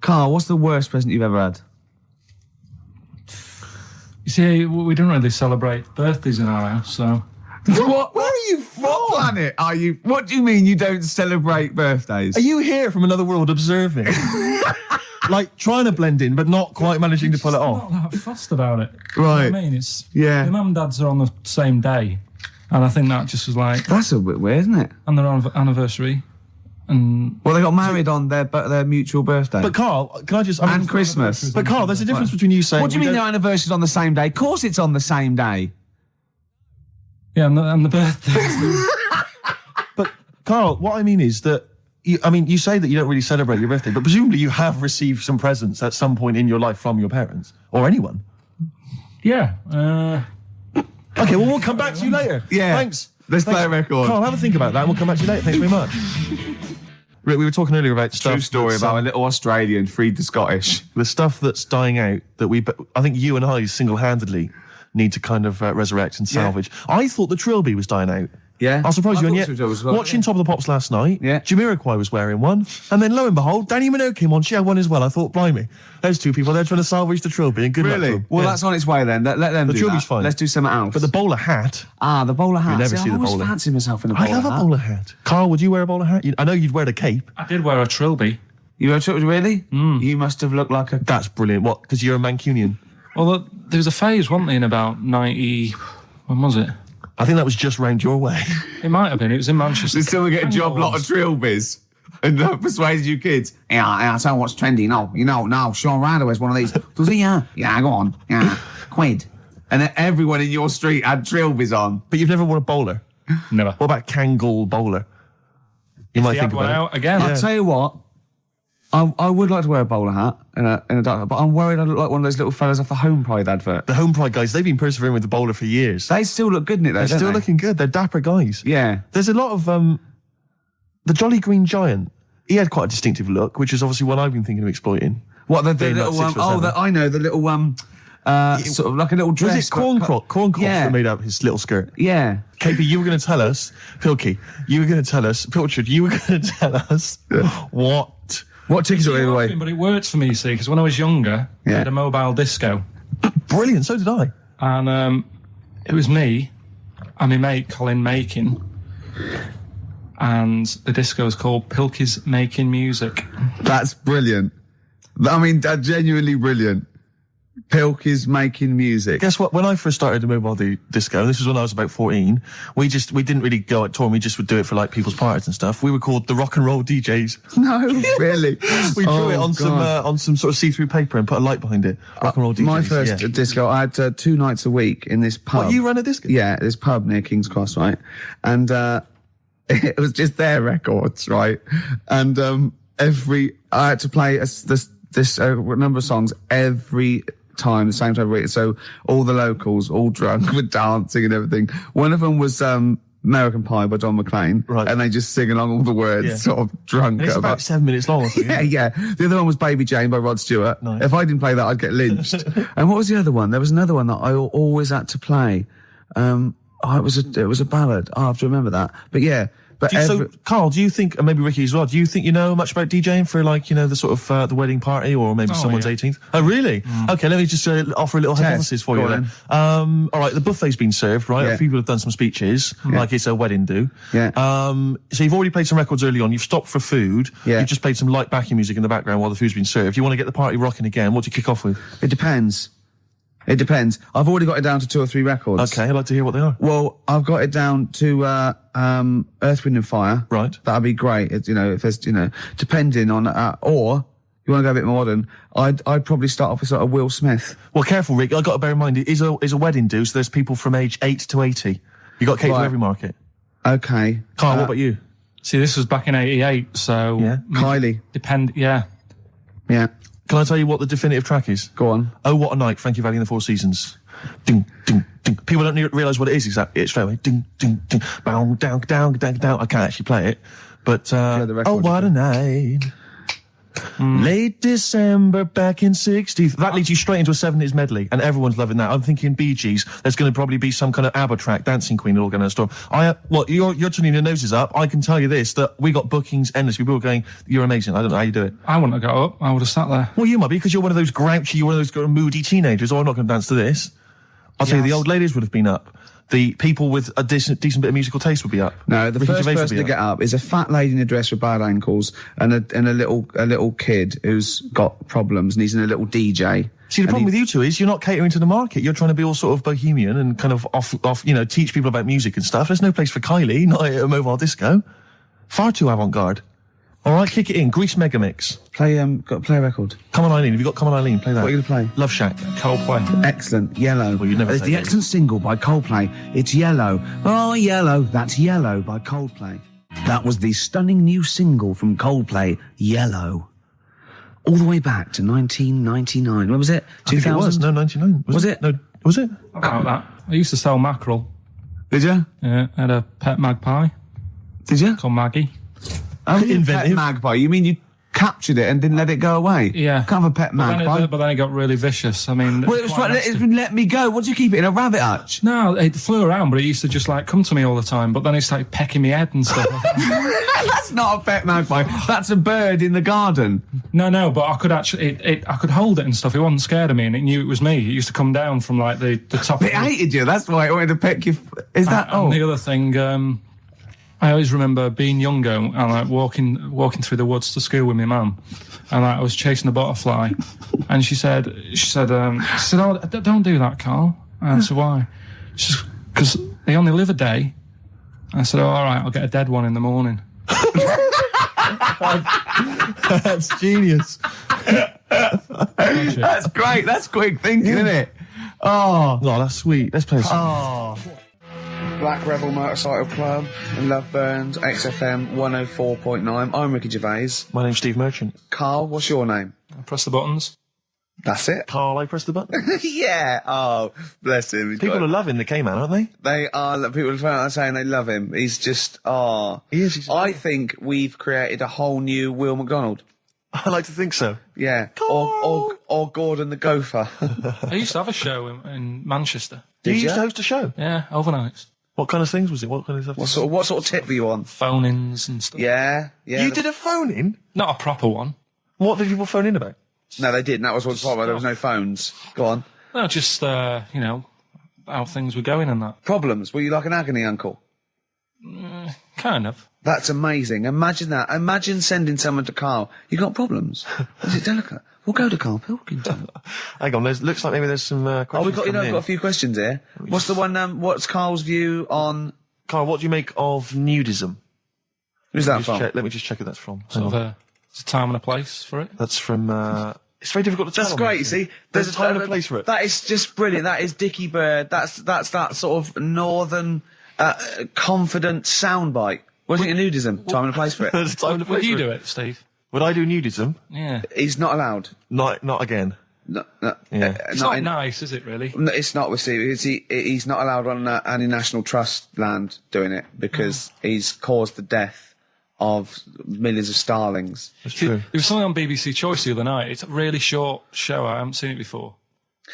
Karl, what's the worst present you've ever had? You see, we don't really celebrate birthdays in our house, so... What? Where are you from? What planet are you? What do you mean you don't celebrate birthdays? Are you here from another world observing? Like, trying to blend in, but not quite managing to pull it off? Not that fussed about it. Right. You know what I mean? It's... Yeah. The mum and dads are on the same day, and I think that just was like... That's a bit weird, isn't it? And their anniversary, and... Well, they got married on their mutual birthday. But Karl, can I just... And Christmas. But Karl, there's a difference between you saying... What do you mean their anniversary's on the same day? Of course it's on the same day. Yeah, and the birthday. But, Karl, what I mean is that... You say that you don't really celebrate your birthday, but presumably you have received some presents at some point in your life from your parents. Or anyone. Yeah. Okay, well, we'll come back to you later. Yeah. Thanks. Let's play a record. Karl, have a think about that and we'll come back to you later. Thanks very much. Rick, we were talking earlier about stuff... True story about a little Australian freed the Scottish. The stuff that's dying out that I think you and I single-handedly need to kind of resurrect and salvage. Yeah. I thought the Trilby was dying out. Yeah. I'll surprise you, and yet, well, watching Top of the Pops last night, yeah. Jamiroquai was wearing one, and then lo and behold, Danny Minogue came on, she had one as well. I thought, blimey, those two people, they're trying to salvage the Trilby, and good luck to them. Well, that's on its way then. Let them do that. The Trilby's fine. Let's do something else. But the bowler hat... the bowler hat. You never see the bowler hat. I always fancy myself in a bowler hat. I love a bowler hat. Karl, would you wear a bowler hat? I know you'd wear a cape. I did wear a Trilby. You wear a Trilby, really? You must have looked like a... That's brilliant. What, because you're a Mancunian? Well, there was a phase, wasn't there, in about 90... When was it? I think that was just round your way. It might have been. It was in Manchester. Did someone get a job lot of Trilbys and persuaded you kids? Yeah, I'll tell you what's trendy. No, Sean Ryder wears one of these. Does he? Yeah, go on. Yeah, quid. And then everyone in your street had Trilbys on. But you've never worn a bowler? Never. What about Kangol bowler? You might think about it. Out again. I'll tell you what. I would like to wear a bowler hat in a dark, but I'm worried I look like one of those little fellas off the Home Pride advert. The Home Pride guys, they've been persevering with the bowler for years. They still look good in it, though, They're still looking good. They're dapper guys. Yeah. There's a lot of... the Jolly Green Giant, he had quite a distinctive look, which is obviously one I've been thinking of exploiting. What, the little... I know, the little... sort of like a little dress. Was it Corncroft that made up his little skirt? Yeah. KP, you were going to tell us... Pilky, you were going to tell us... Pilchard, you were going to tell us What tickets are away? But it worked for me, you see, because when I was younger, I had a mobile disco. Brilliant, so did I. And it was me and my mate Colin Makin, and the disco was called Pilky's Making Music. That's brilliant. I mean, that's genuinely brilliant. Pilky's Making Music. Guess what? When I first started the mobile disco, and this was when I was about 14, we didn't really go out touring, we just would do it for like people's parties and stuff. We were called the Rock and Roll DJs. No, really? We drew it on some sort of see-through paper and put a light behind it. Rock and Roll DJs. My first disco, I had 2 nights a week in this pub. What, you ran a disco? Yeah, this pub near King's Cross, right? And it was just their records, right? And I had to play this number of songs every time, the same time of week. So all the locals, all drunk, were dancing and everything. One of them was American Pie by Don McLean, right? And they just sing along all the words, sort of drunk. It's about 7 minutes long. Yeah. The other one was Baby Jane by Rod Stewart. Nice. If I didn't play that, I'd get lynched. And what was the other one? There was another one that I always had to play. It was a ballad. I have to remember that. But yeah. So, Karl, do you think, and maybe Ricky as well, do you think you know much about DJing for, like, the sort of the wedding party or maybe someone's 18th? Oh, really? Okay, let me just offer a little hypothesis for you then. All right, the buffet's been served, right? Yeah. People have done some speeches, like it's a wedding do. Yeah. So you've already played some records early on, you've stopped for food, you've just played some light backing music in the background while the food's been served. You want to get the party rocking again, what do you kick off with? It depends. I've already got it down to 2 or 3 records. Okay, I'd like to hear what they are. Well, I've got it down to Earth, Wind and Fire. Right. That'd be great. If there's, depending on, or you want to go a bit more modern, I'd probably start off with sort of Will Smith. Well, careful, Rick. I've got to bear in mind, it is a wedding do, so there's people from age 8 to 80. You got cake for every market. Okay. Karl, what about you? See, this was back in 88, so... Yeah. Kylie. Yeah. Can I tell you what the definitive track is? Go on. Oh, What a Night, Frankie Valli and the Four Seasons. Ding, ding, ding. People don't realise what it is exactly. It's straight away. Ding, ding, ding. Bow, down, down, down, down. I can't actually play it. But, oh, what a night. Late December back in 60. That leads you straight into a 70s medley, and everyone's loving that. I'm thinking Bee Gees. There's going to probably be some kind of ABBA track, Dancing Queen, all going to storm. You're turning your noses up. I can tell you this, that we got bookings endless. People are going, you're amazing. I don't know how you do it. I wouldn't have got up. I would have sat there. Well, you might be, because you're one of those grouchy, you're one of those moody teenagers. Oh, I'm not going to dance to this. I'll tell you, the old ladies would have been up. The people with a decent bit of musical taste would be up. No, the Ricky first Gervais person to get up is a fat lady in a dress with bad ankles and a little kid who's got problems and he's in a little DJ. See, the problem with you two is you're not catering to the market. You're trying to be all sort of bohemian and kind of off, teach people about music and stuff. There's no place for Kylie, not at a mobile disco. Far too avant-garde. All right, kick it in. Grease Megamix. Play a record. Come on, Eileen. Have you got Come on, Eileen? Play that. What are you going to play? Love Shack. Coldplay. Excellent. Yellow. Well, you'd never It's say the that. excellent single by Coldplay. It's Yellow. Oh, Yellow. That's Yellow by Coldplay. That was the stunning new single from Coldplay, Yellow. All the way back to 1999. When was it? 2000? It was. No, 99. Was it? No, was it? About that. I used to sell mackerel. Did you? Yeah, I had a pet magpie Did you? called Maggie. Oh, Inventive. pet magpie. You mean you captured it and didn't let it go away? Yeah. Can't have a pet magpie. But then it got really vicious. I mean, Well, it was quite right, nasty. let me go. What do you keep it in, a rabbit hutch? No, it flew around, but it used to just like come to me all the time. But then it started pecking me head and stuff. That's not a pet magpie. That's a bird in the garden. No, but I could actually, I could hold it and stuff. It wasn't scared of me, and it knew it was me. It used to come down from like the top. It hated you. That's why it wanted to peck you. Is that? And the other thing, I always remember being younger and like walking through the woods to school with my mum, and like, I was chasing a butterfly, and she said, "Oh, don't do that, Carl." And I said, "Why?" She said, "Because they only live a day." I said, "Oh, all right, I'll get a dead one in the morning." That's genius. That's great. That's quick thinking, isn't it? Oh, that's sweet. Let's play some. oh. Black Rebel Motorcycle Club and Love Burns, XFM 104.9. I'm Ricky Gervais. My name's Steve Merchant. Carl, what's your name? I press the buttons. That's it. Carl, I press the button. Yeah. Oh, bless him. He's People got- are loving the K-Man, aren't they? They are. People are saying they love him. He's just. He is. He's I think we've created a whole new Will McDonald. I like to think so. Yeah. Or Gordon the Gopher. I used to have a show in Manchester. You Did used ya? to host a show. Yeah, overnights. What kind of things was it? What kind of stuff? What sort of tip were you on? Phone-ins and stuff. Yeah. You did a phone-in? Not a proper one. What did people phone in about? No, they didn't. That was what's problem. There was no phones. Go on. No, just, how things were going and that. Problems. Were you like an agony uncle? Kind of. That's amazing. Imagine that. Imagine sending someone to Carl. You got problems? Is it delicate? We'll go to Karl Pilkington. Hang on, looks like maybe there's some questions. We've coming in. got a few questions here. What's the one? What's Carl's view on? Carl, what do you make of nudism? Who's that Just from? let me just check who that's from. Hang Sort on. of there's a time and a place for it. That's from. It's very difficult to tell. That's great. You see, There's a time and a place for it. That is just brilliant. That is Dickie Bird. That's that sort of northern confident soundbite. Wasn't it nudism? Time and a place for it. There's a time and a place Would you for do it, Steve? Would I do nudism? Yeah. He's not allowed. Not again. No, Yeah. It's not nice, is it, really? No, it's not with Steve. He's not allowed on any national trust land doing it because he's caused the death of millions of starlings. That's true. There was something on BBC Choice the other night. It's a really short show. I haven't seen it before.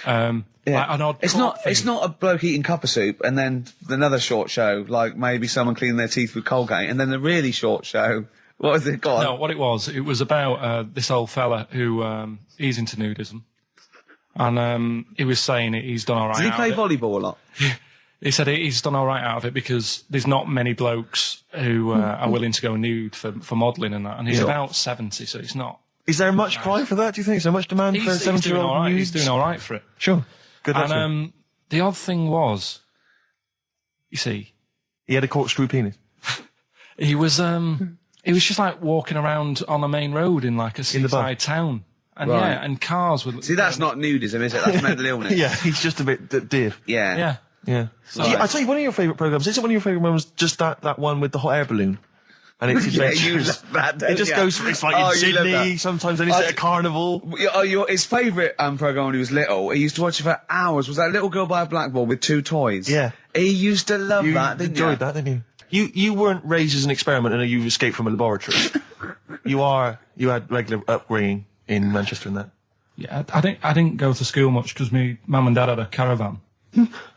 Like an odd It's court not thing. a bloke eating cup of soup and then another short show, like maybe someone cleaning their teeth with Colgate, and then the really short show. What was it? Go on. No, what it was about this old fella who he's into nudism. And he was saying he's done all right. Did he out play of it. volleyball a lot? He said he's done all right out of it because there's not many blokes who are willing to go nude for modelling and that. And he's about 70, so it's not. Is there much cry for that? Do you think? Is there much demand for a He's doing 70-year-old all right. nude? He's doing all right for it. Sure. Good luck to him. And the odd thing was, you see, He had a corkscrew penis. he was just like walking around on a main road in like a In the bar. seaside town. And Right. yeah, and cars would. See, that's not nudism, is it? That's mental illness. Yeah, he's just a bit dear. Yeah. Yeah. Yeah. So- I tell you, one of your favourite programmes, is it one of your favourite ones, just that one with the hot air balloon? And it's Yeah, you adventures. love that, don't It just you? goes, it's like Oh, in you love Sydney, that. sometimes then it's at a carnival. His favourite programme when he was little, he used to watch it for hours, was that little girl by a blackboard with two toys. Yeah. He used to love You that, didn't enjoyed you? that, didn't you? You weren't raised as an experiment and you escaped from a laboratory. you had regular upbringing in Manchester and that? Yeah, I didn't go to school much because my mum and dad had a caravan.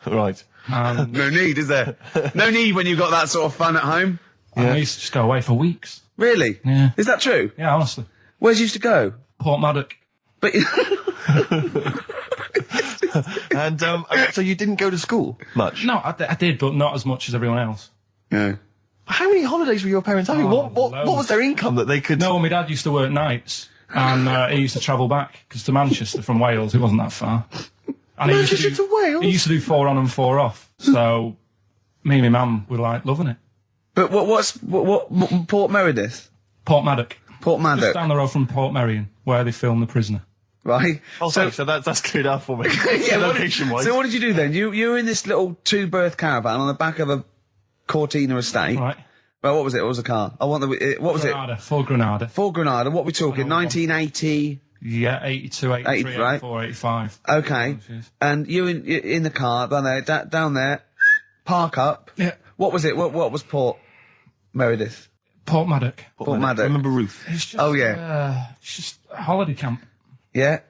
Right. No need, is there? No need when you've got that sort of fun at home. And I used to just go away for weeks. Really? Yeah. Is that true? Yeah, honestly. Where'd you used to go? Port Maddock. But And so you didn't go to school much? No, I did, but not as much as everyone else. no. How many holidays were your parents having? Oh, What was their income that they could... No, my dad used to work nights, and he used to travel back, because to Manchester from Wales, it wasn't that far. And Manchester to Wales? He used to do 4 on and 4 off, so me and my mum were, like, loving it. But what Port Meredith? Port Maddock. Port Just Maddock, down the road from Port Merion, where they filmed The Prisoner. right? Oh, so that's cleared up for me. Yeah, Location-wise. so what did you do then? You were in this little 2-berth caravan on the back of a Cortina estate. Right. Well, what was it? What was the car? What was Granada, Ford Granada. it? Ford Granada. What we talking? 1980. Yeah, 82, 83, 80, right. 84, 85. Okay. Jeez. And you in the car down there, park up. Yeah. What was it? What was Port Meredith? Port Maddock. Port Maddock. Remember Ruth? It's just, Oh, yeah. it's just a holiday camp. Yeah.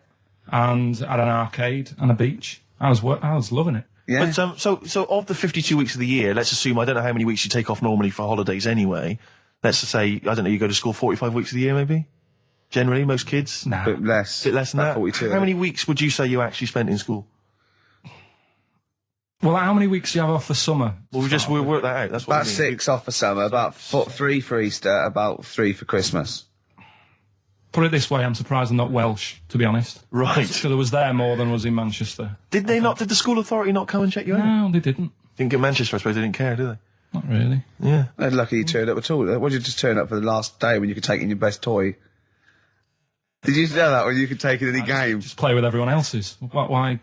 And had an arcade and a beach. I was loving it. Yeah. But so of the 52 weeks of the year, let's assume, I don't know how many weeks you take off normally for holidays anyway. Let's just say, I don't know, you go to school 45 weeks of the year maybe? Generally, most kids? No. Bit less. Bit less than About that? 42. How many weeks would you say you actually spent in school? Well, how many weeks do you have off for summer? Well, we'll work that out. That's what About I mean. 6 off for summer, about 3 for Easter, about 3 for Christmas. Put it this way, I'm surprised I'm not Welsh, to be honest. Right. Because I was there more than was in Manchester. Did the school authority not come and check you out? No, they didn't. Didn't get Manchester, I suppose they didn't care, do they? Not really. Yeah. They're lucky you turned up at all. What did you just turn up for the last day when you could take in your best toy? Did you know that when you could take in any game? Just play with everyone else's. Why,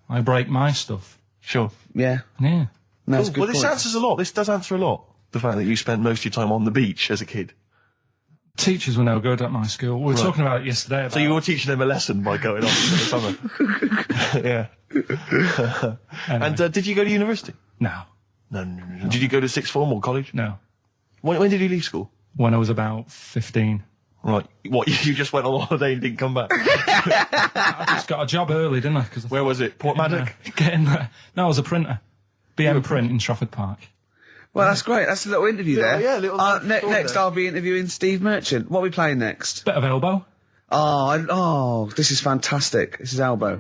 I break my stuff. Sure. Yeah. Yeah. No, that's a good Well, this point. answers a lot. This does answer a lot. The fact that you spent most of your time on the beach as a kid. Teachers were no good at my school. We were talking about it yesterday. About So you were teaching them a lesson by going off for the summer. Yeah. Anyway. And did you go to university? No. No. Did you go to sixth form or college? No. When did you leave school? When I was about 15. Right. What, you just went on holiday and didn't come back? I just got a job early, didn't I? Where was it? Port Maddock? Getting there. No, I was a printer. BM Print in Trafford Park. Well, that's great. That's a little interview there. Yeah, little next, there. I'll be interviewing Steve Merchant. What are we playing next? Bit of elbow. Oh, this is fantastic. This is Elbow.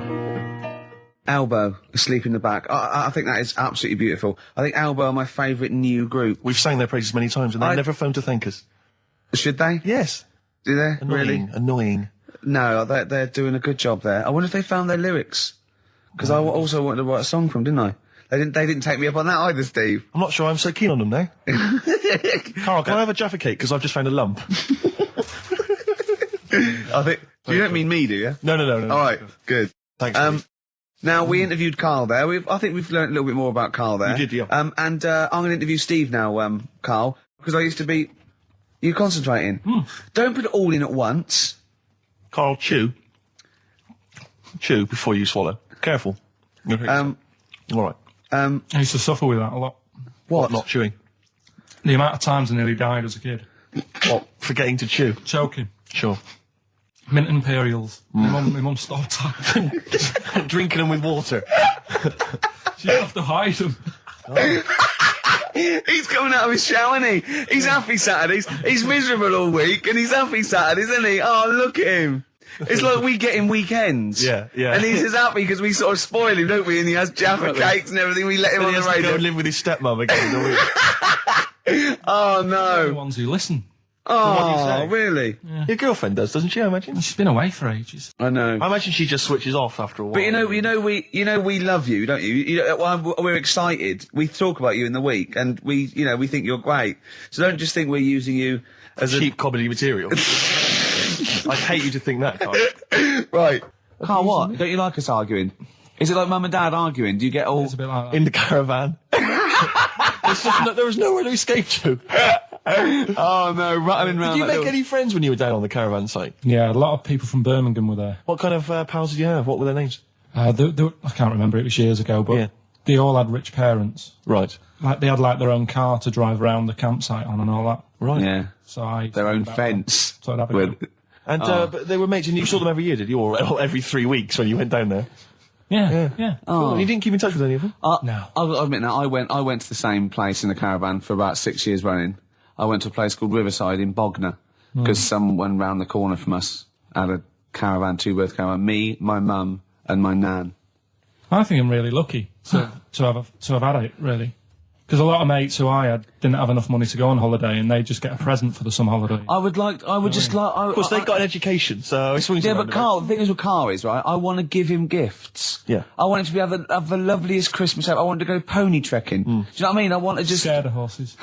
Elbow, Asleep in the Back. I think that is absolutely beautiful. I think Elbow are my favourite new group. We've sang their praises many times and they never phoned to thank us. Should they? Yes. Do they? Annoying. Really? Annoying. No, they're doing a good job there. I wonder if they found their lyrics. Because I also wanted to write a song from, didn't I? They didn't take me up on that either, Steve. I'm not sure I'm so keen on them now. Carl, can I have a Jaffa cake? Because I've just found a lump. I think. You don't mean me, do you? No. All right, good. Thanks. Steve. Now we interviewed Carl there. I think we've learned a little bit more about Carl there. We did, yeah. And I'm going to interview Steve now, Carl, because I used to be. You concentrating? Don't put it all in at once. Carl, chew. Chew before you swallow. Careful. All right. I used to suffer with that a lot. What? Not chewing. The amount of times I nearly died as a kid. What? Forgetting to chew. Choking. Sure. Mint Imperials. My mum stopped. Drinking them with water. She'd have to hide them. He's coming out of his shower, isn't he? He's happy Saturdays. He's miserable all week, and he's happy Saturdays, isn't he? Oh, look at him. It's like we get him weekends. Yeah. And he's just happy because we sort of spoil him, don't we? And he has Jaffa cakes and everything. We let him Then on he the has to go radio. and live with his stepmom again in a week. Oh, The no. ones who listen. Oh, say? really? Your girlfriend does, doesn't she, I imagine? She's been away for ages. I know. I imagine she just switches off after a while. But we love you, don't you? We're excited. We talk about you in the week, and we think you're great. So don't just think we're using you as cheap comedy material. I'd hate you to think that, Carl. right. Carl, what? Don't you like us arguing? Is it like mum and dad arguing? Do you get all It's a bit like that. In the caravan. There was nowhere to escape to. Oh no, rattling round. Did you that make any friends when you were down on the caravan site? Yeah, a lot of people from Birmingham were there. What kind of pals did you have? What were their names? I can't remember, it was years ago, but Yeah. they all had rich parents. Right. Like, they had, their own car to drive around the campsite on and all that. Right. Yeah. So I Their own fence. So I'd have a go. And but they were mates, and you saw them every year, did you? Or every 3 weeks when you went down there? Yeah. Cool. And you didn't keep in touch with any of them? No. I'll admit now, I went to the same place in the caravan for about 6 years running. I went to a place called Riverside in Bognor, because someone round the corner from us had a caravan, two-berth caravan. Me, my mum, and my nan. I think I'm really lucky to have had it, really. Because a lot of mates who I had didn't have enough money to go on holiday, and they just get a present for the summer holiday. Of course, they got an education, so it swings around but Carl, the thing is with Carl is, right, I want to give him gifts. Yeah. I want him to have the loveliest Christmas ever. I want him to go pony trekking. Do you know what I mean? I want to just... Scared of horses.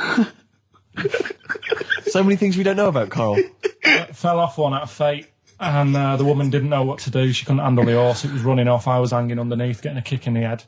So many things we don't know about Carl. Fell off one out of fate, and the woman didn't know what to do. She couldn't handle the horse. It was running off. I was hanging underneath, getting a kick in the head.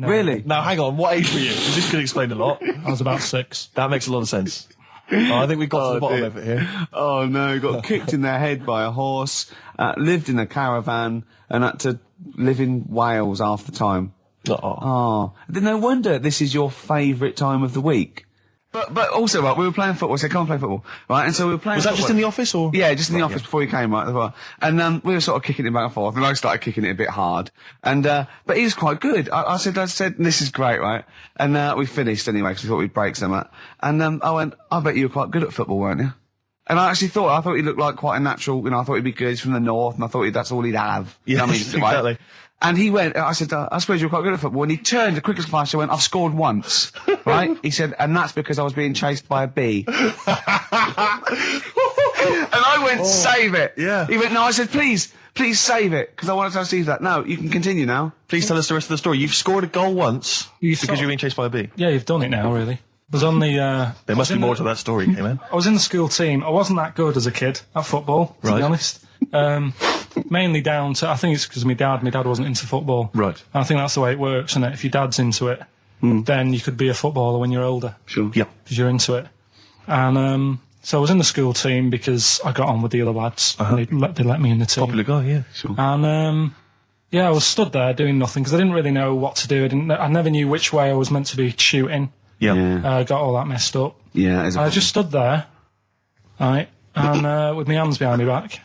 No. Really? Now, hang on, what age were you? 'Cause this could explain a lot. I was about 6. That makes a lot of sense. I think we've got to the bottom of it here. Oh no, got kicked in the head by a horse, lived in a caravan, and had to live in Wales half the time. Oh. No wonder this is your favourite time of the week. But also, right, we were playing football, so come and play football, right? And so we were playing Was that football. just in the office, or? Yeah, just in the office before you came, right? And we were sort of kicking it back and forth, and I started kicking it a bit hard. And but he was quite good. I said, this is great, right? And we finished anyway, because we thought we'd break something. And I went, I bet you were quite good at football, weren't you? And I actually thought he looked like quite a natural, I thought he'd be good. He's from the north, and I thought that's all he'd have. Yeah, you know what I mean? exactly. Right? And he went, I said, I suppose you're quite good at football. And he turned the quickest flash and went, I've scored once. Right? He said, and that's because I was being chased by a bee. And I went, save it. Yeah. He went, no, I said, please save it. Because I wanted to see that. No, you can continue now. Please tell us the rest of the story. You've scored a goal once because you're being chased by a bee. Yeah, you've done it now, really. I was on the... There must be more to that story, K-Man. I was in the school team. I wasn't that good as a kid at football, to be honest. Mainly down to, I think it's because my dad wasn't into football. Right. And I think that's the way it works, isn't it? If your dad's into it, then you could be a footballer when you're older. Sure. Yeah. Because you're into it. And so I was in the school team because I got on with the other lads. And they let me in the team. Popular guy, yeah. Sure. And I was stood there doing nothing because I didn't really know what to do. I never knew which way I was meant to be shooting. Yeah. Got all that messed up. Yeah. And I just stood there, right, and with my hands behind my back.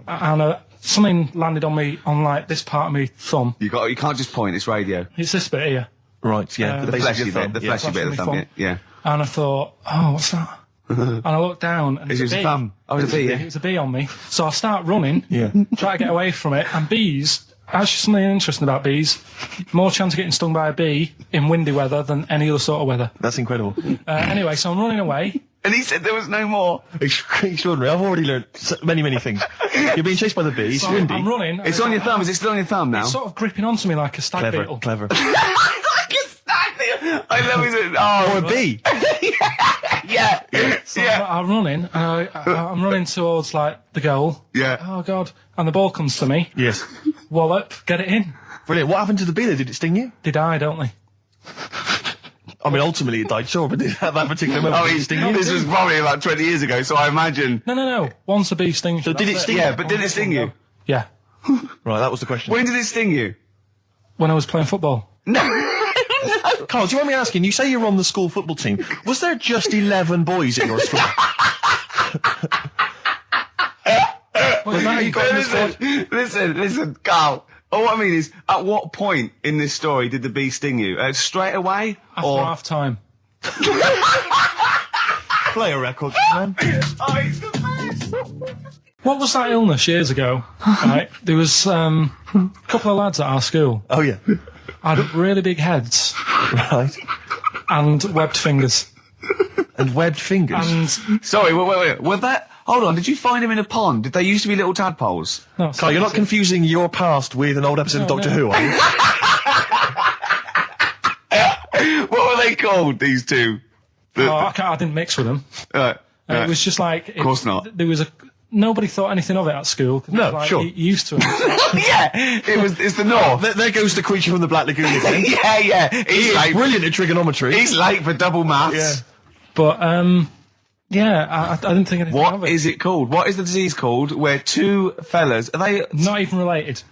And something landed on me, on like this part of my thumb. You can't just point, it's radio. It's this bit here. Right, yeah. The fleshy bit, the fleshy bit of the thumb, yeah. And I thought, oh, what's that? And I looked down, and it was a bee. Thumb. Oh, it was a bee, yeah. It was a bee on me. So I start running, Yeah. try to get away from it, and bees, actually something interesting about bees, more chance of getting stung by a bee in windy weather than any other sort of weather. That's incredible. Anyway, so I'm running away. And he said there was no more. Extraordinary. I've already learned many things. You're being chased by the bee. It's So windy. I'm running. It's on your thumb. Is it still on your thumb now? It's sort of gripping onto me like a stag beetle. Clever. Like a stag beetle. I love it. Oh, Or a bee. yeah. So Yeah. I'm running. I'm running towards like the goal. Yeah. Oh God! And the ball comes to me. Yes. Wallop, get it in. Brilliant. What happened to the bee there? Did it sting you? They die, don't they? I mean, ultimately it died, sure, but did that particular moment did it sting you? This was probably about 20 years ago, so I imagine. No. Once a bee stings. So you, did that's it sting? Yeah, but did it sting you? Yeah. Right, that was the question. When did it sting you? When I was playing football. Carl, do you want me asking, you say you're on the school football team. Was there just 11 boys at your school? Well, now you got in the squad. Listen, Carl. All I mean is, at what point in this story did the bee sting you? Straight away? After half time. Play a record, man. Oh, he's the best! What was that illness years ago? Right, there was a couple of lads at our school Oh, yeah. had really big heads Right. and webbed fingers. And webbed fingers. And Sorry, wait. Was that... Hold on, did you find him in a pond? Did they used to be little tadpoles? no, Carl, you're not confusing your past with an old episode of Doctor Who, are you? What were they called, these two? I didn't mix with them. It was just like... Of course not. There was nobody thought anything of it at school. 'Cause it No, was like, sure. you used to it. Yeah, it's the north. There goes the creature from the Black Lagoon again. Yeah. He's late. Brilliant at trigonometry. He's late for double maths. Yeah. But, I didn't think anything of What it. is it called? What is the disease called where two fellas... Are they... Not even related.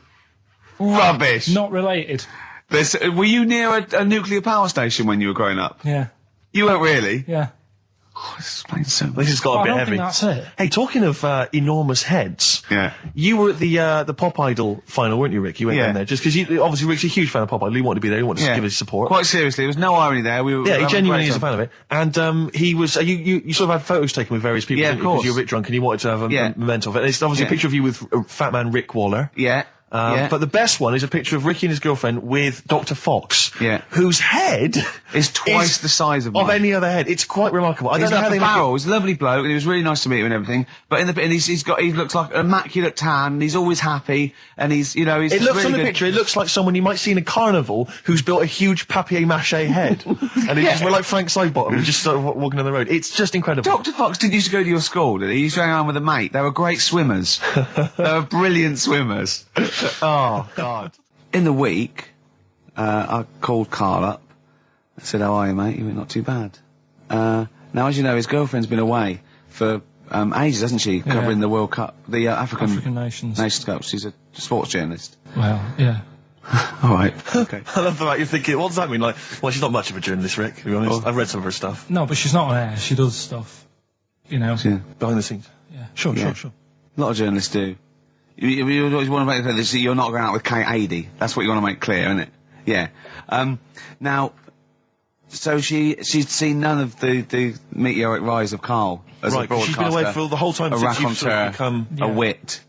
Rubbish. Not related. Were you near a nuclear power station when you were growing up? Yeah. You weren't really? Yeah. Explains so much. This has got a I bit don't heavy. think that's it. Hey, talking of enormous heads, Yeah. you were at the Pop Idol final, weren't you, Rick? You went Yeah. down there just because obviously Rick's a huge fan of Pop Idol. He wanted to be there. He wanted to give his support. Quite seriously, there was no irony there. We were, Yeah, he genuinely is a fan. fan of it. And he was. You sort of had photos taken with various people. Yeah, didn't of you? 'Cause course. you were a bit drunk and you wanted to have a memento of it. And it's obviously a Yeah. picture of you with Fat Man Rick Waller. Yeah. Yeah. But the best one is a picture of Ricky and his girlfriend with Dr. Fox, whose head It's twice the size of mine. any other head. It's quite remarkable. I don't know how they make barrel. it. He was a lovely bloke, and he was really nice to meet him and everything. But he looks like an immaculate tan. And he's always happy, and he's It looks really on the good. picture. It looks like someone you might see in a carnival who's built a huge papier-mâché head, and it just we're like Frank Sidebottom and just sort of walking on the road. It's just incredible. Dr. Fox didn't used to go to your school, did he? He used to hang around with a mate. They were great swimmers. They were brilliant swimmers. Oh, God. In the week, I called Karl up. I said, how are you, mate? He went, not too bad. Now, as you know, his girlfriend's been away for ages, hasn't she? Covering the World Cup, the African Nations Cup. She's a sports journalist. Well, yeah. All right. Okay. I love the fact you're thinking, what does that mean? Like, well, she's not much of a journalist, Rick, to be honest. I've read some of her stuff. No, but she's not on air. She does stuff, Yeah. Behind the scenes. Yeah. Sure. A lot of journalists do. You always want to make clear that you're not going out with Kate Adie. That's what you want to make clear, isn't it? Yeah. Now, so she'd seen none of the meteoric rise of Karl as a broadcaster. She's been away for the whole time a since you've sort of raconteur, become a wit,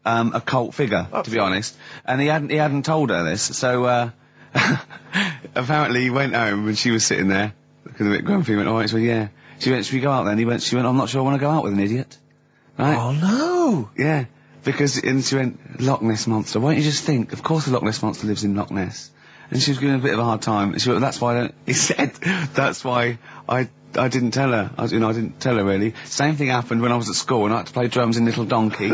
a cult figure, to be honest. And he hadn't told her this, so apparently he went home and she was sitting there looking a bit grumpy. He went, all right, so yeah. She went, should we go out then? She went, I'm not sure I want to go out with an idiot. Right? Oh no! Yeah. And she went, Loch Ness Monster. Why don't you just think? Of course the Loch Ness Monster lives in Loch Ness. And she was giving a bit of a hard time. And she went, he said, that's why I didn't tell her. I didn't tell her really. Same thing happened when I was at school and I had to play drums in Little Donkey.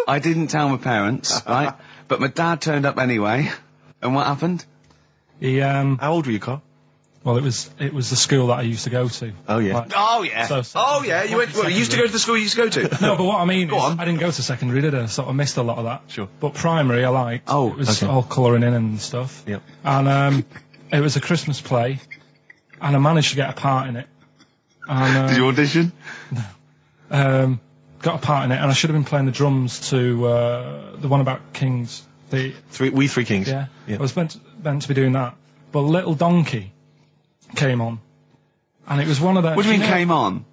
I didn't tell my parents, right? But my dad turned up anyway. And what happened? He, How old were you, Karl? well, it was the school that I used to go to. Oh, yeah. Like, Oh, yeah. So- You went, you used to go to the school you used to go to? No, but what I mean is, on. I didn't go to secondary, did I? So I missed a lot of that. Sure. But primary, I liked. Oh, it was okay. all colouring in and stuff. Yep. And it was a Christmas play, and I managed to get a part in it. And, Did you audition? got a part in it, and I should have been playing the drums to the one about Kings. We Three Kings. Yeah. Yeah. I was meant to be doing that, but Little Donkey came on, and it was one of the. What do you mean came on?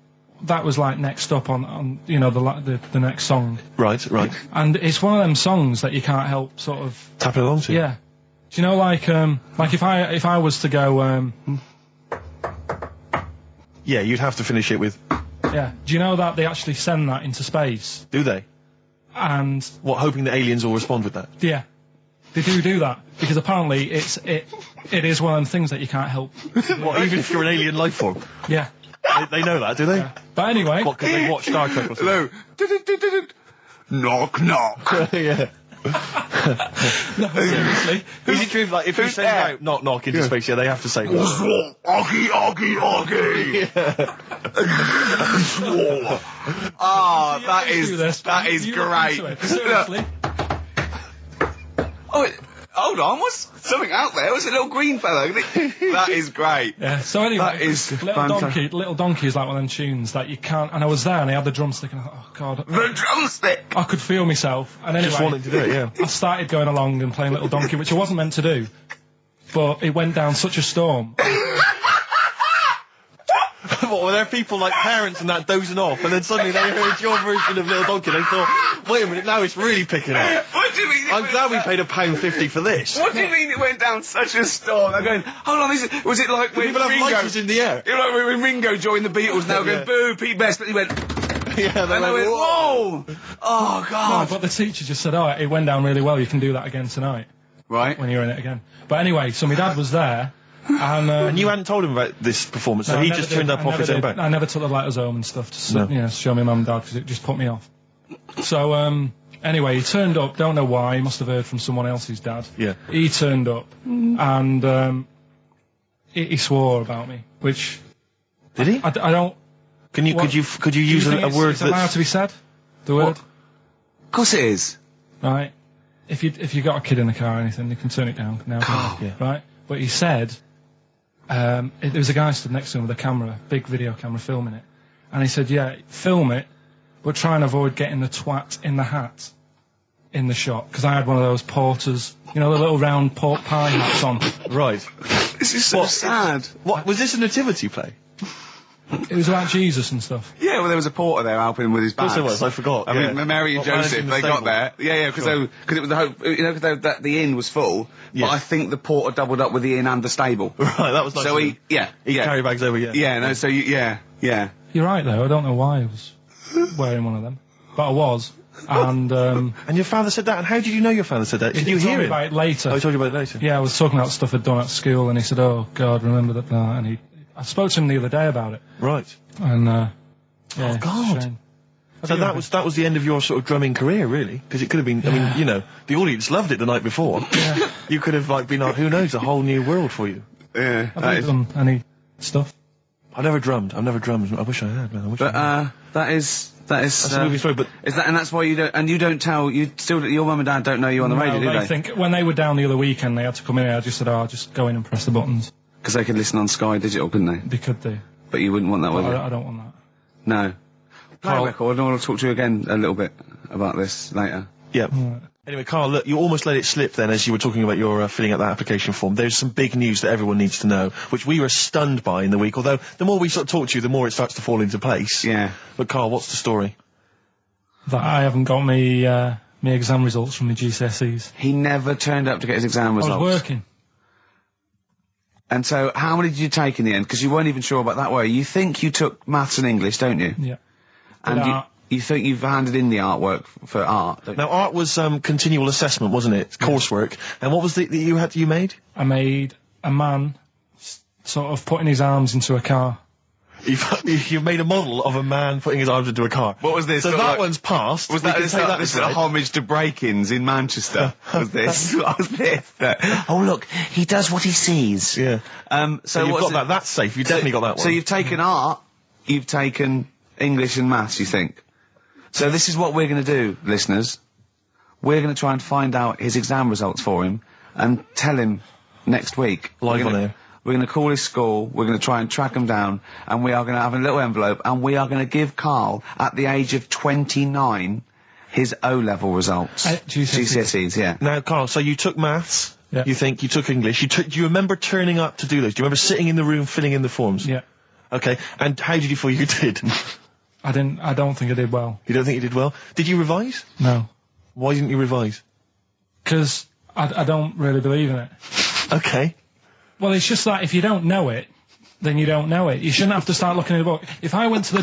That was like next up on the next song, Right. and it's one of them songs that you can't help sort of. Tap it along to. Yeah. Do you know like if I was to go Yeah, you'd have to finish it with. yeah. Do you know that they actually send that into space? Do they? And What, hoping that aliens will respond with that? yeah, they do that because apparently it is one of them things that you can't help. What, even if you're an alien life form? Yeah. They know that, do they? But anyway, What, because they watch Star Trek or something? Hello. Knock, knock. Yeah. no, seriously. Is it true, like, if you send there? out knock into space, they have to say, Oggy, oggy. Oh, that is You look into great. it. Seriously. Oh, hold on, what's something out there? What's a little green fellow? That is great. Yeah. So anyway, That is Little Donkey is like one of them tunes that you can't. And I was there, and I had the drumstick, and I thought, oh god, The drumstick. I could feel myself. And anyway, just wanting to do it, yeah. I started going along and playing Little Donkey, which I wasn't meant to do, but it went down such a storm. What, were there people like parents and that dozing off, and then suddenly they heard your version of Little Donkey, and they thought, wait a minute, now it's really picking up. What do you mean? I'm glad we paid £1.50 for this. What do you mean it went down such a storm? They're going, hold on, was it like when People have Ringo... lighters in the air. You know, like when Ringo joined the Beatles, now going, boo, Pete Best, but he went... Yeah, they And they went, whoa! Oh, No, God. but the teacher just said, oh, it went down really well, you can do that again tonight, Right. when you're in it again. But anyway, so my dad was there, and... And you hadn't told him about this performance, so no, I he never just did. turned up I off never his own did. back. I never took the letters home and stuff to No. show my mum and dad, because it just put me off. So, anyway, he turned up, don't know why, he must have heard from someone else's dad. Yeah. He turned up, and he swore about me, which... Did he? I don't... Could you use Do you think a word it's allowed that's... to be said? The word? Of course it is. Right. If you got a kid in the car or anything, you can turn it down now. Yeah. Right. But he said, there was a guy stood next to him with a camera, big video camera, filming it. And he said, yeah, film it, but try and avoid getting the twat in the hat in the shot. Because I had one of those porters, you know, the little round pork pie hats on. Right. This is so sad. What, was this a nativity play? It was about Jesus and stuff. Yeah, well, there was a porter there helping him with his bags. Of course it was, I forgot. I mean, Mary and Joseph, they got there. Yeah, because it was the hope, you know, because the inn was full. Yeah. But I think the porter doubled up with the inn and the stable. Right, that was nice. So he carry bags over, yeah. Yeah, no, so yeah. You're right, though. I don't know why I was wearing one of them. But I was. And your father said that? And how did you know your father said that? Did you hear it? About it later. Oh, he told you about it later? Yeah, I was talking about stuff I'd done at school, and he said, oh, God, remember that. And I spoke to him the other day about it. Right. And, oh, God. So that was the end of your sort of drumming career, really? Because it could have been, I mean, you know, the audience loved it the night before. Yeah. You could have, like, been, who knows, a whole new world for you. Yeah. Have you done any stuff? I've never drummed. I wish I had, man. That's a movie story, but is that, and that's why you don't tell, your mum and dad don't know you on the radio, do they? I think when they were down the other weekend, they had to come in, I just said, I'll just go in and press the buttons. Because they could listen on Sky Digital, couldn't they? They could do. But you wouldn't want that, would you? I don't want that. No. Play a record, and I want to talk to you again a little bit about this later. Yeah. Right. Anyway, Karl, look, you almost let it slip then as you were talking about your filling out that application form. There's some big news that everyone needs to know, which we were stunned by in the week, although the more we sort of talk to you, the more it starts to fall into place. Yeah. But Karl, what's the story? That I haven't got me exam results from the GCSEs. He never turned up to get his exam results. I was working. And so, how many did you take in the end? Because you weren't even sure about that, were you? You think you took maths and English, don't you? Yeah. And you think you've handed in the artwork for art, don't you? Now, art was continual assessment, wasn't it? Coursework. And what was that you made? I made a man sort of putting his arms into a car. You made a model of a man putting his arms into a car. What was this? So that one's passed. Was that, this is a homage to break-ins in Manchester? Was this? What was this? Oh look, he does what he sees. Yeah. So you've got that. That's safe. You definitely got that one. So you've taken art, you've taken English and maths, you think? So this is what we're going to do, listeners. We're going to try and find out his exam results for him and tell him next week. Live on air. We're going to call his school, we're going to try and track him down, and we are going to have a little envelope, and we are going to give Karl, at the age of 29, his O-level results. GCSEs, yeah. Now, Karl, so you took maths, yeah. You think you took English, do you remember turning up to do those? Do you remember sitting in the room filling in the forms? Yeah. Okay, and how did you feel you did? I don't think I did well. You don't think you did well? Did you revise? No. Why didn't you revise? Because I don't really believe in it. Okay. Well, it's just that if you don't know it, then you don't know it. You shouldn't have to start looking at a book. If I went to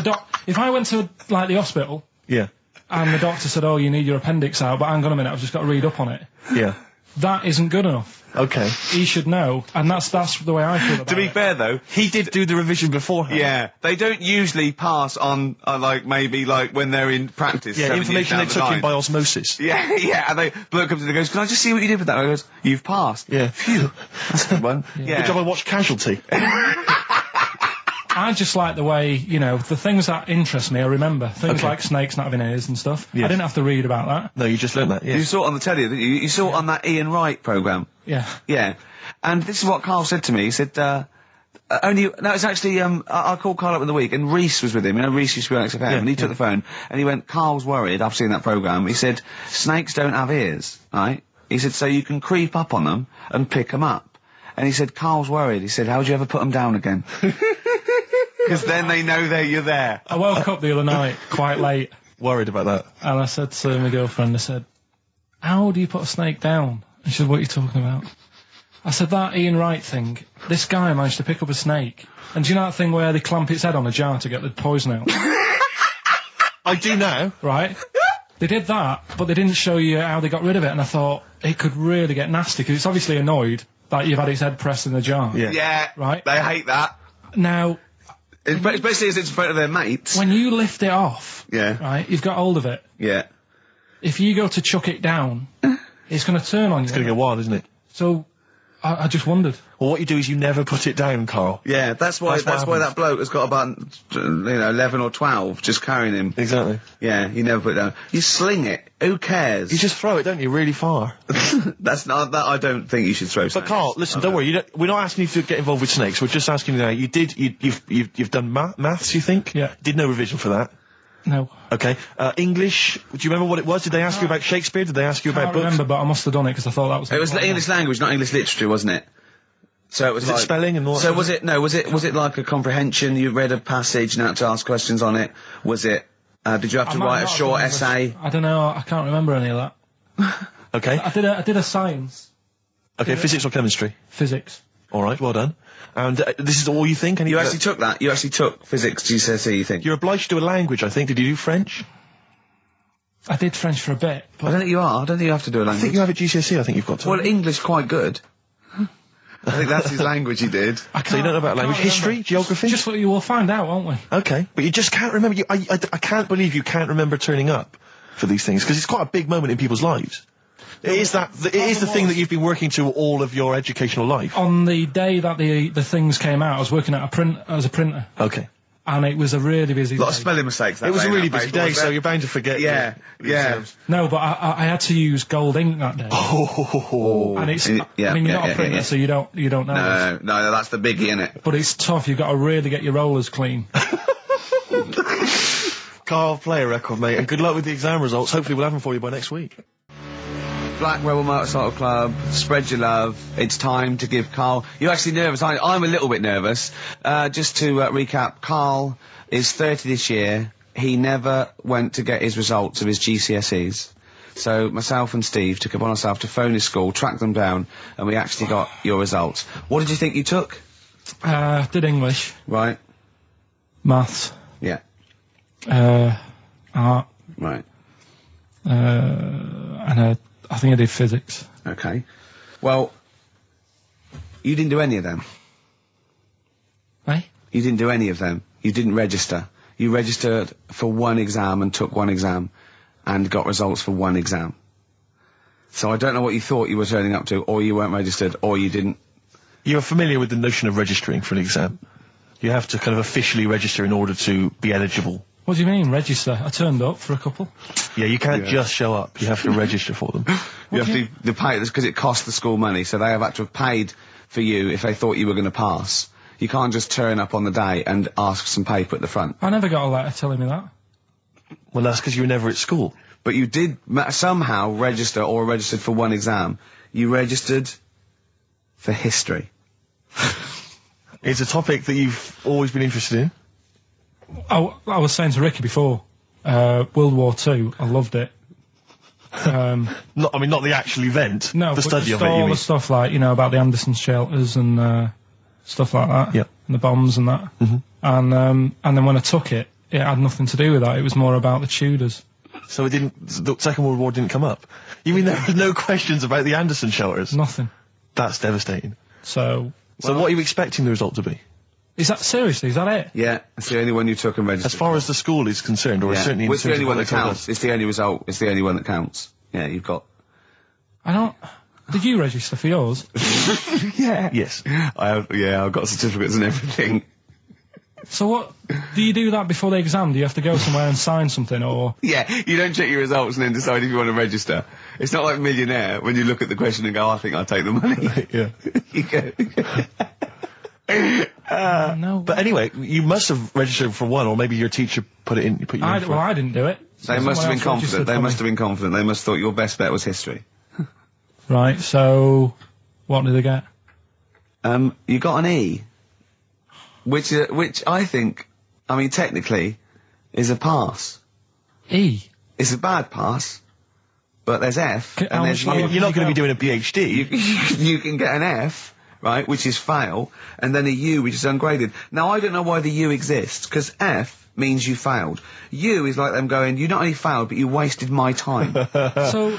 like the hospital, yeah, and the doctor said, "Oh, you need your appendix out," but hang on a minute, I've just got to read up on it. Yeah, that isn't good enough. Okay, he should know, and that's the way I feel about it. To be fair, though, he did do the revision beforehand. Yeah, they don't usually pass on, like maybe like when they're in practice. Yeah, information they took in by osmosis. Yeah, yeah, and bloke comes in and goes, "Can I just see what you did with that?" I goes, "You've passed." Yeah, phew, that's a good one. Yeah. Good job I watched Casualty. I just like the way, you know, the things that interest me, I remember. Things like snakes not having ears and stuff. Yeah. I didn't have to read about that. No, you just learned that, yeah. You saw it on the telly, didn't you? You saw it on that Ian Wright programme. Yeah. Yeah. And this is what Karl said to me. He said, it's actually, I called Karl up in the week, and Reese was with him. You know, Reese used to be on XFM, and he took the phone, and he went, "Karl's worried, I've seen that programme." He said, "Snakes don't have ears, right?" He said, "So you can creep up on them and pick them up." And he said, "Karl's worried." He said, "How do you ever put them down again?" Because then they know you're there. I woke up the other night quite late. Worried about that. And I said to my girlfriend, I said, "How do you put a snake down?" And she said, "What are you talking about?" I said, "That Ian Wright thing, this guy managed to pick up a snake. And do you know that thing where they clamp its head on a jar to get the poison out?" I do now. Right? They did that, but they didn't show you how they got rid of it. And I thought, it could really get nasty, because it's obviously annoyed that you've had its head pressed in the jar. Yeah. Yeah. Right? They hate that. Now... Especially as it's in front of their mates. When you lift it off, yeah, right, you've got hold of it. Yeah. If you go to chuck it down, it's going to turn on you. It's going to go wild, isn't it? So, I just wondered. Well, what you do is you never put it down, Carl. Yeah, that's why that bloke has got about 11 or 12 just carrying him. Exactly. Yeah, you never put it down. You sling it. Who cares? You just throw it, don't you, really far? That's not that. I don't think you should throw. But Carl, listen, don't worry. We're not asking you to get involved with snakes. We're just asking you now. You've done maths, you think? Yeah. Did no revision for that? No. Okay. English. Do you remember what it was? Did they ask you about Shakespeare? Did they ask you about books? I remember, but I must have done it because I thought that was. It was English language, not English literature, wasn't it? So it was like spelling and all. So was it? No, was it like a comprehension? You read a passage and had to ask questions on it. Was it? Did you have to write a short essay? I don't know. I can't remember any of that. Okay. I did a science. Okay, physics or chemistry? Physics. All right, well done. And this is all you think? You actually took that? You actually took physics GCSE, you think? You're obliged to do a language, I think. Did you do French? I did French for a bit. I don't think you are. I don't think you have to do a language. I think you have a GCSE, I think you've got to. Well, English quite good. I think that's his language he did. So you don't know about language? History? Geography? Just what you will find out, won't we? Okay. But you just can't remember. I can't believe you can't remember turning up for these things, because it's quite a big moment in people's lives. It is the thing that you've been working to all of your educational life. On the day that the things came out, I was working as a printer. Okay. And it was a really busy day. A lot of spelling mistakes that It was day, a really that busy paper, day, so you're bound to forget. Yeah, yeah. No, but I had to use gold ink that day. Oh. And it's, I mean, you're not a printer, so you don't know. No, that's the biggie, innit? But it's tough, you've got to really get your rollers clean. Carl, play a record, mate, and good luck with the exam results. Hopefully we'll have them for you by next week. Black Rebel Motorcycle Club, spread your love. It's time to give Carl... You're actually nervous, aren't you? I'm a little bit nervous. Just to recap, Carl is 30 this year. He never went to get his results of his GCSEs. So myself and Steve took upon ourselves to phone his school, track them down, and we actually got your results. What did you think you took? Did English. Right. Maths. Yeah. Art. Right. And I think I did physics. Okay. Well, you didn't do any of them. Eh? You didn't do any of them. You didn't register. You registered for one exam and took one exam and got results for one exam. So I don't know what you thought you were turning up to, or you weren't registered, or you didn't. You're familiar with the notion of registering for an exam. You have to kind of officially register in order to be eligible. What do you mean, register? I turned up for a couple. Yeah, you can't just show up. You have to register for them. You have to pay this because it costs the school money, so they have had to have paid for you if they thought you were going to pass. You can't just turn up on the day and ask for some paper at the front. I never got a letter telling me that. Well, that's because you were never at school. But you did somehow register or registered for one exam. You registered for history. It's a topic that you've always been interested in. I was saying to Ricky before, World War II, I loved it. Not the actual event. No, the study of it. all the stuff like, about the Anderson shelters and stuff like that. Yeah. And the bombs and that. Mm-hmm. And then when I took it, it had nothing to do with that. It was more about the Tudors. So the Second World War didn't come up? You mean there were no questions about the Anderson shelters? Nothing. That's devastating. So what are you expecting the result to be? Is that it? Yeah, it's the only one you took and registered. As far as the school is concerned, or certainly in it's the only one that counts. counts. It's the only result. It's the only one that counts. Yeah, you've got... Did you register for yours? Yeah. Yes. I've got certificates and everything. So what, do you do that before the exam? Do you have to go somewhere and sign something, or...? Yeah, you don't check your results and then decide if you want to register. It's not like Millionaire, when you look at the question and go, I think I'll take the money. Yeah. You go... No. But anyway, you must have registered for one, or maybe your teacher put you in for it. I didn't do it. They must have been confident. They must have been confident. They must have thought your best bet was history. Right, so... What did they get? You got an E. Which I think, technically, is a pass. E? It's a bad pass, but there's F, and there's U. You're not going to be doing a PhD. You can get an F, right, which is fail, and then a U, which is ungraded. Now, I don't know why the U exists, because F means you failed. U is like them going, you not only failed, but you wasted my time. So...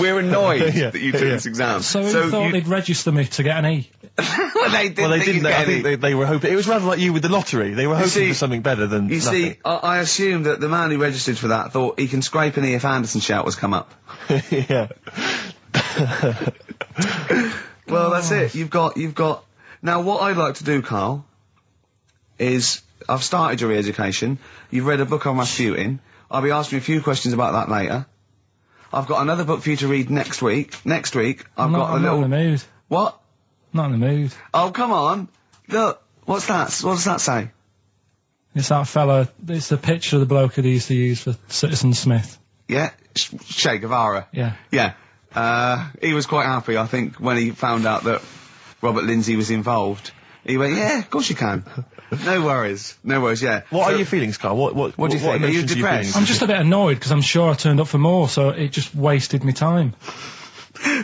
We're annoyed that you took this exam. So you thought they'd register me to get an E? Well, they didn't. I think they were hoping... It was rather like you with the lottery. They were hoping for something better than You nothing. see, I assume that the man who registered for that thought he can scrape an E if Anderson shelters come up. Yeah. Well, that's it. You've got. Now, what I'd like to do, Carl, is I've started your re-education. You've read a book on Rasputin. I'll be asking you a few questions about that later. I've got another book for you to read next week. Next week, I'm not in the mood. What? Not in the mood. Oh, come on. Look, what's that? What does that say? It's that fella. It's the picture of the bloke that he used to use for Citizen Smith. Yeah? Che Guevara. Yeah. Yeah. He was quite happy, I think, when he found out that Robert Lindsay was involved. He went, yeah, of course you can. No worries, yeah. What are your feelings, Carl? What do you think? Are you depressed? I'm just a bit annoyed because I'm sure I turned up for more, so it just wasted me time.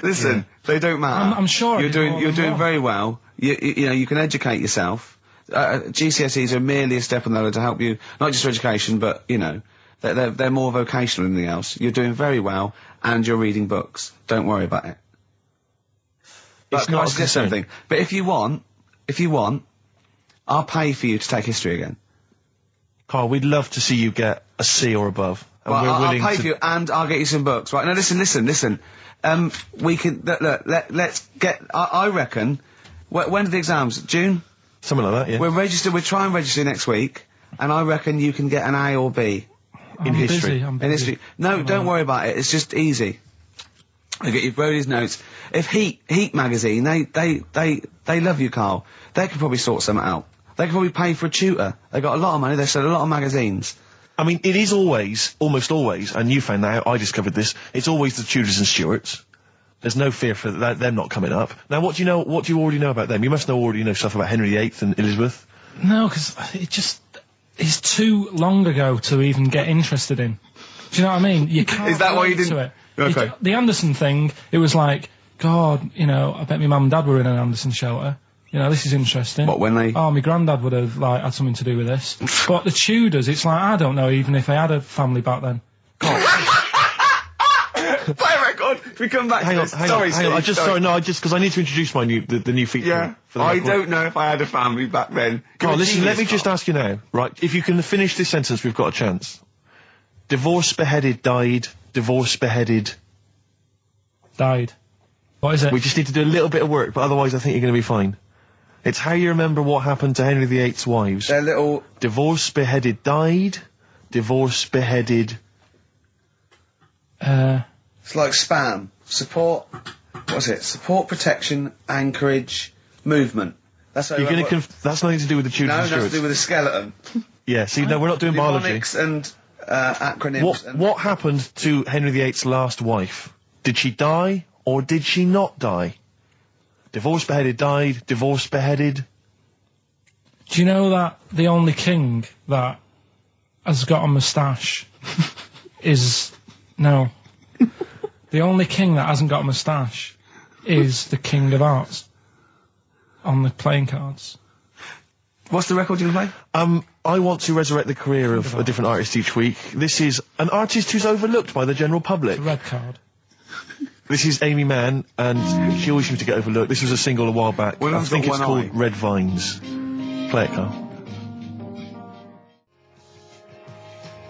Listen, they don't matter. I'm sure you're doing very well. You know, you can educate yourself. GCSEs are merely a step on the ladder to help you, not just for education, but, you know, they're more vocational than anything else. You're doing very well, and you're reading books. Don't worry about it. But can I suggest something? But if you want, I'll pay for you to take history again. Carl, we'd love to see you get a C or above. And well, we're willing I'll pay for you, and I'll get you some books. Right, now listen. We can, let's get, I reckon, when are the exams? June? Something like that, yeah. We'll try and register next week, and I reckon you can get an A or B. In history. Busy. I'm busy. In history. No, don't worry about it, it's just easy. I get you Brody's notes. If Heat magazine, they love you, Carl. They could probably sort something out. They could probably pay for a tutor. They got a lot of money, they sell a lot of magazines. I mean, it is always, almost always, and you found that out, I discovered this, it's always the Tudors and Stuarts. There's no fear for them not coming up. Now, what do you already know about them? You must already know stuff about Henry VIII and Elizabeth. No, because it's too long ago to even get interested in. Do you know what I mean? You can't. Is that why you didn't? To it. Okay. The Anderson thing, it was like, God, you know, I bet my mum and dad were in an Anderson shelter. You know, this is interesting. What, when they... Oh, my granddad would have, like, had something to do with this. But the Tudors, it's like, I don't know even if they had a family back then. Play a record. If we come back hang to on, this. hang Sorry, on. Steve, Just because I need to introduce my the new feature. Yeah. For the I record. don't know if I had a family back then. Carl, listen, let me just ask you now, right? If you can finish this sentence, we've got a chance. Divorced, beheaded, died. Divorced, beheaded. Died. What is it? We just need to do a little bit of work, but otherwise I think you're going to be fine. It's how you remember what happened to Henry VIII's wives. They're little... Divorced, beheaded, died. Divorced, beheaded... It's like spam. Support... What's it? Support, protection, anchorage, movement. That's how You're going to... That's nothing to do with the Tudors and No, Stuarts. nothing to do with the skeleton. Yeah, see, no, we're not doing biology. Mnemonics and acronyms. What happened to Henry VIII's last wife? Did she die, or did she not die? Divorced, beheaded, died. Divorced, beheaded. Do you know that the only king that has got a moustache is... No. The only king that hasn't got a moustache is the King of Hearts on the playing cards. What's the record you can play? I want to resurrect the career of a different artist each week. This is an artist who's overlooked by the general public. The red card. This is Amy Mann, and she always seems to get overlooked. This was a single a while back. Well, I think it's called eye. Red Vines. Play it, Carl.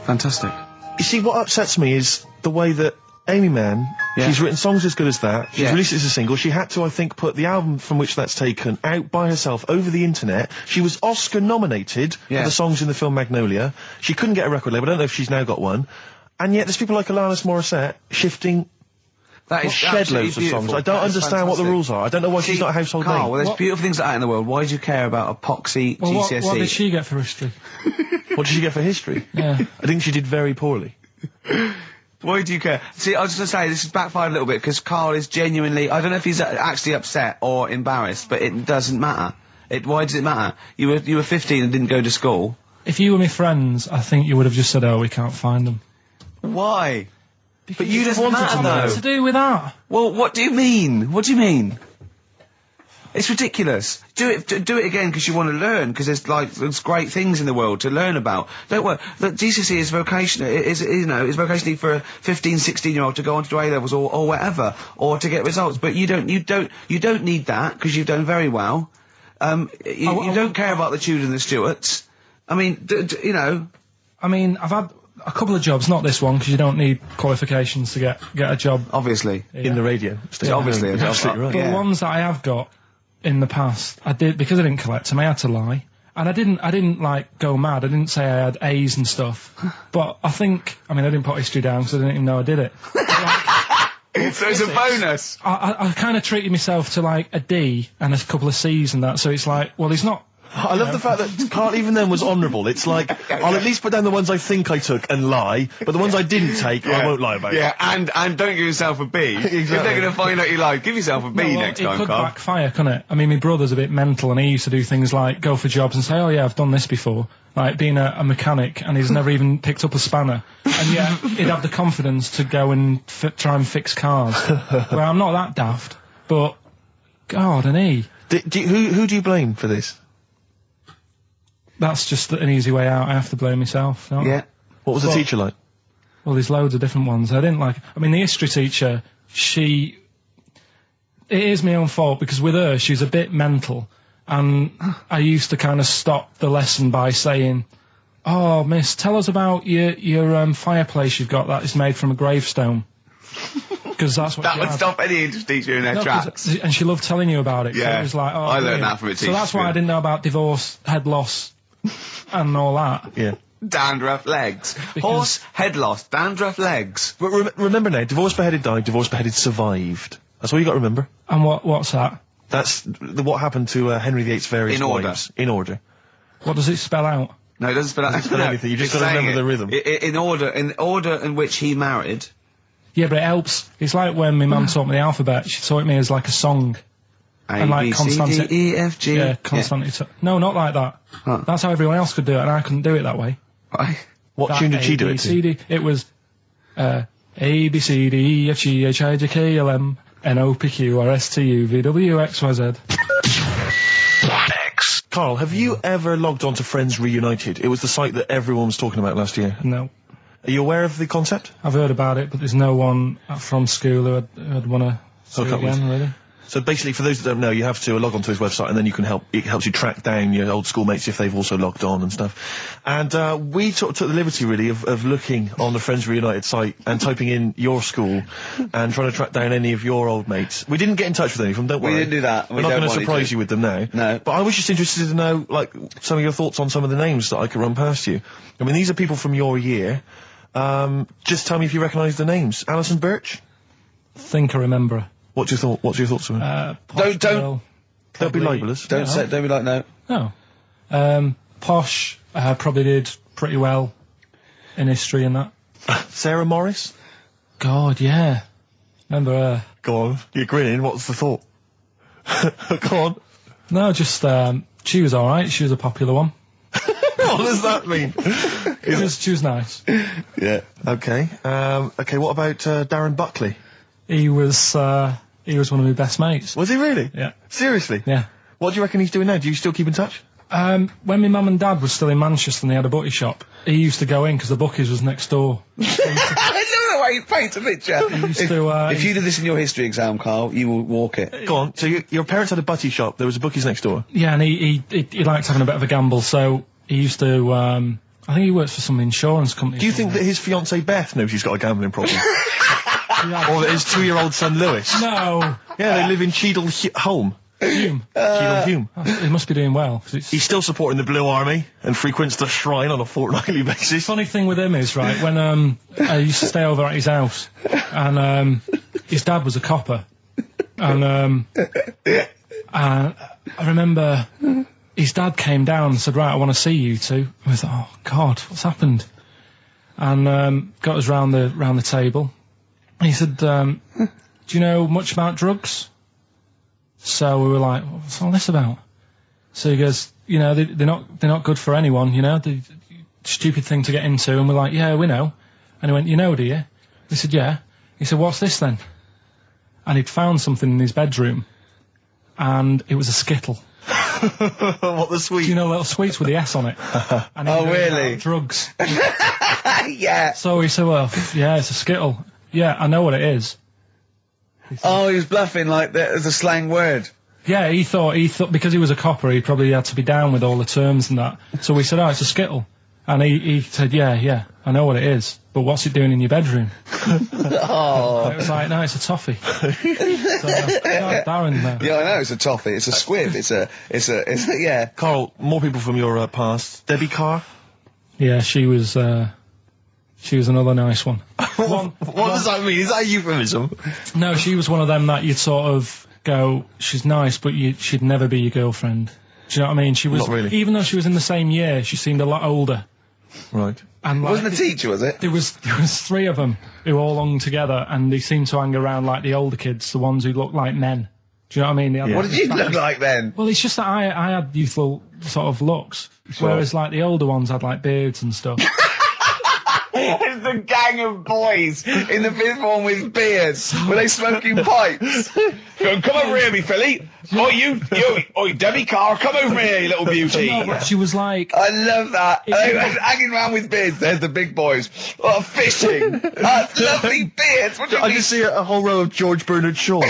Fantastic. You see, what upsets me is the way that Amy Mann, she's written songs as good as that, she's released it as a single, she had to, I think, put the album from which that's taken out by herself over the internet. She was Oscar nominated for the songs in the film Magnolia. She couldn't get a record label, I don't know if she's now got one. And yet there's people like Alanis Morissette shifting... That is shed loads of songs. I don't understand what the rules are. I don't know why she's not a household Carl, name. well, there's beautiful things like that in the world. Why do you care about epoxy GCSE? What did she get for history? What did she get for history? Yeah. I think she did very poorly. Why do you care? See, I was just going to say, this has backfired a little bit, because Carl is genuinely... I don't know if he's actually upset or embarrassed, but it doesn't matter. Why does it matter? You were 15 and didn't go to school. If you were my friends, I think you would have just said, oh, we can't find them. Why? Because but you just wanted to know. What's to do with that? Well, what do you mean? What do you mean? It's ridiculous. Do it again because you want to learn, because there's great things in the world to learn about. Don't worry. Look, GCSE is vocational. Is vocationally for a 15, 16-year-old to go on to do A-levels or whatever, or to get results. But you don't need that, because you've done very well. You don't care about the Tudors and the Stuarts. I mean, you know. I mean, a couple of jobs, not this one, because you don't need qualifications to get a job. Obviously. In the radio. Obviously. You're absolutely right. But the ones that I have got in the past, I did, because I didn't collect them, I had to lie. And I didn't like go mad. I didn't say I had A's and stuff. But I didn't put history down because I didn't even know I did it. So it's a bonus. I kind of treated myself to like a D and a couple of C's and that. So it's like, well, he's not. I love the fact that Karl even then was honourable. It's like, I'll at least put down the ones I think I took and lie, but the ones I didn't take, I won't lie about. Yeah, and don't give yourself a B. Exactly. If they're going to find out you lied, give yourself a B next time, It could Karl. backfire, couldn't it? I mean, my brother's a bit mental, and he used to do things like go for jobs and say, oh yeah, I've done this before. Like being a mechanic, and he's never even picked up a spanner. And yet, he'd have the confidence to go and try and fix cars. Well, I'm not that daft, but, God, and he. Who do you blame for this? That's just an easy way out. I have to blame myself. No? Yeah. What was the teacher like? Well, there's loads of different ones. I didn't like. I mean, the history teacher, it is my own fault because with her, she's a bit mental, and I used to kind of stop the lesson by saying, "Oh, miss, tell us about your fireplace you've got that is made from a gravestone." Because that's what that would stop any English teacher in their tracks. And she loved telling you about it. Yeah. So it was like, oh, I learned brilliant. that from a teacher. So that's why I didn't know about divorce, head loss, and all that. Yeah. Dandruff legs. Horse, head loss, dandruff legs. But remember now, divorce, beheaded, died, divorce, beheaded, survived. That's all you got to remember. And what's that? That's what happened to Henry VIII's various wives. In order. What does it spell out? No, it doesn't spell out anything. You just got to remember the rhythm. In order in which he married. Yeah, but it helps. It's like when my mum taught me the alphabet. She taught me as like a song. A, B, C, D, E, F, G. Yeah, constant. Yeah. No, not like that. Huh. That's how everyone else could do it, and I couldn't do it that way. Right. What tune did she do it to? It was A, B, C, D, E, F, G, H, I, J, K, L, M, N, O, P, Q, R, S, T, U, V, W, X, Y, Z. Karl, have you ever logged on to Friends Reunited? It was the site that everyone was talking about last year. No. Are you aware of the concept? I've heard about it, but there's no one from school who'd want to see it again, really. So basically, for those that don't know, you have to log on to his website, and then it helps you track down your old schoolmates if they've also logged on and stuff. And we took the liberty, really, of looking on the Friends Reunited site and typing in your school and trying to track down any of your old mates. We didn't get in touch with any of them, don't worry. We didn't do that. We're not going to surprise you with them now. No. But I was just interested to know, like, some of your thoughts on some of the names that I could run past you. I mean, these are people from your year. Just tell me if you recognise the names. Alison Birch? Think I remember. What's your thoughts on it? Don't be libelous. Don't be like no. No. Posh probably did pretty well in history and that. Sarah Morris? God, yeah. Remember her. Go on. You're grinning. What's the thought? Go on. No, just she was all right. She was a popular one. What does that mean? She was nice. Yeah. Okay. Okay. What about Darren Buckley? He was one of my best mates. Was he really? Yeah. Seriously? Yeah. What do you reckon he's doing now? Do you still keep in touch? When my mum and dad were still in Manchester and they had a butty shop, he used to go in because the bookies was next door. I love the way you paint a picture. If you did this in your history exam, Karl, you will walk it. Go on. So your parents had a butty shop. There was a bookies next door. Yeah, and he liked having a bit of a gamble, so he used to. I think he works for some insurance company. Do you think that his fiancée Beth knows he's got a gambling problem? Or that his 2-year-old son Lewis? No. Yeah, they live in Cheadle Holme. Hume. Cheadle Hume. He must be doing well. 'Cause He's still supporting the Blue Army and frequents the shrine on a fortnightly basis. Funny thing with him is, right, when I used to stay over at his house, and his dad was a copper, and I remember his dad came down and said, right, I want to see you two. I was like, oh God, what's happened? And got us round the table. And he said, do you know much about drugs? So we were like, what's all this about? So he goes, you know, they're not good for anyone, you know, the stupid thing to get into. And we're like, yeah, we know. And he went, you know, do you? We said, yeah. He said, what's this then? And he'd found something in his bedroom, and it was a Skittle. What, the sweet? Do you know little sweets with the S on it? And Oh, really? Drugs. Yeah. So he said, well, yeah, it's a Skittle. Yeah, I know what it is. Oh, he was bluffing like that as a slang word. Yeah, he thought because he was a copper, he probably had to be down with all the terms and that. So we said, oh, it's a Skittle. And he said, yeah, I know what it is, but what's it doing in your bedroom? Oh. It was like, no, it's a toffee. So, Darren, Yeah, I know, it's a toffee. It's a squib. It's a, yeah. Carl, more people from your past. Debbie Carr? Yeah, she was another nice one. What does that mean? Is that a euphemism? No, she was one of them that you'd sort of go, she's nice, but she'd never be your girlfriend. Do you know what I mean? She was, Not really. Even though she was in the same year, she seemed a lot older. Right. And It wasn't a teacher, was it? There was 3 of them who all hung together, and they seemed to hang around like the older kids, the ones who looked like men. Do you know what I mean? Yeah. What did you look like then? Well, it's just that I had youthful sort of looks, whereas like the older ones had like beards and stuff. It's the gang of boys in the 5th form with beards. Were they smoking pipes? Go, come over here, me filly. You, Debbie Carr, come over here, you little beauty. No, but she was like... I love that. They were hanging around with beards. There's the big boys. Oh, fishing. That's lovely beards. What do you I mean? just see a whole row of George Bernard Shaws.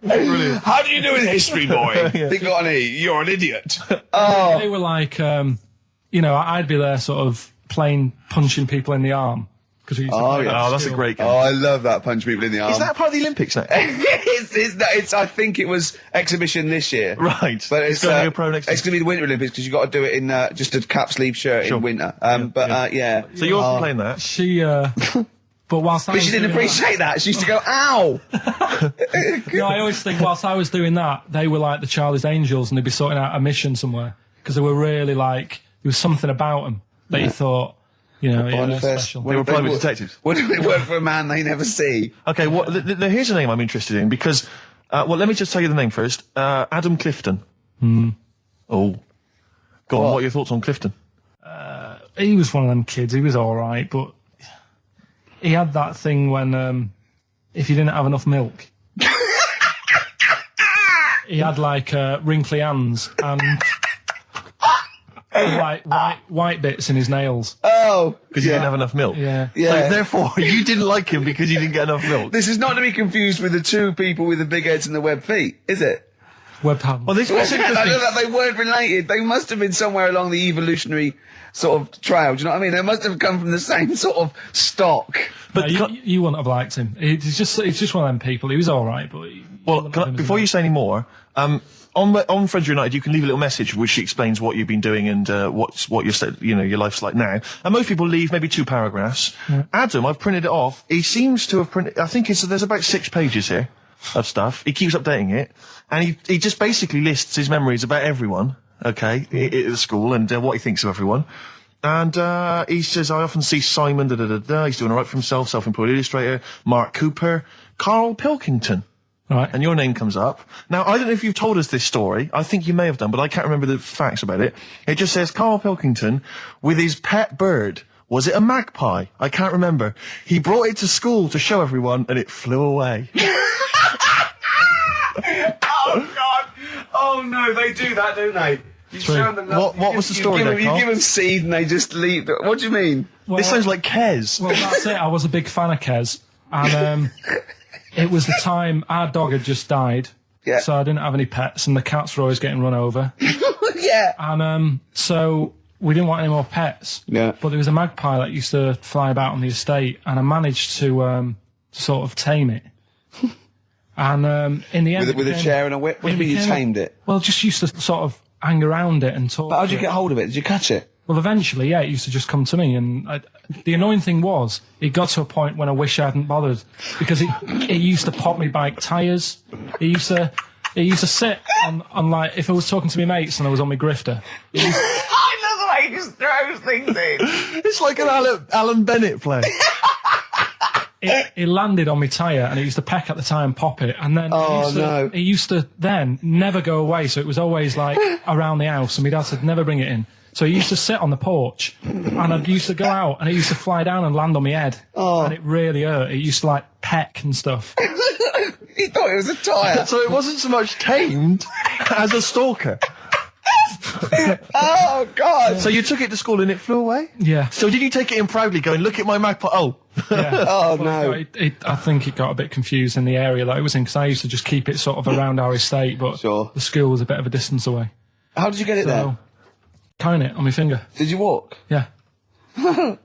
Brilliant. How do you do in history, boy? Think on E. You're an idiot. Oh. They were like, I'd be there sort of punching people in the arm. Because we used to play that at that's a school. great game. Oh, I love that. Punch people in the arm. Is that part of the Olympics now? it's I think it was exhibition this year. Right. But it's going to be a pro next year. It's going to be the Winter Olympics because you've got to do it in just a cap sleeve shirt in winter. Yeah. So you're playing that? She, but whilst I But was she didn't doing appreciate that. She used to go, ow! No, I always think whilst I was doing that, they were like the Charlie's Angels and they'd be sorting out a mission somewhere. Because they were really like, there was something about them that you thought, they're special. They were private detectives. What do they work for a man they never see? Okay, here's a name I'm interested in because, let me just tell you the name first. Adam Clifton. Oh. Go on, what are your thoughts on Clifton? He was one of them kids, he was alright, but he had that thing when, if you didn't have enough milk, he had like, wrinkly hands and like white bits in his nails. Oh. Because you didn't have enough milk? Yeah. So, therefore, you didn't like him because you didn't get enough milk? This is not to be confused with the 2 people with the big heads and the web feet, is it? Web hand. Well, this was I know that they weren't related. They must have been somewhere along the evolutionary sort of trail. Do you know what I mean? They must have come from the same sort of stock. But you wouldn't have liked him. He's just one of them people. He was all right, but before you say any more, on Friends United, you can leave a little message which explains what you've been doing and what your life's like now. And most people leave maybe 2 paragraphs. Yeah. Adam, I've printed it off. He seems to have printed. I think there's about 6 pages here of stuff. He keeps updating it, and he just basically lists his memories about everyone. Okay, at the school and what he thinks of everyone. And he says, I often see Simon, he's doing all right for himself, self-employed illustrator, Mark Cooper, Karl Pilkington. Right. And your name comes up. Now, I don't know if you've told us this story. I think you may have done, but I can't remember the facts about it. It just says Karl Pilkington with his pet bird. Was it a magpie? I can't remember. He brought it to school to show everyone and it flew away. Oh, God. Oh, no, they do that, don't they? You show them what was the story there, You Carl? give them seed and they just leave. What do you mean? Well, this sounds like Kez. Well, that's it. I was a big fan of Kez. And it was the time our dog had just died. Yeah. So I didn't have any pets and the cats were always getting run over. Yeah. And so we didn't want any more pets. Yeah. But there was a magpie that used to fly about on the estate and I managed to sort of tame it. And in the end... With a chair and a whip? What do you mean you tamed it? Well, just used to sort of hang around it and talk. But how did you get hold of it? Did you catch it? Well, eventually, yeah, it used to just come to me. And the annoying thing was, it got to a point when I wish I hadn't bothered. Because it used to pop me bike tyres. It used to sit on like, if I was talking to my mates and I was on my grifter. I love the way he just throws things in. It's like an Alan Bennett play. It landed on my tyre and it used to peck at the tyre and pop it. And then it used to then never go away. So it was always like around the house and my dad said, never bring it in. So he used to sit on the porch and I used to go out and it used to fly down and land on my head. Oh. And it really hurt. It used to like peck and stuff. He thought it was a tyre. So it wasn't so much tamed as a stalker. Oh, God. So you took it to school and it flew away? Yeah. So did you take it in proudly going, look at my magpie? Oh. Yeah. Oh, well, no. I think it got a bit confused in the area that it was in because I used to just keep it sort of around our estate, but Sure. the school was a bit of a distance away. How did you get it there? Tying it on my finger. Did you walk? Yeah.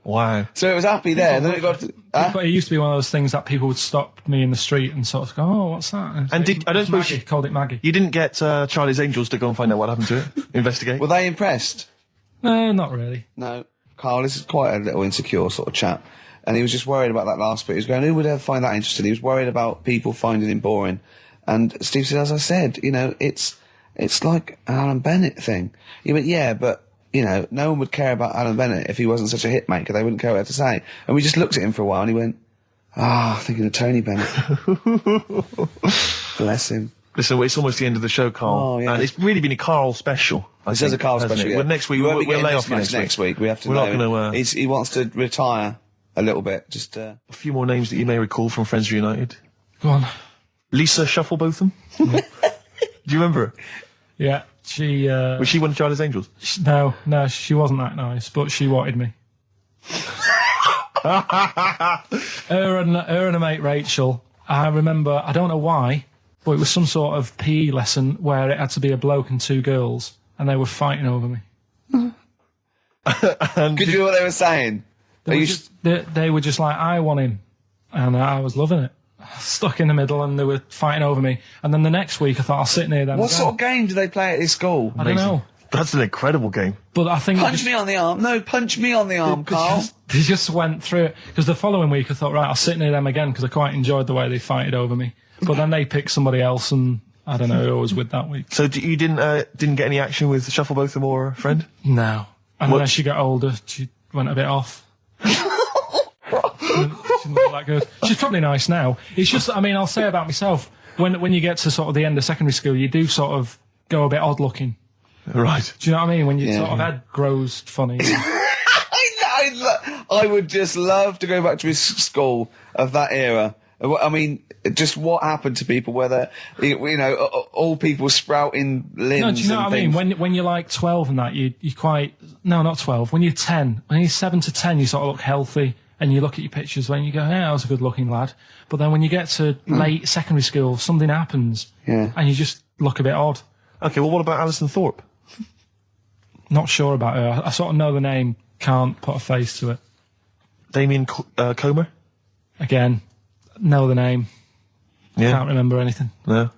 Wow. So it was happy there, and then it got to... But it used to be one of those things that people would stop me in the street and sort of go, "Oh, what's that?" And I don't suppose Maggie, called it Maggie. You didn't get Charlie's Angels to go and find out what happened to it? Investigate? Were they impressed? No, not really. No. Carl, this is quite a little insecure sort of chap. And he was just worried about that last bit. He was going, who would ever find that interesting? He was worried about people finding him boring. And Steve said, as I said, it's like an Alan Bennett thing. He went, yeah, but, no one would care about Alan Bennett if he wasn't such a hit maker. They wouldn't care what to say. And we just looked at him for a while and he went, thinking of Tony Bennett. Bless him. Listen, it's almost the end of the show, Carl. Oh, yeah. And it's really been a Carl special. This is a Carl special. Yeah. Well, next week, we'll lay off next week. We have to We're know. not going to... He wants to retire a little bit. Just A few more names that you may recall from Friends Reunited. Go on. Lisa Shufflebotham. Do you remember her? Yeah, she... Was she one of Charlie's Angels? No, she wasn't that nice, but she wanted me. her and a mate Rachel, I remember, I don't know why, but it was some sort of PE lesson where it had to be a bloke and two girls, and they were fighting over me. Could you hear what they were saying? They were just like, I want him, and I was loving it. Stuck in the middle, and they were fighting over me. And then the next week, I thought, I'll sit near them. What sort of game do they play at this school? I don't know. That's an incredible game. But I think... Punch me on the arm. No, punch me on the arm, Carl. They just went through it. Because the following week, I thought, right, I'll sit near them again, because I quite enjoyed the way they fighted over me. But then they picked somebody else, and I don't know who I was with that week. So you didn't get any action with Shufflebotham or a friend? No. And when she got older, she went a bit off. She didn't look that good. She's probably nice now. It's just, I'll say about myself, when you get to sort of the end of secondary school, you do sort of go a bit odd looking. Right. Do you know what I mean? When your sort of head grows funny. I would just love to go back to his school of that era. Just what happened to people, whether, all people sprouting limbs. No, do you know and what I mean? things. When you're like 12 and that, you quite, no, not 12. When you're 10, when you're 7 to 10, you sort of look healthy. And you look at your pictures when you go, yeah, I was a good-looking lad. But then when you get to late secondary school, something happens, and you just look a bit odd. Okay, well, what about Alison Thorpe? Not sure about her. I sort of know the name, can't put a face to it. Damien Comer? Again, know the name, Yeah. can't remember anything. No.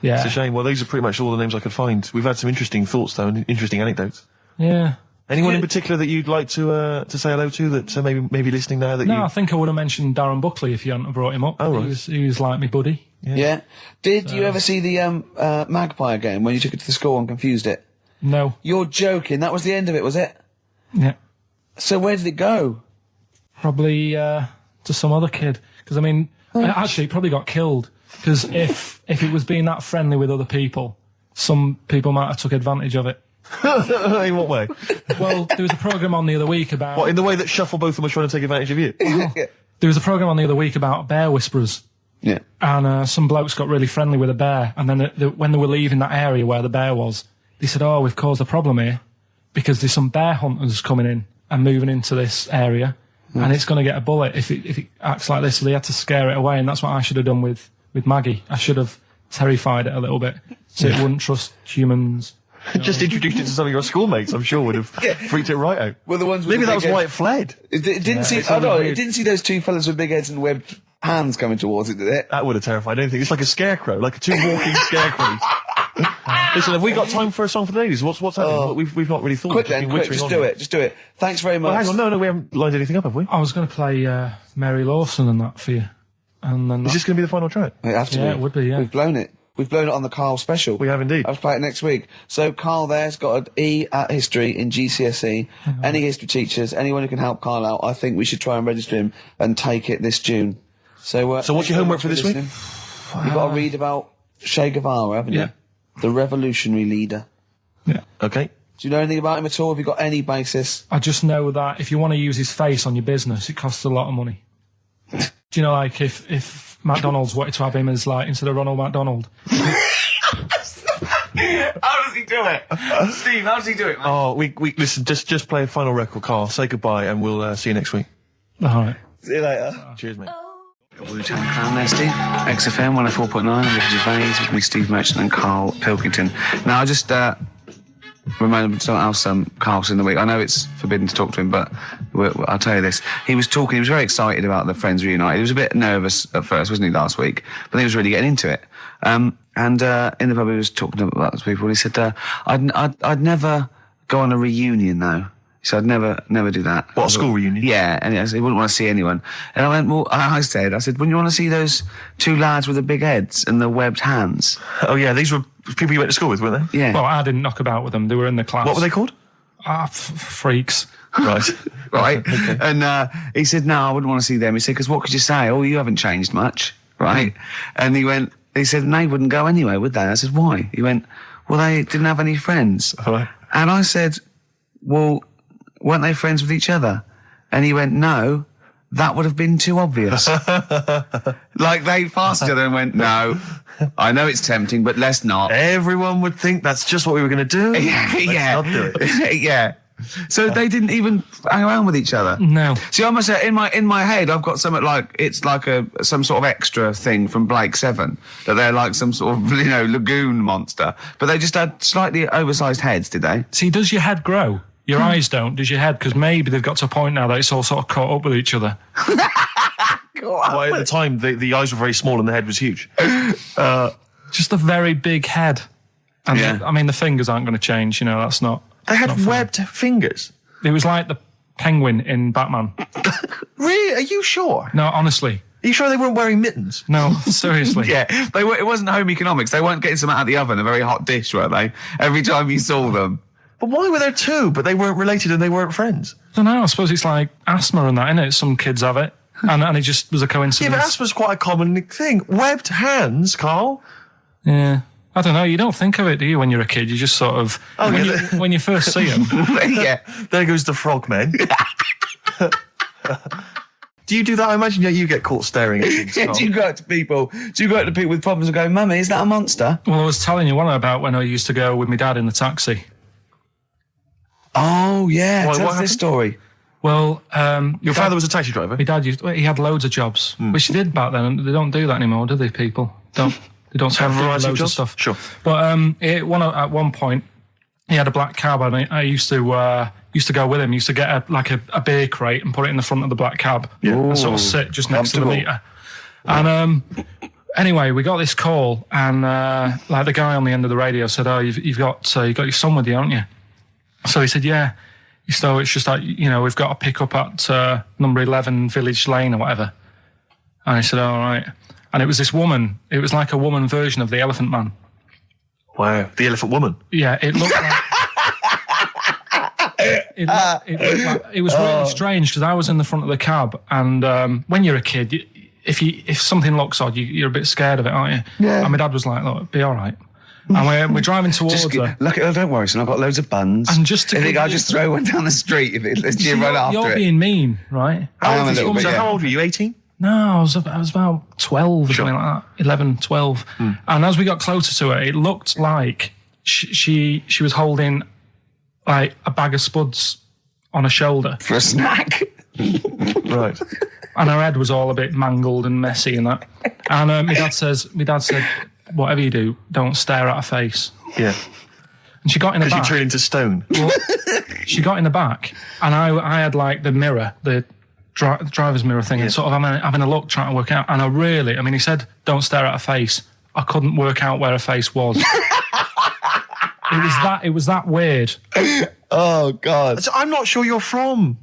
Yeah. It's a shame. Well, these are pretty much all the names I could find. We've had some interesting thoughts, though, and interesting anecdotes. Yeah. Anyone in particular that you'd like to say hello to that maybe listening now that I think I would have mentioned Darren Buckley if you hadn't have brought him up. Oh, right. He was like my buddy. Yeah. Did you ever see the Magpie game when you took it to the school and confused it? No. You're joking. That was the end of it, was it? Yeah. So where did it go? Probably to some other kid. Because, actually, it probably got killed. Because if it was being that friendly with other people, some people might have took advantage of it. In what way? Well, there was a programme on the other week about... What, in the way that Shufflebotham was trying to take advantage of you? Yeah. There was a programme on the other week about bear whisperers. Yeah. And some blokes got really friendly with a bear. And then when they were leaving that area where the bear was, they said, we've caused a problem here because there's some bear hunters coming in and moving into this area. And it's going to get a bullet if it acts like this. So they had to scare it away. And that's what I should have done with Maggie. I should have terrified it a little bit so it wouldn't trust humans. Just introduced it to some of your schoolmates, I'm sure would have freaked it right out. Well, the ones with maybe that was heads. why it fled. It didn't see. It didn't see those two fellas with big heads and webbed hands coming towards it, did it? That would have terrified anything. It's like a scarecrow, like two walking scarecrows. Listen, have we got time for a song for the ladies? What's happening? We've not really thought. Quick then, just do it. Just do it. Thanks very much. Well, hang on, no, we haven't lined anything up, have we? I was going to play Mary Lawson and that for you. And then Is this going to be the final track? It has to be. it would be, yeah. We've blown it. We've blown it on the Carl special. We have indeed. I'll play it next week. So Carl there's got an E at history in GCSE. Any history teachers, anyone who can help Carl out, I think we should try and register him and take it this June. So what's your homework for this week? You've got to read about Che Guevara, haven't Yeah. you? The revolutionary leader. Yeah. Okay. Do you know anything about him at all? Have you got any basis? I just know that if you want to use his face on your business, it costs a lot of money. Do you know, like, if McDonald's wanted to have him as, like, instead of Ronald McDonald? How does he do it? Steve, how does he do it, man? Oh, we listen, just play a final record, Carl. Say goodbye and we'll see you next week. All right. See you later. Cheers, mate. Wu-Tang Clan there, Steve. XFM 104.9. I'm Gervais with me, Steve Merchant and Karl Pilkington. Now, I just remember something else, Carl's in the week. I know it's forbidden to talk to him, but I'll tell you this. He was very excited about the Friends reunited. He was a bit nervous at first, wasn't he, last week? But he was really getting into it. And in the pub, he was talking about those people, and he said, I'd never go on a reunion, though. He said, I'd never do that. What, a school reunion? Yeah, and he wouldn't want to see anyone. And I went, well, I said, wouldn't you want to see those two lads with the big heads and the webbed hands? Oh, yeah, these were people you went to school with, weren't they? Yeah. Well, I didn't knock about with them. They were in the class. What were they called? Freaks. Right. Right. Okay. And he said, no, I wouldn't want to see them. He said, because what could you say? Oh, you haven't changed much, right? And he said, they wouldn't go anyway, would they? I said, why? He went, well, they didn't have any friends. Right. And I said, well, weren't they friends with each other? And he went, no, that would have been too obvious. Like they passed each other and went, no, I know it's tempting, but let's not. Everyone would think that's just what we were going to do. Yeah. Let's not do it. Yeah. So they didn't even hang around with each other. No. See, I must say, in my head, I've got something like it's like some sort of extra thing from Blake 7 that they're like some sort of lagoon monster, but they just had slightly oversized heads, did they? See, does your head grow? Your eyes don't, does your head? Because maybe they've got to a point now that it's all sort of caught up with each other. Well, at the time, the eyes were very small and the head was huge. Just a very big head. And the fingers aren't going to change, that's not... They had webbed fingers. It was like the penguin in Batman. Really? Are you sure? No, honestly. Are you sure they weren't wearing mittens? No, seriously. Yeah, it wasn't home economics. They weren't getting some out of the oven, a very hot dish, were they? Every time you saw them. But why were there two, but they weren't related and they weren't friends? I don't know. I suppose it's like asthma and that, innit? Some kids have it. And it just was a coincidence. Yeah, but asthma's quite a common thing. Webbed hands, Carl. Yeah. I don't know. You don't think of it, do you, when you're a kid? You just sort of... when you first see them. Yeah. There goes the frogmen. Do you do that? I imagine you get caught staring at things. Yeah, do you go up to people with problems and go, Mummy, is that a monster? Well, I was telling you one about when I used to go with my dad in the taxi. Oh, yeah. What Tell us happened? this story. Well, Your father was a taxi driver? my dad he had loads of jobs, which he did back then. And they don't do that anymore, do they, people? They don't have variety of loads of jobs? stuff. Sure. But at one point, he had a black cab, and I used to go with him. He used to get a beer crate and put it in the front of the black cab and sort of sit just next to the meter. And anyway, we got this call, and the guy on the end of the radio said, "Oh, you've got your son with you, haven't you?" So he said, "Yeah." So it's just like, we've got to pick up at number 11 Village Lane or whatever. And I said, "All right." And it was this woman. It was like a woman version of the Elephant Man. Wow. The Elephant Woman. Yeah, it looked like... it was really strange because I was in the front of the cab, and when you're a kid, if something looks odd, you're a bit scared of it, aren't you? Yeah. And my dad was like, "Look, be all right." And we're driving towards her. Look, don't worry, son. I've got loads of buns. And just I'll just throw one down the street if you run after it. You're being mean, right? I am a little bit. So how old were you? 18? No, I was about 12 or something like that. 11, 12. And as we got closer to her, it looked like she was holding like a bag of spuds on her shoulder. For a snack. Right. And her head was all a bit mangled and messy and that. And my dad said, "Whatever you do, don't stare at her face." Yeah. And she got in the back. Because you turned into stone. Well, she got in the back, and I had like the mirror, the driver's mirror thing, and sort of having a look, trying to work out. And he said, "Don't stare at her face." I couldn't work out where her face was. It was that weird. Oh, God. So I'm not sure you're from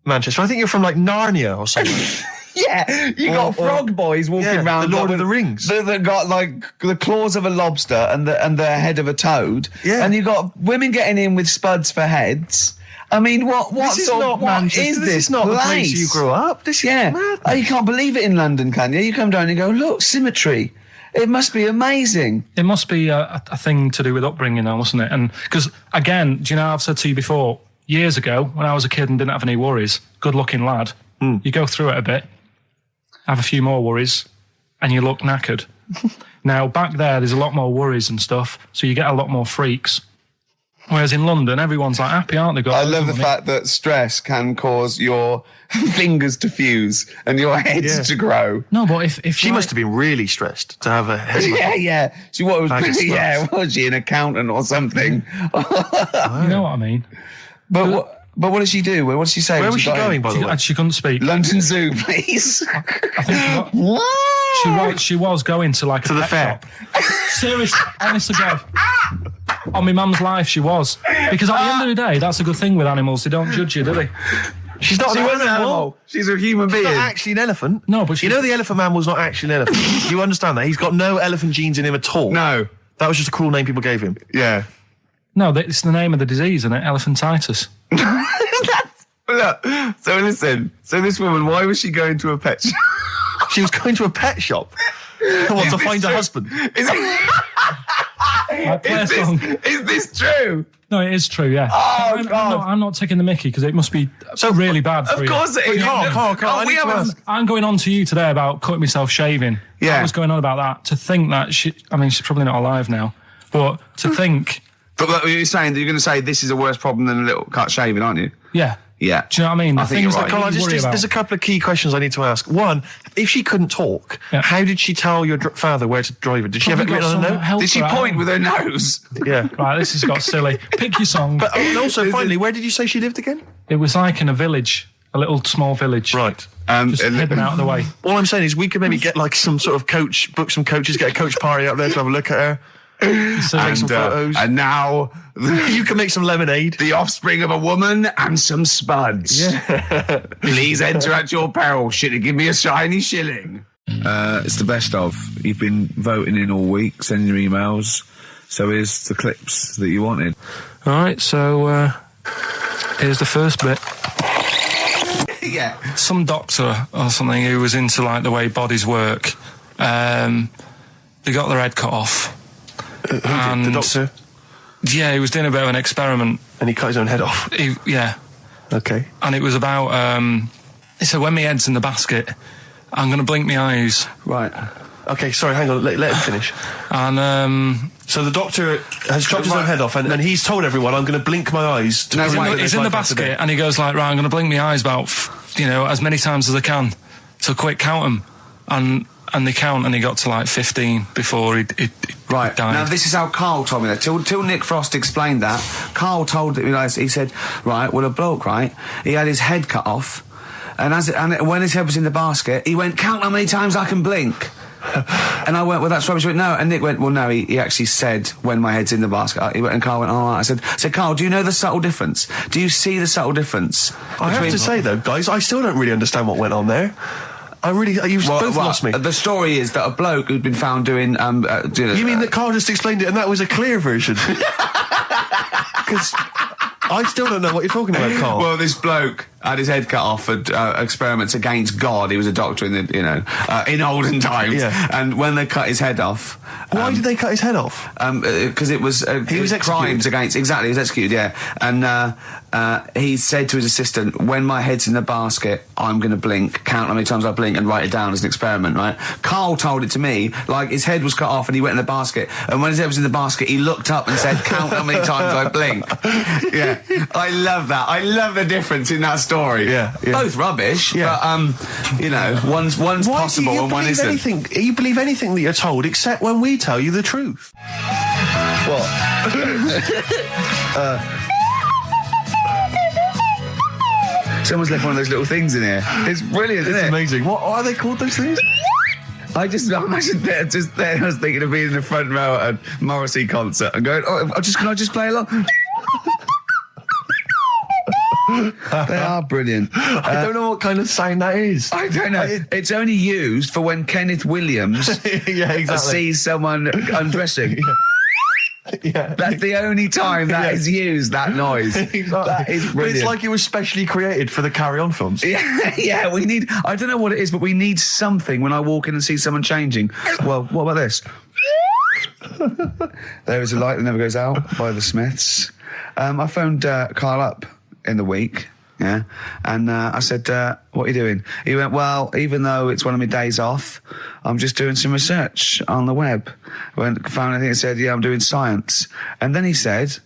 Manchester. I think you're from like Narnia or something. Yeah, you got frog boys walking around. The Lord of the Rings. That got like the claws of a lobster and the head of a toad. Yeah. And you got women getting in with spuds for heads. I mean, what This is This is not the place you grew up. This is mad. Oh, you can't believe it in London, can you? You come down and go, look, symmetry. It must be amazing. It must be a thing to do with upbringing, though, mustn't it? And because again, do you know, I've said to you before, years ago when I was a kid and didn't have any worries, good-looking lad, you go through it a bit, have a few more worries, and you look knackered. Now, back there's a lot more worries and stuff, so you get a lot more freaks. Whereas in London, everyone's like happy, aren't they? I love the fact that stress can cause your fingers to fuse and your heads to grow. No, but if She must have been really stressed to have a head. Yeah. She was she an accountant or something? You know what I mean? But what did she do? What did she say? Where was she going, by the way? She couldn't speak. London Zoo, please. I think she was going to like to the fair. Shop. Seriously, honest to God. On my mum's life, she was. Because at the end of the day, that's a good thing with animals. They don't judge you, do they? She's not an animal. She's a human being. She's not actually an elephant. No, but you know the elephant man was not actually an elephant. You understand that? He's got no elephant genes in him at all. No. That was just a cool name people gave him. Yeah. No, it's the name of the disease, isn't it? Elephantitis. Look, so listen. So this woman, why was she going to a pet shop? She was going to a pet shop. What, to find a husband? Is this true? No, it is true, yeah. Oh, God. I'm not taking the mickey because it must be so really bad for you. Of course it is. Carl, I'm going on to you today about cutting myself shaving. Yeah. I was going on about that. To think that she's probably not alive now, but to think... But you're saying that you're going to say this is a worse problem than a little cut shaving, aren't you? Yeah. Yeah. Do you know what I mean? I think you're right. Carl, there's a couple of key questions I need to ask. One, if she couldn't talk, how did she tell your father where to drive it? Did she have it written on a note? Did she point with her nose? Yeah. Right, this has got silly. Pick your song. But also, finally, where did you say she lived again? It was like in a village, a little small village. Right. Just hidden out of the way. All I'm saying is we could maybe get like some sort of coach, book some coaches, get a coach party up there to have a look at her. Take some photos. And now you can make some lemonade. The offspring of a woman and some spuds. Yeah. Please enter at your peril. Should it give me a shiny shilling? It's the best of. You've been voting in all week, sending your emails. So here's the clips that you wanted. All right, so here's the first bit. Yeah. Some doctor or something who was into like the way bodies work. They got their head cut off. The doctor? Yeah, he was doing a bit of an experiment. And he cut his own head off? Yeah. Okay. And it was about, he said, when my head's in the basket, I'm going to blink my eyes. Right. Okay, sorry, hang on, let him finish. And, so the doctor has chopped his own head off, and he's told everyone, I'm going to blink my eyes. He's in the basket, and he goes like, right, I'm going to blink my eyes about, as many times as I can. So quick, count them. And they count, and he got to like 15 before he died. Now this is how Karl told me that. Till Nick Frost explained that, Karl told me, he said, right, well, a bloke, right, he had his head cut off, and when his head was in the basket, he went, count how many times I can blink. And I went, well, that's rubbish. He went, no. And Nick went, well, no, he actually said, when my head's in the basket. He went, and Karl went, all right. I said, Karl, do you know the subtle difference? Do you see the subtle difference? I have to say, though, guys, I still don't really understand what went on there. You've both lost me. The story is that a bloke who'd been found doing... you mean that Karl just explained it and that was a clear version? Because I still don't know what you're talking about, Karl. Well, this bloke had his head cut off for experiments against God. He was a doctor in the, in olden times. Yeah. And when they cut his head off... Why did they cut his head off? Because it was... he was executed. Crimes against... Exactly, he was executed, yeah. And he said to his assistant, when my head's in the basket, I'm going to blink, count how many times I blink and write it down as an experiment, right? Karl told it to me, like his head was cut off and he went in the basket. And when his head was in the basket, he looked up and said, count how many times I blink. Yeah. I love that. I love the difference in that story. Yeah. Both rubbish, but, one's possible and one isn't. You believe anything that you're told except when we tell you the truth. What? Someone's left one of those little things in here. It's brilliant, isn't it? It's amazing. What are they called, those things? I imagine just there, I was thinking of being in the front row at a Morrissey concert and going, can I just play along? They are brilliant. I don't know what kind of sound that is. I don't know. It's only used for when Kenneth Williams sees someone undressing. Yeah. That's the only time that is used, that noise. Exactly. That is brilliant. But it's like it was specially created for the Carry On films. Yeah, we need... I don't know what it is, but we need something when I walk in and see someone changing. Well, what about this? There is a Light That Never Goes Out by the Smiths. I phoned Karl up in the week, yeah, and I said, what are you doing? He went, well, even though it's one of my days off, I'm just doing some research on the web. Found anything that said, yeah, I'm doing science. And then he said,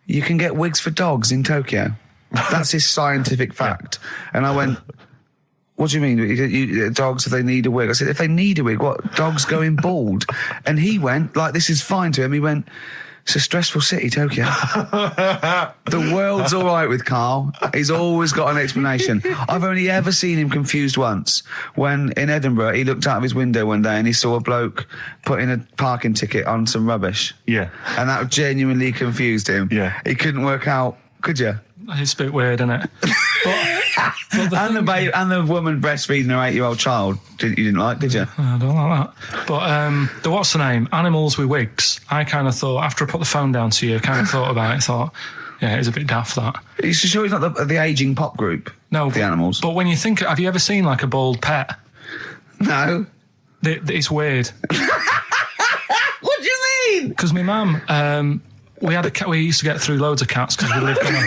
you can get wigs for dogs in Tokyo. That's his scientific fact. And I went, what do you mean? Dogs, if they need a wig? I said, if they need a wig, what? Dogs going bald? And he went, like, this is fine to him. He went, it's a stressful city, Tokyo. The world's all right with Karl. He's always got an explanation. I've only ever seen him confused once, when in Edinburgh he looked out of his window one day and he saw a bloke putting a parking ticket on some rubbish. Yeah. And that genuinely confused him. Yeah. He couldn't work out, could you? It's a bit weird, isn't it? And the woman breastfeeding her 8-year-old child, you didn't like, did you? I don't like that. But the what's the name? Animals with wigs. I kind of thought, after I put the phone down to you, I kind of thought about it, thought, yeah, it's a bit daft, that. Are you sure he's not the ageing pop group? No. The Animals? But when you think, have you ever seen like a bald pet? No. It's weird. What do you mean? Because my mum, we had a cat, we used to get through loads of cats because we lived on a...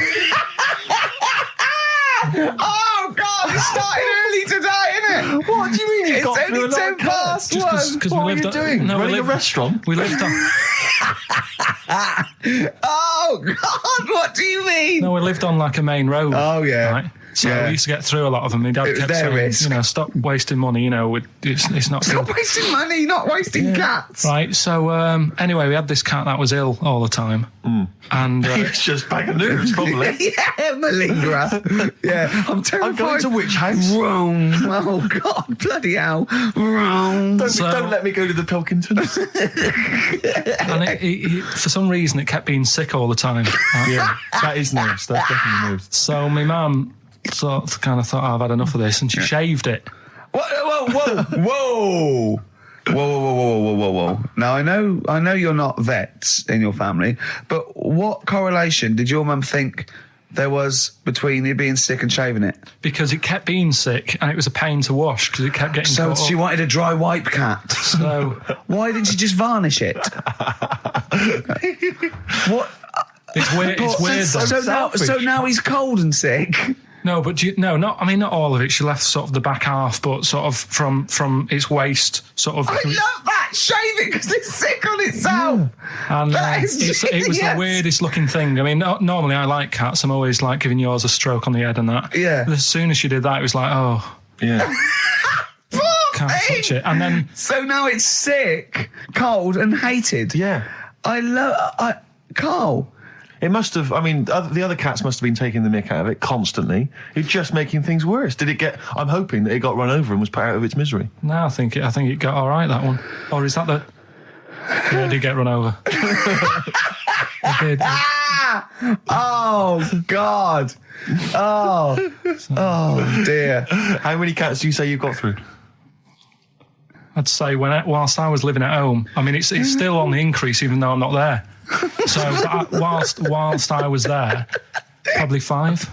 Oh, God, it started early today, isn't it? What do you mean? It's only 10 past one. What are you doing? Running a restaurant? We lived on... Oh, God, what do you mean? No, we lived on like a main road. Oh, yeah. Right? So we used to get through a lot of them. My dad kept saying, risk. Stop wasting money, it's not Stop good. wasting money, not wasting cats. Right, so anyway, we had this cat that was ill all the time. And It's just bag of news, probably. Yeah, malingerer. Yeah, I'm terrified. I'm going to which house? Rome. Oh, God, bloody hell. Rome. Don't let me go to the Pilkingtons. and it, for some reason, it kept being sick all the time. Right? Yeah, that is news. That's definitely news. So my mum kind of thought, I've had enough of this, and she shaved it. Whoa. Whoa. Now, I know you're not vets in your family, but what correlation did your mum think there was between you being sick and shaving it? Because it kept being sick, and it was a pain to wash, because it kept getting So caught she up. wanted a dry wipe cat. So Why didn't she just varnish it? What? it's weird. It's weird. Though. So now he's cold and sick. No, but not all of it. She left sort of the back half, but sort of from its waist, sort of. I love that. Shave it because it's sick on itself. And That is it was the genius. weirdest looking thing. I mean, normally I like cats. I'm always like giving yours a stroke on the head and that. Yeah. But as soon as she did that, it was like, oh, Yeah. can't touch it. And then So now it's sick, cold, and hated. Yeah. Karl. It must have, I mean, the other cats must have been taking the mick out of it constantly. It's just making things worse. Did it get, I'm hoping that it got run over and was put out of its misery. no, I think it got all right, that one. Or is that the... Yeah, it did get run over. It did. Oh, God. Oh, dear. How many cats do you say you've got through? I'd say whilst I was living at home, I mean, it's still on the increase even though I'm not there. So whilst I was there, probably 5.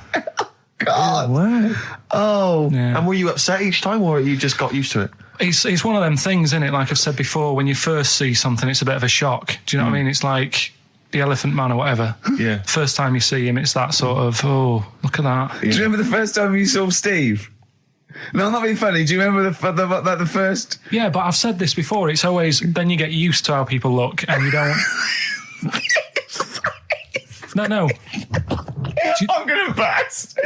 God. Wow. Oh. Yeah. And were you upset each time, or you just got used to it? It's one of them things, isn't it? Like I've said before, when you first see something, it's a bit of a shock. Do you know what I mean? It's like the Elephant Man or whatever. Yeah. First time you see him, it's that sort of, oh, look at that. Do you remember the first time you saw Steve? No, I'm not being funny. Do you remember the first? Yeah, but I've said this before. It's always, then you get used to how people look and you don't... No. I'm going to burst.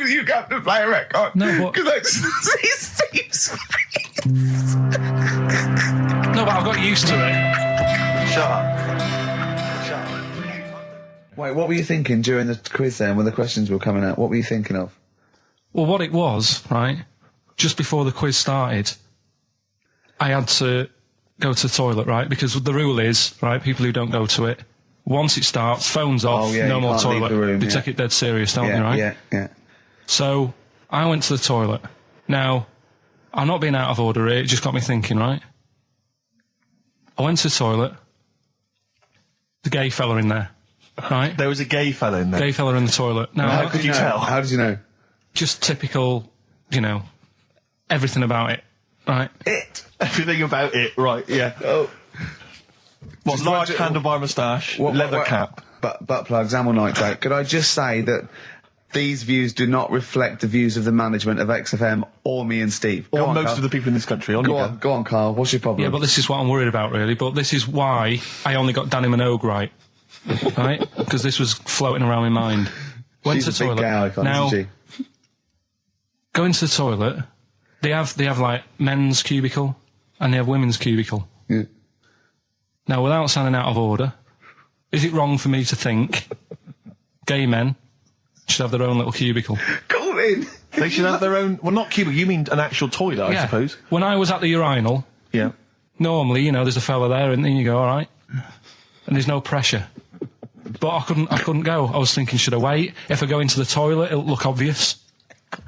You have to play a record. No, but... Because I just see Steve's face. No, but I've got used to it. Shut up. Wait, what were you thinking during the quiz then, when the questions were coming out? What were you thinking of? Well, what it was, right, just before the quiz started, I had to go to the toilet, right, because the rule is, right, people who don't go to it, once it starts, phones off, no more toilet. They take it dead serious, don't they, right? Yeah. So I went to the toilet. Now, I'm not being out of order here, it just got me thinking, right? I went to the toilet, the gay fella in there, right? There was a gay fella in there. Gay fella in the toilet. Now, How could you tell? How did you know? just typical, everything about it, right? Everything about it, right, yeah. Oh. What, large handlebar moustache, leather cap. Butt plugs, amyl nitrate. Could I just say that these views do not reflect the views of the management of XFM or me and Steve. Or most of the people in this country. Go on, Karl. What's your problem? Yeah, but this is what I'm worried about, really. But this is why I only got Danny Minogue right. right? Because this was floating around my mind. Went She's to a the big toilet. gal icon, Now, isn't she? go into the toilet. They have like men's cubicle and they have women's cubicle. Yeah. Now, without sounding out of order, is it wrong for me to think gay men should have their own little cubicle? Go in. They should have their own... Well, not cubicle, you mean an actual toilet, I suppose. When I was at the urinal, Yeah. normally, there's a fella there and then you go, all right. And there's no pressure. But I couldn't go. I was thinking, should I wait? If I go into the toilet, it'll look obvious.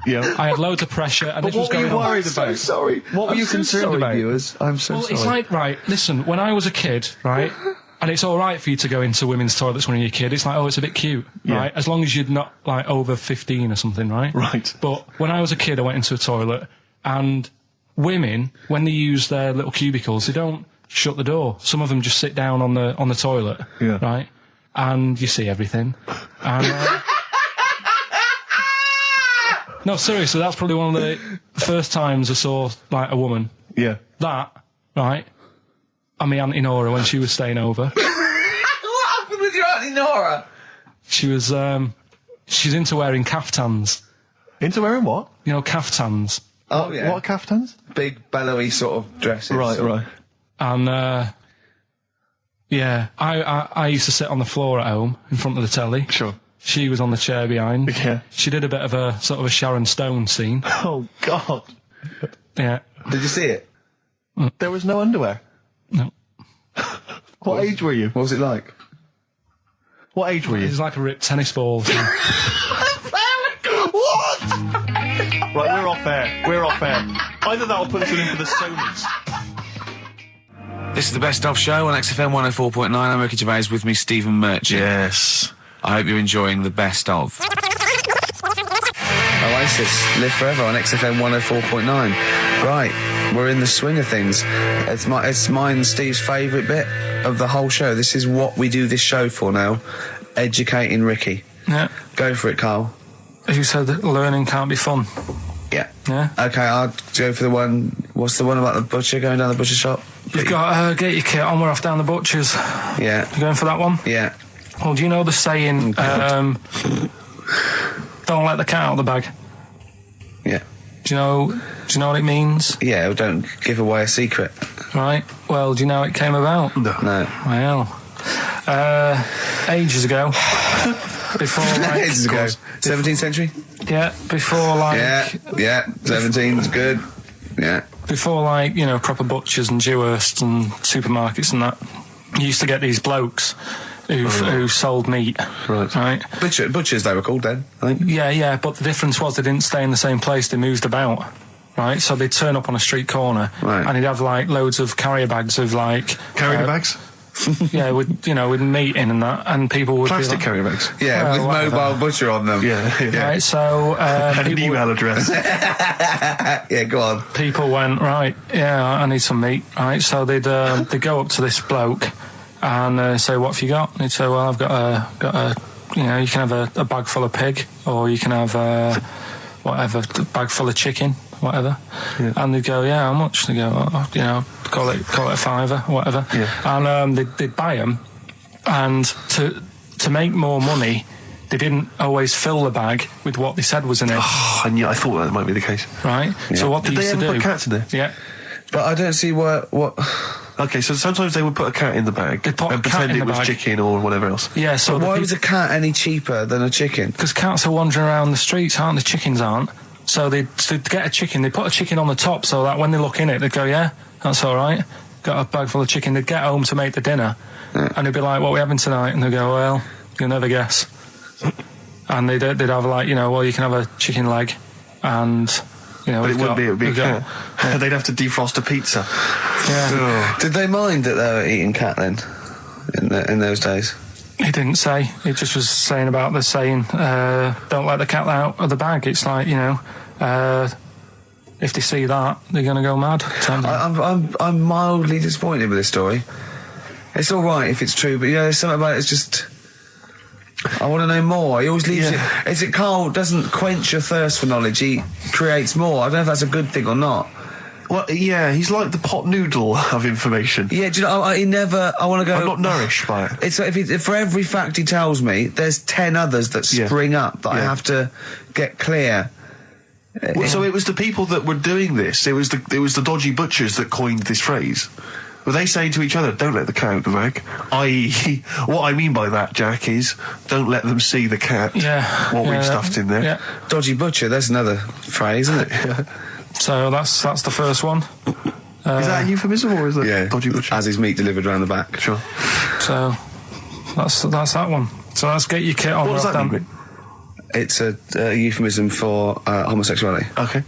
Yeah. I had loads of pressure and this was going on. What were you worried So about? sorry. What were you concerned about? Viewers? I'm so sorry. It's like, right, listen, when I was a kid, right, and it's all right for you to go into women's toilets when you're a kid, it's like, oh, it's a bit cute, right, as long as you're not, like, over 15 or something, right? Right. But when I was a kid, I went into a toilet, and women, when they use their little cubicles, they don't shut the door. Some of them just sit down on the toilet, right, and you see everything, and... No, seriously, that's probably one of the first times I saw, like, a woman. Yeah. That, right, and my Auntie Nora when she was staying over. What happened with your Auntie Nora? She was, she's into wearing caftans. Into wearing what? You know, caftans. Oh, yeah. What caftans? Big, bellowy sort of dresses. Right. And, yeah, I used to sit on the floor at home in front of the telly. Sure. She was on the chair behind. Yeah. She did a bit of a sort of a Sharon Stone scene. Oh, God. Yeah. Did you see it? There was no underwear. No. What age were you? What was it like? What age were It you? was like a ripped tennis ball. What? Right, we're off air. We're off air. Either that or put us in for the Sonys. This is the Best Of Show on XFM 104.9. I'm Ricky Gervais, with me Stephen Merchant. Yes. I hope you're enjoying the Best Of. Oasis, Live Forever on XFM 104.9. Right, we're in the swing of things. It's mine and Steve's favourite bit of the whole show. This is what we do this show for now. Educating Ricky. Yeah. Go for it, Carl. As you said, learning can't be fun. Yeah. Yeah. Okay, I'll go for the one... What's the one about the butcher, going down the butcher shop? You've got to get your kit on, we're off down the butcher's. Yeah. You going for that one? Yeah. Well, do you know the saying, don't let the cat out of the bag? Yeah. Do you know what it means? Yeah, well, don't give away a secret. Right. Well, do you know how it came about? No. Well, ages ago. Before, like... Ages ago. 17th century? Yeah, before, like... Yeah, 17's good. Yeah. Before, like, proper butchers and Dewhursts and supermarkets and that, you used to get these blokes who sold meat. Right. Butchers, they were called then, I think. Yeah, but the difference was they didn't stay in the same place, they moved about. Right, so they'd turn up on a street corner, and he'd have, like, loads of carrier bags of, like... Carrier bags? Yeah, with meat in and that, and people would Plastic be like, carrier bags? Yeah, with whatever. mobile butcher on them. Yeah. Right, so... And an email address. Yeah, go on. People went, right, yeah, I need some meat. Right, so they'd go up to this bloke and say, what have you got? And he'd say, well, I've got a you can have a bag full of pig, or you can have whatever, a bag full of chicken, whatever. Yeah. And they'd go, yeah, how much? They go, call it a fiver, whatever. Yeah. And they'd buy them, and to make more money, they didn't always fill the bag with what they said was in it. Oh, I thought that might be the case. Right? Yeah. So what Did they used ever to do... put cats in there? Yeah. But I don't see what... Okay, so sometimes they would put a cat in the bag and pretend it was chicken or whatever else. Yeah, so... But why was a cat any cheaper than a chicken? Because cats are wandering around the streets, aren't they? Chickens aren't. So they'd get a chicken, they'd put a chicken on the top so that when they look in it, they'd go, yeah, that's all right. Got a bag full of chicken. They'd get home to make the dinner, and they'd be like, what are we having tonight? And they'd go, well, you'll never guess. And they'd have, like, well, you can have a chicken leg, and... but it would be a cat. Yeah. They'd have to defrost a pizza. Yeah. Did they mind that they were eating cat then, in those days? He didn't say. He just was saying about the saying, don't let the cat out of the bag. It's like, if they see that, they're going to go mad. I'm mildly disappointed with this story. It's all right if it's true, but there's something about it. It's just... I want to know more. He always leaves it... Is it Carl doesn't quench your thirst for knowledge, he creates more. I don't know if that's a good thing or not. Well, yeah, he's like the pot noodle of information. Yeah, do you know, I want to go... I'm not nourished by it. It's if for every fact he tells me, there's 10 others that spring up that I have to get clear. Well, so it was the people that were doing this, it was the dodgy butchers that coined this phrase. Were they saying to each other, don't let the cat out the bag? I.e., what I mean by that, Jack, is don't let them see the cat, what we've stuffed in there. Yeah. Dodgy butcher, there's another phrase, isn't it? So that's the first one. Is that a euphemism or is it dodgy butcher? As his meat delivered round the back. Sure. So that's that one. So let's get your kit on. What does that mean? It's a euphemism for homosexuality. Okay.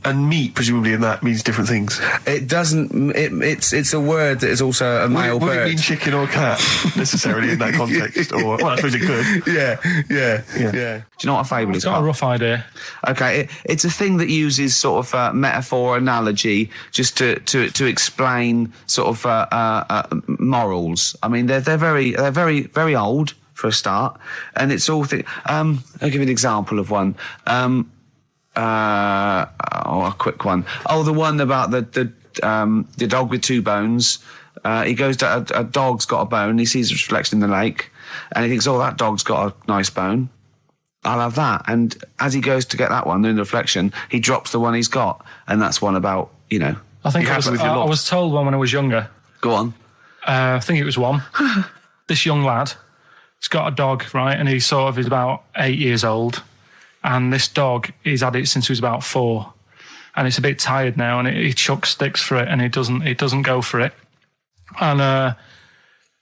And meat, presumably, in that means different things. It doesn't. It's a word that is also a male bird. Would it mean chicken or cat necessarily in that context? Or well, I suppose it could. Yeah. Do you know what a fable is? I've got a rough idea. Okay, it's a thing that uses sort of metaphor, analogy, just to explain sort of morals. I mean, they're very old for a start, and it's all. I'll give you an example of one. A quick one. Oh, the one about the dog with two bones. He goes to a dog's got a bone. He sees a reflection in the lake, and he thinks, "Oh, that dog's got a nice bone. I'll have that." And as he goes to get that one in the reflection, he drops the one he's got, and that's one about I think I was told one when I was younger. Go on. I think it was one. This young lad, he's got a dog, right, and he's about 8 years old. And this dog, he's had it since he was about 4, and it's a bit tired now, and he chucks sticks for it, and it doesn't go for it. And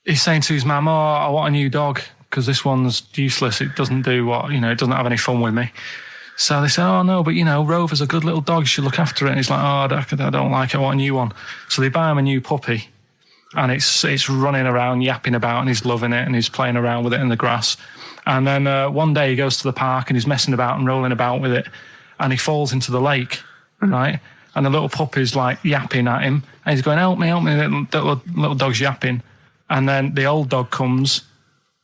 he's saying to his mum, "Oh, I want a new dog because this one's useless. It doesn't do it doesn't have any fun with me." So they say, "Oh no, but Rover's a good little dog. You should look after it." And he's like, "Oh, I don't like it. I want a new one." So they buy him a new puppy, and it's running around, yapping about, and he's loving it, and he's playing around with it in the grass. And then one day he goes to the park and he's messing about and rolling about with it, and he falls into the lake, right? And the little puppy's like yapping at him, and he's going, help me, the little dog's yapping. And then the old dog comes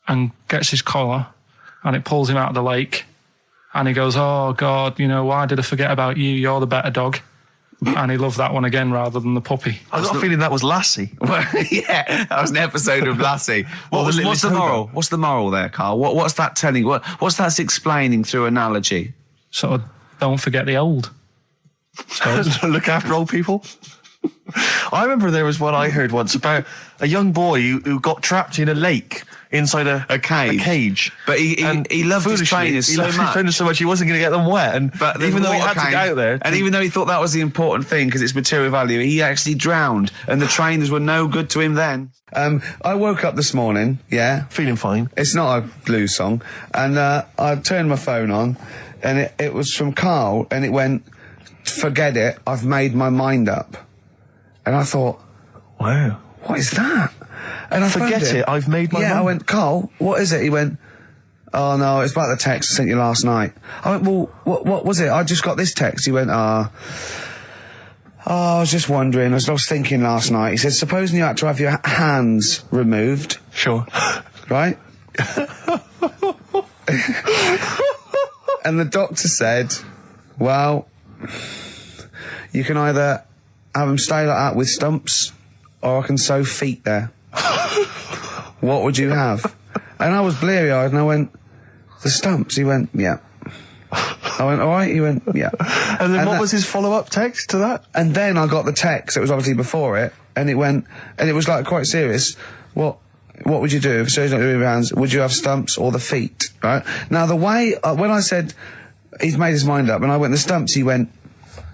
and gets his collar, and it pulls him out of the lake, and he goes, "Oh God, why did I forget about you? You're the better dog." And he loved that one again rather than the puppy. I got a feeling that was Lassie. Well, yeah, that was an episode of Lassie. What's the moral? What's the moral there, Carl? What's that telling? What's that explaining through analogy? Sort of, don't forget the old. Look after old people. I remember there was one I heard once about a young boy who got trapped in a lake inside a cage. But he loved his trainers so much. He wasn't going to get them wet. But even though he had to get out there, and even though he thought that was the important thing because it's material value, he actually drowned, and the trainers were no good to him then. I woke up this morning, feeling fine. It's not a blues song, and I turned my phone on, and it was from Karl, and it went, "Forget it, I've made my mind up." And I thought, wow, what is that? And I forget it, I've made my mind. I went, "Karl, what is it?" He went, "Oh no, it's about the text I sent you last night." I went, "Well, what was it? I just got this text." He went, I was just wondering, I was thinking last night. He said, supposing you had to have your hands removed. Sure. Right? And the doctor said, well, you can either have them stay like that with stumps, or I can sew feet there. What would you have? And I was bleary-eyed, and I went, the stumps? He went, yeah. I went, all right? He went, yeah. And then what was his follow-up text to that? And then I got the text, it was obviously before it, and it went, and it was like quite serious. What would you do if surgery not doing your hands? Would you have stumps or the feet? Right? Now the way, when I said he's made his mind up, and I went the stumps, he went,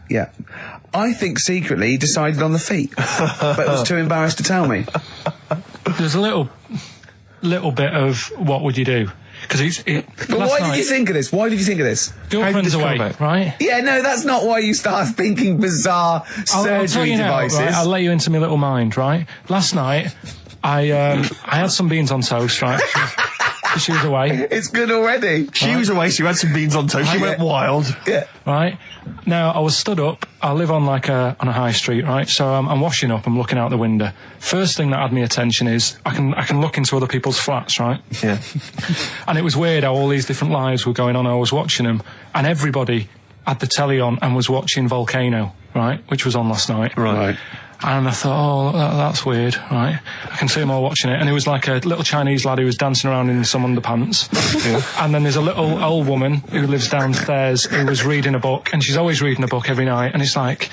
yeah. I think secretly he decided on the feet, but was too embarrassed to tell me. There's a little bit of what would you do? Because But why did you think of this? Why did you think of this? Girlfriend's away, right? Yeah, no, that's not why you start thinking bizarre surgery devices. Right? I'll let you into my little mind, right? Last night, I had some beans on toast, right? She was away. It's good already. She was away, she had some beans on toast, she went wild. Yeah. Right? Now, I was stood up, I live on on a high street, right? So I'm washing up, I'm looking out the window. First thing that had my attention is, I can look into other people's flats, right? Yeah. And it was weird how all these different lives were going on, I was watching them, and everybody had the telly on and was watching Volcano, right, which was on last night. Right. And I thought, that's weird, right? I can see them all watching it. And it was like a little Chinese lad who was dancing around in some underpants. And then there's a little old woman who lives downstairs who was reading a book, and she's always reading a book every night. And it's like,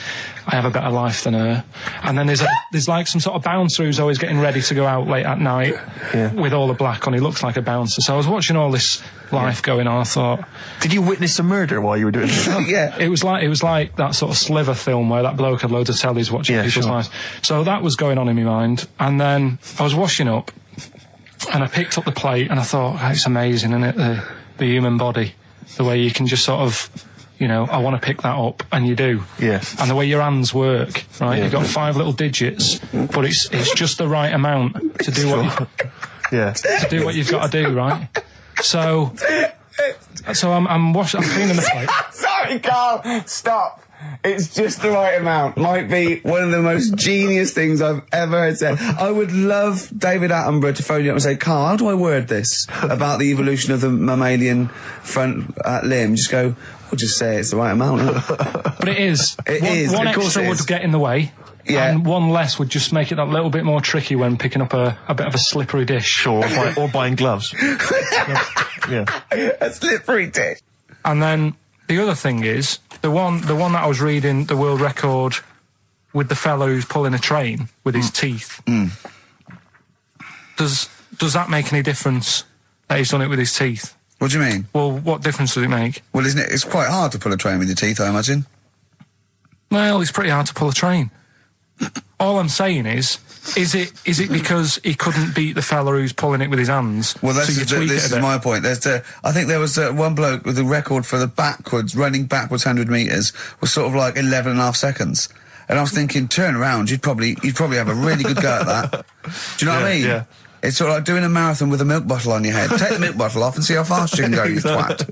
I have a better life than her. And then there's like some sort of bouncer who's always getting ready to go out late at night with all the black on. He looks like a bouncer. So I was watching all this life going on. I thought, did you witness a murder while you were doing this? Yeah. It was like that sort of Sliver film where that bloke had loads of tellies watching people's lives. So that was going on in my mind. And then I was washing up and I picked up the plate and I thought, it's amazing, isn't it? The human body, the way you can just sort of, I want to pick that up, and you do. Yeah. And the way your hands work, right? Yeah. You've got 5 little digits, but it's just the right amount to do to do what you've got to do, right? So I'm cleaning the plate. Sorry, Carl, stop. It's just the right amount. Might be one of the most genius things I've ever heard said. I would love David Attenborough to phone you up and say, Carl, how do I word this about the evolution of the mammalian front limb? Just go, we'll just say it's the right amount. But it is. One of course extra would get in the way. Yeah. And one less would just make it that little bit more tricky when picking up a bit of a slippery dish. Sure, or buying gloves. Yeah. A slippery dish. And then the other thing is, the one that I was reading, the world record with the fellow who's pulling a train with his teeth. Does that make any difference that he's done it with his teeth? What do you mean? Well, what difference does it make? Well, isn't it? It's quite hard to pull a train with your teeth, I imagine. Well, it's pretty hard to pull a train. All I'm saying is it because he couldn't beat the fella who's pulling it with his hands? Well, this is my point. I think there was one bloke with the record for the running backwards 100 metres was sort of like 11.5 seconds. And I was thinking, turn around, you'd probably have a really good go at that. Do you know what I mean? Yeah. It's sort of like doing a marathon with a milk bottle on your head. Take the milk bottle off and see how fast you can go, you twat.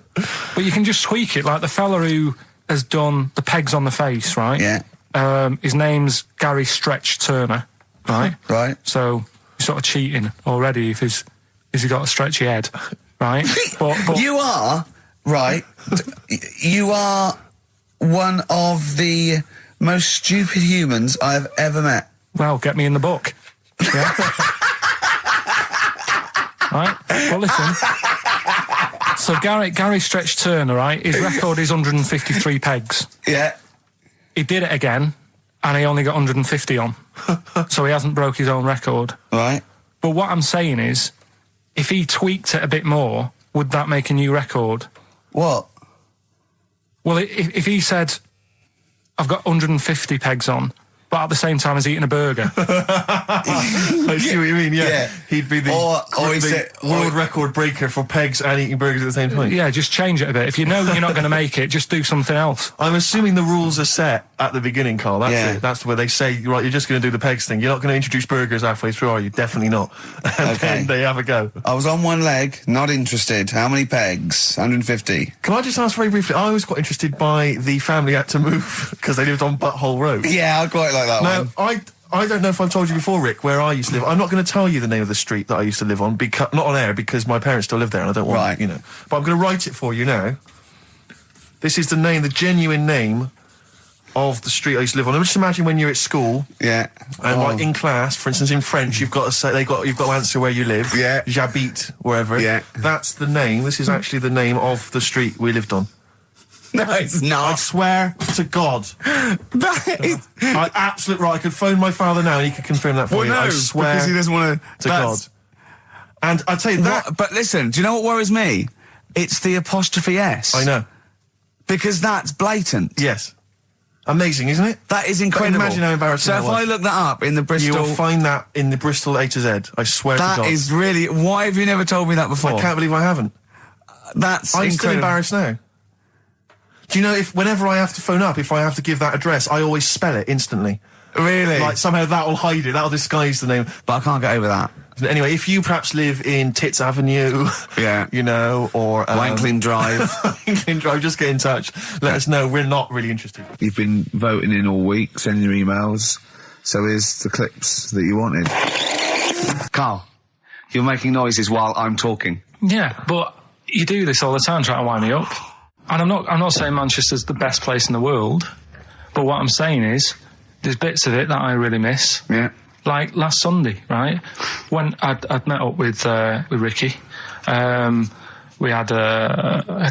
But you can just tweak it, like the fella who has done the pegs on the face, right? Yeah. His name's Gary Stretch Turner, right? Right. So you're sort of cheating already if he's got a stretchy head, right? But you are, right, you are one of the most stupid humans I've ever met. Well, get me in the book. Yeah. Right? Well, listen. So Gary Stretch Turner, right, his record is 153 pegs. Yeah. He did it again, and he only got 150 on. So he hasn't broke his own record. Right. But what I'm saying is, if he tweaked it a bit more, would that make a new record? What? Well, if he said, I've got 150 pegs on, but at the same time as eating a burger. I see what you mean, yeah. He'd be the world record breaker for pegs and eating burgers at the same time. Yeah, just change it a bit. If you know you're not going to make it, just do something else. I'm assuming the rules are set at the beginning, Carl. That's it. That's where they say, right, you're just going to do the pegs thing. You're not going to introduce burgers halfway through, are you? Definitely not. And then they have a go. I was on one leg, not interested. How many pegs? 150. Can I just ask very briefly, I was quite interested by the family had to move because they lived on Butthole Road. Yeah, I quite like that one. I don't know if I've told you before, Rick, where I used to live. I'm not going to tell you the name of the street that I used to live on, not on air, because my parents still live there and I don't want, But I'm going to write it for you now. This is the genuine name of the street I used to live on. Just imagine when you're at school. Yeah. And like in class, for instance, in French, you've got to say, you've got to answer where you live. Yeah. J'habite, wherever. Yeah. That's the name. This is actually the name of the street we lived on. No, it's not. I swear to God. That is... Absolutely right. I could phone my father now and he could confirm that for you. No, I swear because he doesn't want to God. And I tell you that... But listen, do you know what worries me? It's the apostrophe S. I know. Because that's blatant. Yes. Amazing, isn't it? That is incredible. But imagine how embarrassing that was. So if I look that up in the Bristol... You will find that in the Bristol A to Z. I swear to God. That is really... Why have you never told me that before? I can't believe I haven't. That's I'm incredible. Still embarrassed now. Do you know, whenever I have to phone up, if I have to give that address, I always spell it instantly. Really? Like, somehow that'll hide it, that'll disguise the name. But I can't get over that. Anyway, if you perhaps live in Tits Avenue, yeah, or... Wanklin Drive. Wanklin Drive, just get in touch. Let us know, we're not really interested. You've been voting in all week, sending your emails, so here's the clips that you wanted. Carl, you're making noises while I'm talking. Yeah, but you do this all the time trying to wind me up. And I'm not saying Manchester's the best place in the world, but what I'm saying is there's bits of it that I really miss. Yeah. Like last Sunday, right? When I'd met up with Ricky, we had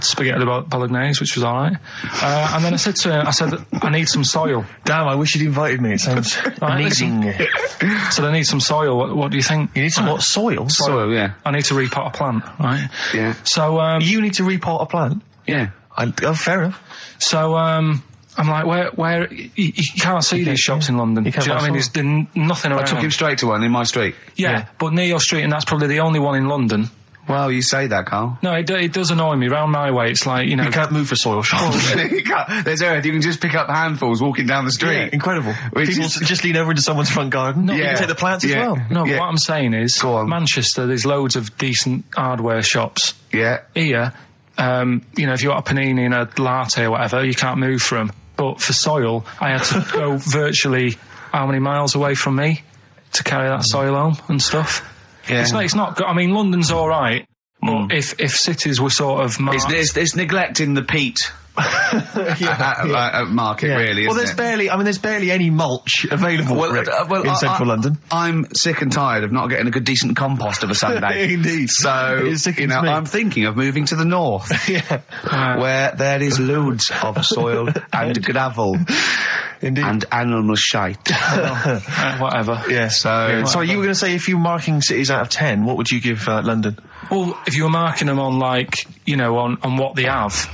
spaghetti bolognese, which was all right. And then I said to him, I need some soil. Damn, I wish you'd invited me. It sounds amazing. So I need some soil. What do you think? You need some what? Soil? Soil, yeah. I need to repot a plant, right? Yeah. So you need to repot a plant? Yeah. Fair enough. So I'm like, where you can't see these shops in London. Do you know what I mean? There's nothing around. I took him straight to one in my street. Yeah, but near your street, and that's probably the only one in London. Well, you say that, Carl. No, it does annoy me. Round my way, it's like, you know... You can't move for soil shops. There's earth. You can just pick up handfuls walking down the street. Yeah, incredible. People just lean over into someone's front garden. You can take the plants as well. No, but what I'm saying is, Go on. Manchester, there's loads of decent hardware shops. Yeah. Here, you know, if you want a panini and a latte or whatever, you can't move from. But for soil, I had to go virtually how many miles away from me to carry that soil home and stuff. Yeah. It's not good. I mean, London's all right, but if cities were sort of marked... It's neglecting the peat market, really, well, isn't there's barely any mulch available in central London. I'm sick and tired of not getting a good, decent compost of a Sunday. Indeed. So, you know, I'm thinking of moving to the north, where there is loads of soil and gravel. Indeed. And animal shite. Whatever. Yeah. So you were going to say, if you were marking cities out of 10, what would you give London? Well, if you were marking them on, like, you know, on what they have.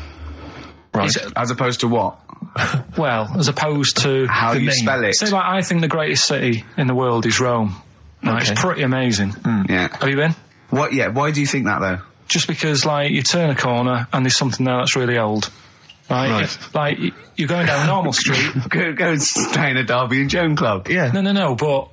Right. As opposed to what? Well, as opposed to... How you spell it. Say, like, I think the greatest city in the world is Rome. Right? Okay. It's pretty amazing. Yeah. Have you been? What? Yeah. Why do you think that, though? Just because, like, you turn a corner and there's something there that's really old. Right. Like, you're going down a normal street. Go and stay in a Derby and Joan club. Yeah. No, but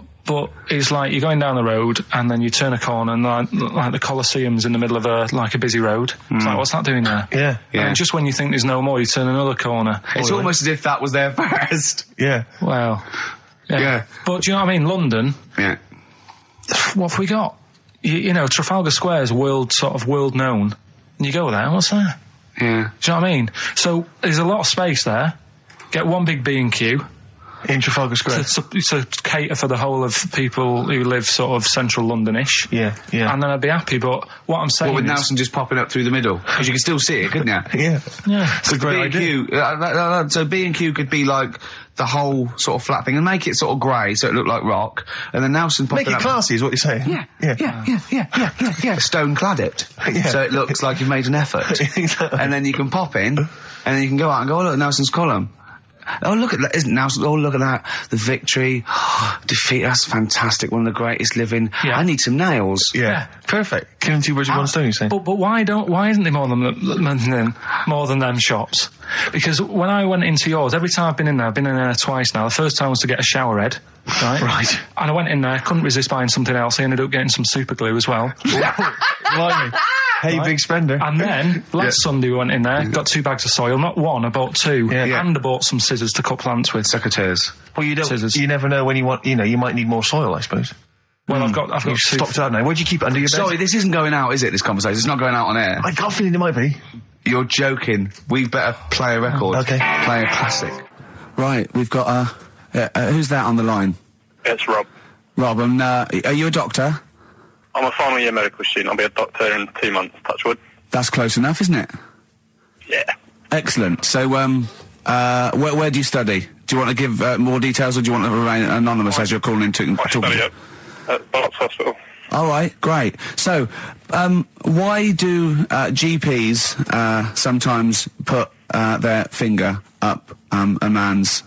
it's like you're going down the road and then you turn a corner and like the Colosseum's in the middle of a busy road. It's like, what's that doing there? Yeah. And just when you think there's no more, you turn another corner. It's almost as if that was there first. Yeah. Well, yeah. But do you know what I mean? London. Yeah. What have we got? You know, Trafalgar Square's world known. And you go there, what's there? Yeah. Do you know what I mean? So there's a lot of space there. Get one big B&Q. In Trafalgar Square. To cater for the whole of people who live sort of central Londonish. Yeah. And then I'd be happy, but what I'm saying with is... Nelson just popping up through the middle. Because you can still see it, couldn't you? Yeah. It's a great idea. So B&Q could be like the whole sort of flat thing and make it sort of grey so it looked like rock. And then Nelson popping up... Make it classy is what you're saying. Yeah. Stone clad it. Yeah. So it looks like you've made an effort. Exactly. And then you can pop in and then you can go out and go, oh, look, Nelson's column. Oh, look at that. Isn't Nelson? Oh, look at that. The victory. Defeat. That's fantastic. One of the greatest living. Yeah. I need some nails. Yeah. Perfect. Killing two birds with one stone, you say? But why isn't there more than them shops? Because when I went into yours, every time I've been in there twice now. The first time was to get a shower head. Right. And I went in there, couldn't resist buying something else. I ended up getting some super glue as well. Blimey. Hey, big spender. And then, last Sunday we went in there, got 2 bags of soil. Not one, I bought 2. Yeah. And I bought some scissors to cut plants with. Secateurs. Well, you never know when you want, you might need more soil, I suppose. Well, I've got You've stocked out now. Where'd you keep it under your bed? Sorry, this isn't going out, is it, this conversation? It's not going out on air. I got a feeling it might be. You're joking. We better play a record. Okay. Play a classic. Right, we've got who's that on the line? It's Rob. Rob, are you a doctor? I'm a final year medical student. I'll be a doctor in 2 months, touch wood. That's close enough, isn't it? Yeah. Excellent. So, where do you study? Do you want to give more details, or do you want to remain anonymous as you're calling in to I study at Barts Hospital. All right, great. So, why do GPs sometimes put their finger up a man's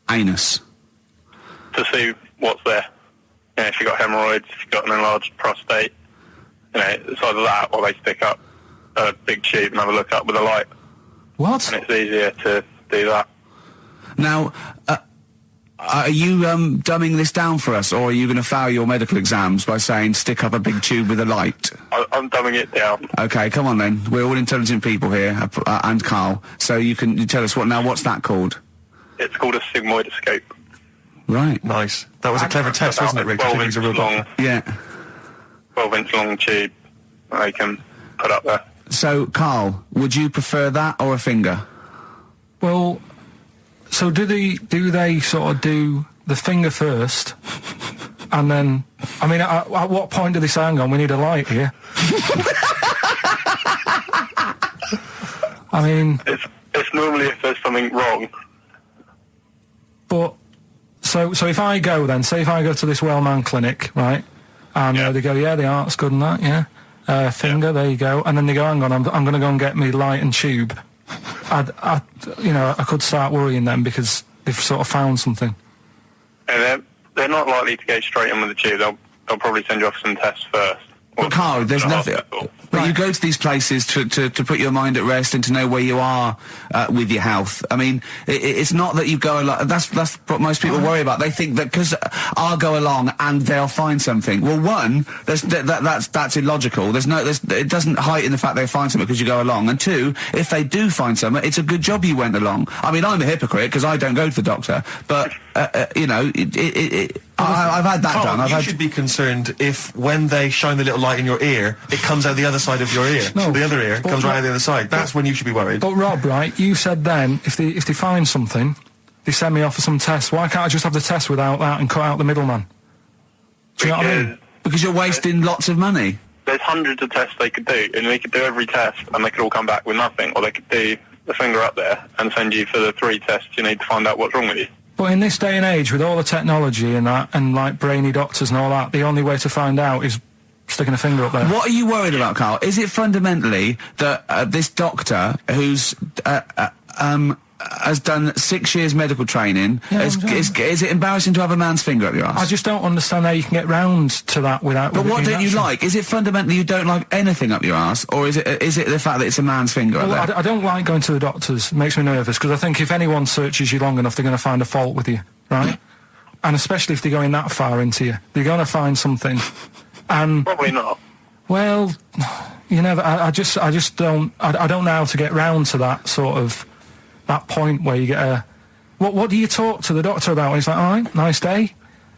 anus? To see what's there. If you've got hemorrhoids, if you've got an enlarged prostate, it's either that or they stick up a big tube and have a look up with a light. What? And it's easier to do that. Now, are you dumbing this down for us, or are you going to fail your medical exams by saying stick up a big tube with a light? I'm dumbing it down. Okay, come on then. We're all intelligent people here, and Carl. So you tell us what's that called? It's called a sigmoidoscope. Right. Nice. That was a clever test, wasn't it, Rick? 12 inch long. Yeah. 12 inch long tube that they can put up there. So, Carl, would you prefer that or a finger? Well, so do they sort of do the finger first, and then, I mean, at what point do they say, hang on, we need a light here? I mean... It's normally if there's something wrong. But, so if I go then, say if I go to this Wellman clinic, right, and they go, yeah, the art's good and that, yeah, finger, there you go, and then they go, hang on, I'm going to go and get me light and tube. I could start worrying then because they've sort of found something. And they're not likely to go straight in with the tube. They'll probably send you off some tests first. But Carl, there's nothing... But you go to these places to put your mind at rest and to know where you are with your health. I mean, it's not that you go along... That's what most people worry about. They think that because I'll go along and they'll find something. Well, one, that's illogical. It doesn't heighten the fact they find something because you go along. And two, if they do find something, it's a good job you went along. I mean, I'm a hypocrite because I don't go to the doctor. But, I've had that done. You should be concerned if when they shine the little light in your ear, it comes out the other side of your ear. No, the other ear comes right out the other side. That's when you should be worried. But Rob, right, you said then, if they find something, they send me off for some tests. Why can't I just have the test without that and cut out the middleman? Do you know what I mean? Because you're wasting lots of money. There's hundreds of tests they could do, and they could do every test, and they could all come back with nothing. Or they could do the finger up there and send you for the 3 tests you need to find out what's wrong with you. But in this day and age, with all the technology and that, and like brainy doctors and all that, the only way to find out is sticking a finger up there. What are you worried about, Carl? Is it fundamentally that this doctor who's has done 6 years medical training, is it embarrassing to have a man's finger up your ass? I just don't understand how you can get round to that without... But what don't you like? Is it fundamentally you don't like anything up your ass, or is it the fact that it's a man's finger up there? I don't like going to the doctors. It makes me nervous, because I think if anyone searches you long enough, they're going to find a fault with you, right? And especially if they're going that far into you. They're going to find something. And probably not. Well, you know, I just don't... I don't know how to get round to that sort of... that point where you get a... What do you talk to the doctor about? He's like, all right, nice day.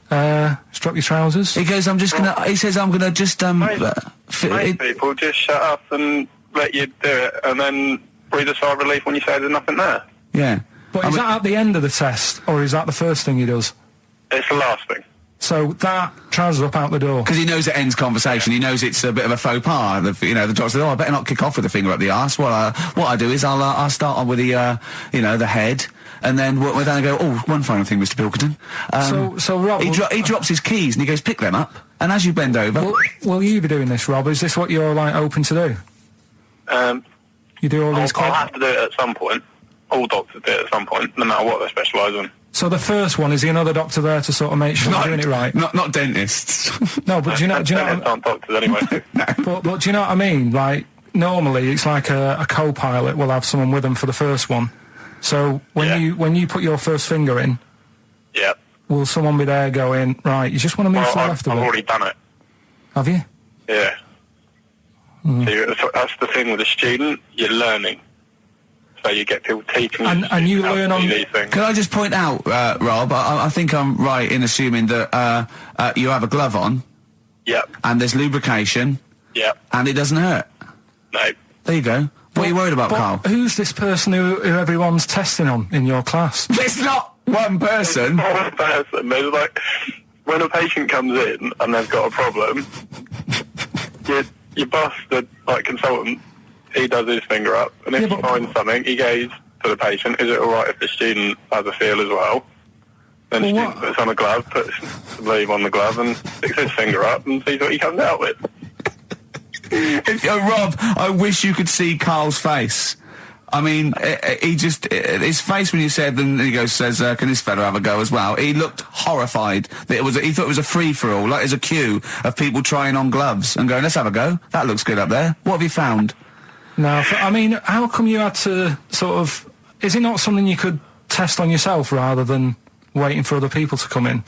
Strap your trousers. He goes, he says, I'm gonna just, Most people just shut up and let you do it, and then breathe a sigh of relief when you say there's nothing there. Yeah. But is that at the end of the test, or is that the first thing he does? It's the last thing. So that trousers up out the door. Because he knows it ends conversation. He knows it's a bit of a faux pas. The doctor says, "Oh, I better not kick off with the finger up the arse." Well, what I do is I'll start on with the the head, and then we're then go. Oh, one final thing, Mr. Pilkington. So Rob, he drops his keys and he goes, "Pick them up." And as you bend over, will you be doing this, Rob? Is this what you're like open to do? You do all these. I'll have to do it at some point. All doctors do it at some point, no matter what they specialise in. So the first one, is he another doctor there to sort of make sure you're doing it right? Not dentists. No, but do you know? Dentists aren't doctors anyway. No. But do you know what I mean? Like, normally it's like a co-pilot will have someone with them for the first one. So when you put your first finger in, will someone be there going, right, you just want to move to the left of it? I've already done it. Have you? Yeah. So that's the thing with a student, you're learning. So you get people teaching you and you learn on these things. Can I just point out, Rob, I think I'm right in assuming that you have a glove on. Yep. And there's lubrication. Yep. And it doesn't hurt. No. There you go. What are you worried about, Carl? Who's this person who everyone's testing on in your class? It's not one person. It's not one person. There's like, when a patient comes in and they've got a problem, your boss, the consultant, he does his finger up, and if he finds something, he goes to the patient, is it alright if the student has a feel as well? Then the student puts on a glove, puts the leave on the glove, and sticks his finger up and sees what he comes out with. Rob, I wish you could see Carl's face. I mean, his face when you said, and he says, can this fella have a go as well? He looked horrified. That he thought it was a free-for-all, like there's a queue of people trying on gloves and going, let's have a go. That looks good up there. What have you found? No, I mean, how come you had to sort of... Is it not something you could test on yourself rather than waiting for other people to come in?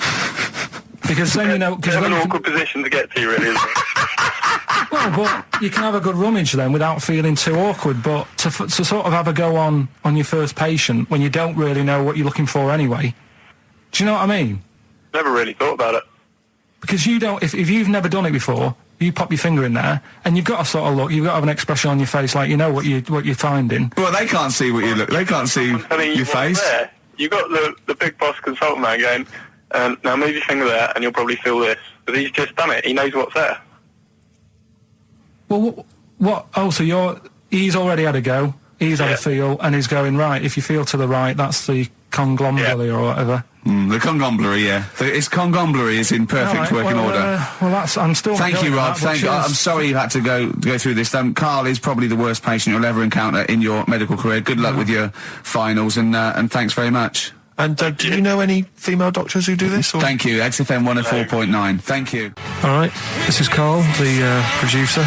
Because then, It's an awkward position to get to, really, isn't it? Well, but you can have a good rummage then without feeling too awkward, but to sort of have a go on your first patient when you don't really know what you're looking for anyway, do you know what I mean? Never really thought about it. Because you don't... If you've never done it before, you pop your finger in there, and you've got to sort of look. You've got to have an expression on your face, like you know what you're finding. Well, they can't see what you look. They can't see your face. You got the big boss consultant man going, now move your finger there, and you'll probably feel this. But he's just done it. He knows what's there. Well, what? Oh, so he's already had a go. He's had a feel, and he's going, right, if you feel to the right, that's the conglomerate or whatever. The conglomerate, yeah. Its conglomerate is in perfect working order. I'm still... Thank you, Rob. I'm sorry you had to go through this. Carl is probably the worst patient you'll ever encounter in your medical career. Good luck with your finals, and thanks very much. And do you know any female doctors who do this? Or? Thank you. XFM 104.9. Thank you. All right, this is Carl, the producer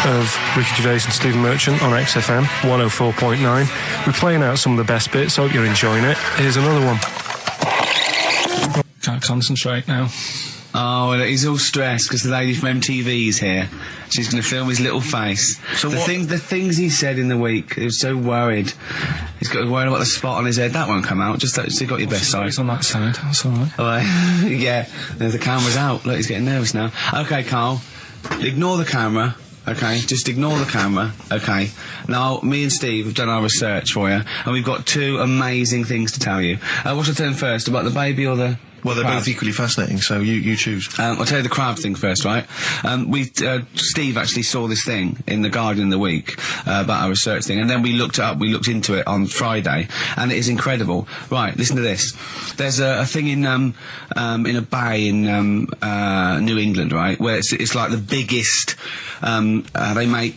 of Ricky Gervais and Stephen Merchant on XFM 104.9. We're playing out some of the best bits. Hope you're enjoying it. Here's another one. Can't concentrate now. Oh, well, he's all stressed because the lady from MTV is here. She's going to film his little face. So the things he said in the week, he was so worried. He's got worried about the spot on his head. That won't come out. Just you got your best side. It's on that side. That's all right. All right. Yeah. The camera's out. Look, he's getting nervous now. Okay, Carl. Ignore the camera. Okay, just ignore the camera. Okay. Now, me and Steve have done our research for you, and we've got two amazing things to tell you. What should I tell him first, about the baby or the... Well, they're both equally fascinating, so you choose. I'll tell you the crab thing first, right? Steve actually saw this thing in The Guardian in the week about our research thing, and then we looked it up, we looked into it on Friday, and it is incredible. Right, listen to this. There's a thing in a bay in New England, right, where it's like the biggest, they make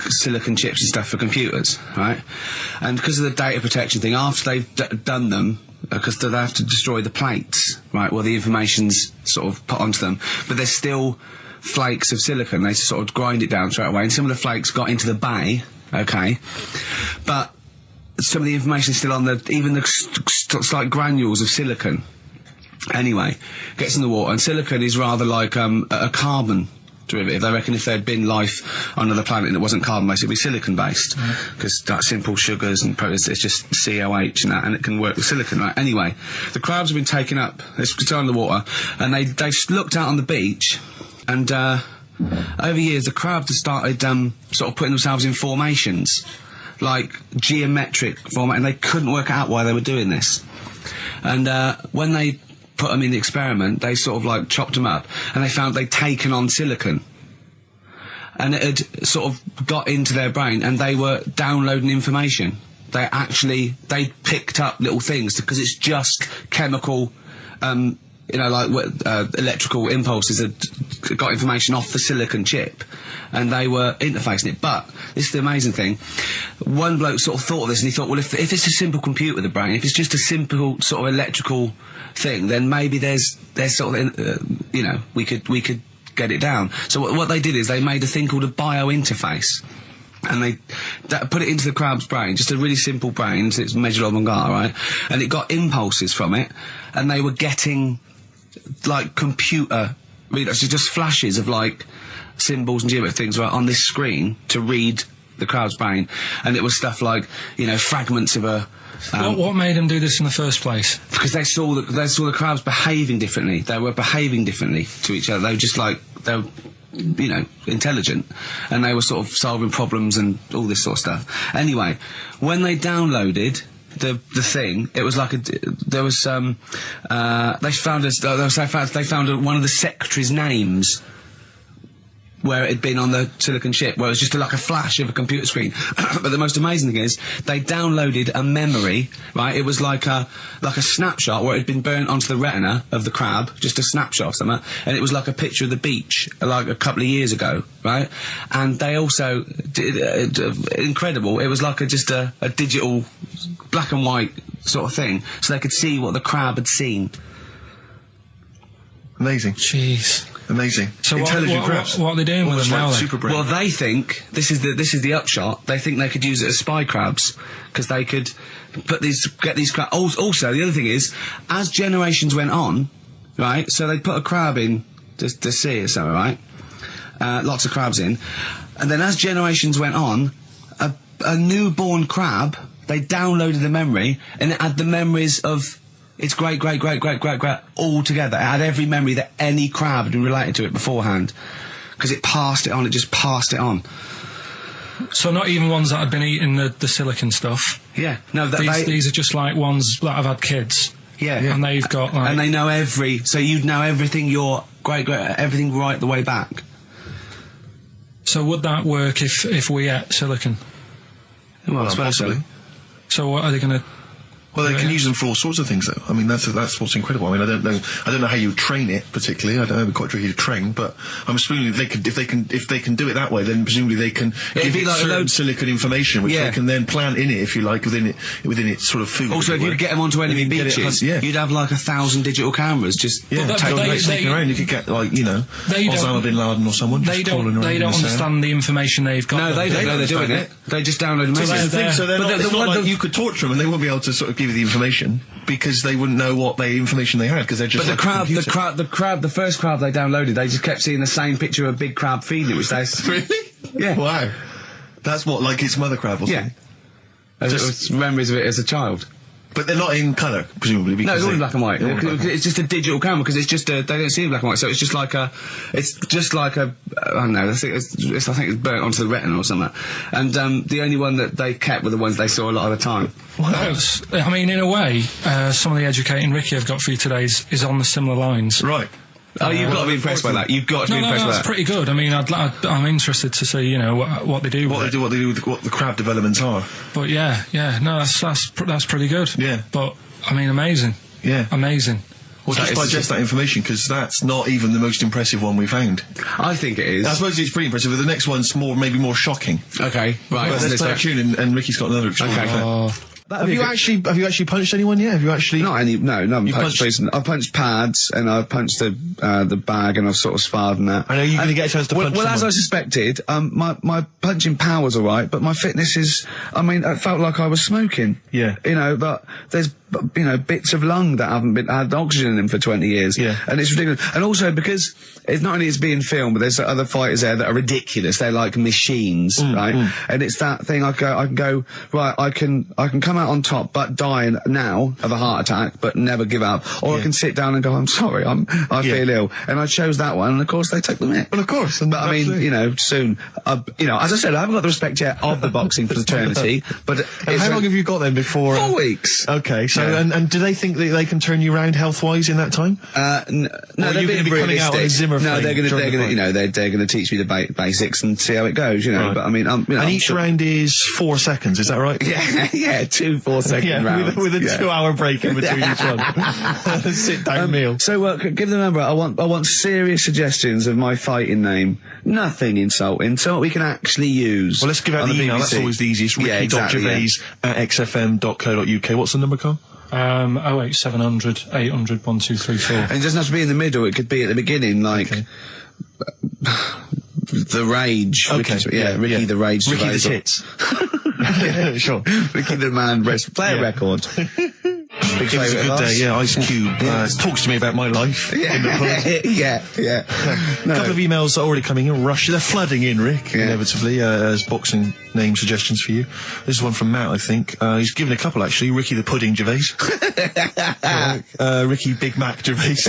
silicon chips and stuff for computers, right? And because of the data protection thing, after they've done them, because they have to destroy the plates, right, where the information's sort of put onto them, but there's still flakes of silicon. They sort of grind it down straight away, and some of the flakes got into the bay, okay, but some of the information's still on even the slight granules of silicon. Anyway, gets in the water, and silicon is rather like a carbon derivative. They reckon if there'd been life on another planet and it wasn't carbon-based, it'd be silicon-based, because like simple sugars and it's just COH and it can work with silicon, right? Anyway, the crabs have been taken up. It's still in the water, and they looked out on the beach, and over years the crabs have started sort of putting themselves in formations, like geometric format, and they couldn't work out why they were doing this. And when they put them in the experiment, they sort of like chopped them up, and they found they'd taken on silicon, and it had sort of got into their brain, and they were downloading information. They picked up little things, because it's just chemical, like electrical impulses that got information off the silicon chip, and they were interfacing it. But this is the amazing thing. One bloke sort of thought of this, and he thought, well, if it's a simple computer with a brain, if it's just a simple sort of electrical thing, then maybe there's sort of, we could get it down. So what they did is they made a thing called a biointerface, and they put it into the crab's brain, just a really simple brain, so it's measured on Mongar, right? And it got impulses from it, and they were getting like computer, just flashes of like symbols and geometric things right on this screen to read the crab's brain, and it was stuff like fragments of a. What made them do this in the first place? Because they saw the crabs behaving differently. They were behaving differently to each other. They were just like they were, intelligent, and they were sort of solving problems and all this sort of stuff. Anyway, when they downloaded the thing, it was like they found one of the secretary's names where it had been on the silicon chip, where it was just like a flash of a computer screen. But the most amazing thing is, they downloaded a memory, right? It was like a snapshot where it had been burnt onto the retina of the crab, just a snapshot of something, and it was like a picture of the beach, like a couple of years ago, right? And they also did, incredible, it was like just a digital black and white sort of thing, so they could see what the crab had seen. Amazing. Jeez. Amazing. So intelligent crabs. What are they doing with them now? Super brain. Well, they think this is the upshot. They think they could use it as spy crabs, because they could get these crabs. Also, the other thing is, as generations went on, right? So they put a crab in the sea or something, right? Lots of crabs in, and then as generations went on, a newborn crab, they downloaded the memory, and it had the memories of its great all together. It had every memory that any crab had been related to it beforehand. because it passed it on. It just passed it on. So not even ones that had been eating the silicon stuff. Yeah, no, these are just like ones that have had kids. Yeah, and they've got like, and they know so you'd know everything. Your great everything right the way back. So would that work if we ate silicon? Well, I suppose so. So what are they going to? Well, they can use them for all sorts of things, though. I mean, that's what's incredible. I mean, I don't know how you train it particularly. I don't know, it'd be quite tricky to train, but I'm assuming if they can do it that way, then presumably they can give it like certain silicon information, which they can then plant in it, if you like, within its sort of food. Also, if you get them onto enemy beaches, you'd have like 1,000 digital cameras just sneaking around. You could get like Osama bin Laden or someone. They don't understand the information they've got. No, they don't know they're doing it. They just download a message. So it's not like you could torture them and they won't be able to sort of give you the information because they wouldn't know what information they had because they're just. But the first crab they downloaded, they just kept seeing the same picture of a big crab feeding it, which they really, yeah, wow, that's what like its mother crab or something. Yeah, just memories of it as a child. But they're not in colour, presumably. No, it's all in black and white. It's just a digital camera because it's just they don't see in black and white, so it's just like a I don't know. I think it's burnt onto the retina or something. And the only one that they kept were the ones they saw a lot of the time. Well, I mean, in a way, some of the educating Ricky I've got for you today is on the similar lines. Right. Oh, you've got to be impressed by that. You've got to be impressed by that. That's pretty good. I mean, I'm interested to see, what they do. What the crab developments are. But that's pretty good. Yeah. But I mean, amazing. Yeah. Amazing. Well, just digest that information because that's not even the most impressive one we found. I think it is. I suppose it's pretty impressive, but the next one's maybe more shocking. Okay, right. But let's play a tune, and Ricky's got another extraordinary. Have you actually punched anyone yet? Have you actually? Not any. No, I haven't punched. I've punched pads and I've punched the bag and I've sort of sparred and that. I know you're going to get a chance to punch. Well, as I suspected, my punching power was all right, but my fitness is. I mean, it felt like I was smoking. Yeah. But there's bits of lung that haven't had oxygen in them for 20 years. Yeah. And it's ridiculous. And also because it's not only it's being filmed, but there's other fighters there that are ridiculous. They're like machines, right? And it's that thing. I can go right. I can come out on top, but die now of a heart attack, but never give up. Or I can sit down and go, I'm sorry, I feel ill. And I chose that one, and of course they took the mick. Well, of course. But I mean, soon. As I said, I haven't got the respect yet of the boxing fraternity. But how long have you got then before? 4 weeks. Okay. So and do they think that they can turn you around health wise in that time? No, they're being realistic. No, they're going to they're going to teach me the basics and see how it goes. Right. But I mean, and each round is 4 seconds. Is that right? Yeah, 2 4-second rounds. With a 2-hour break in between each one. Sit down meal. So give the number. I want serious suggestions of my fighting name. Nothing insulting. So what we can actually use. Well, let's give out the email. That's always the easiest. Ricky.Gervais at xfm.co.uk. What's the number, Carl? 08700 800 1234. And it doesn't have to be in the middle. It could be at the beginning, like the rage. Okay. Ricky the Rage. Ricky the Tits. Yeah, sure. Ricky the Man. Play a record. Big it was a good day, Ice Cube talks to me about my life in the pub. Yeah. A couple of emails are already coming in. They're flooding in, Rick, inevitably, as boxing name suggestions for you. This is one from Matt, I think. He's given a couple, actually. Ricky the Pudding Gervais. Ricky Big Mac Gervais.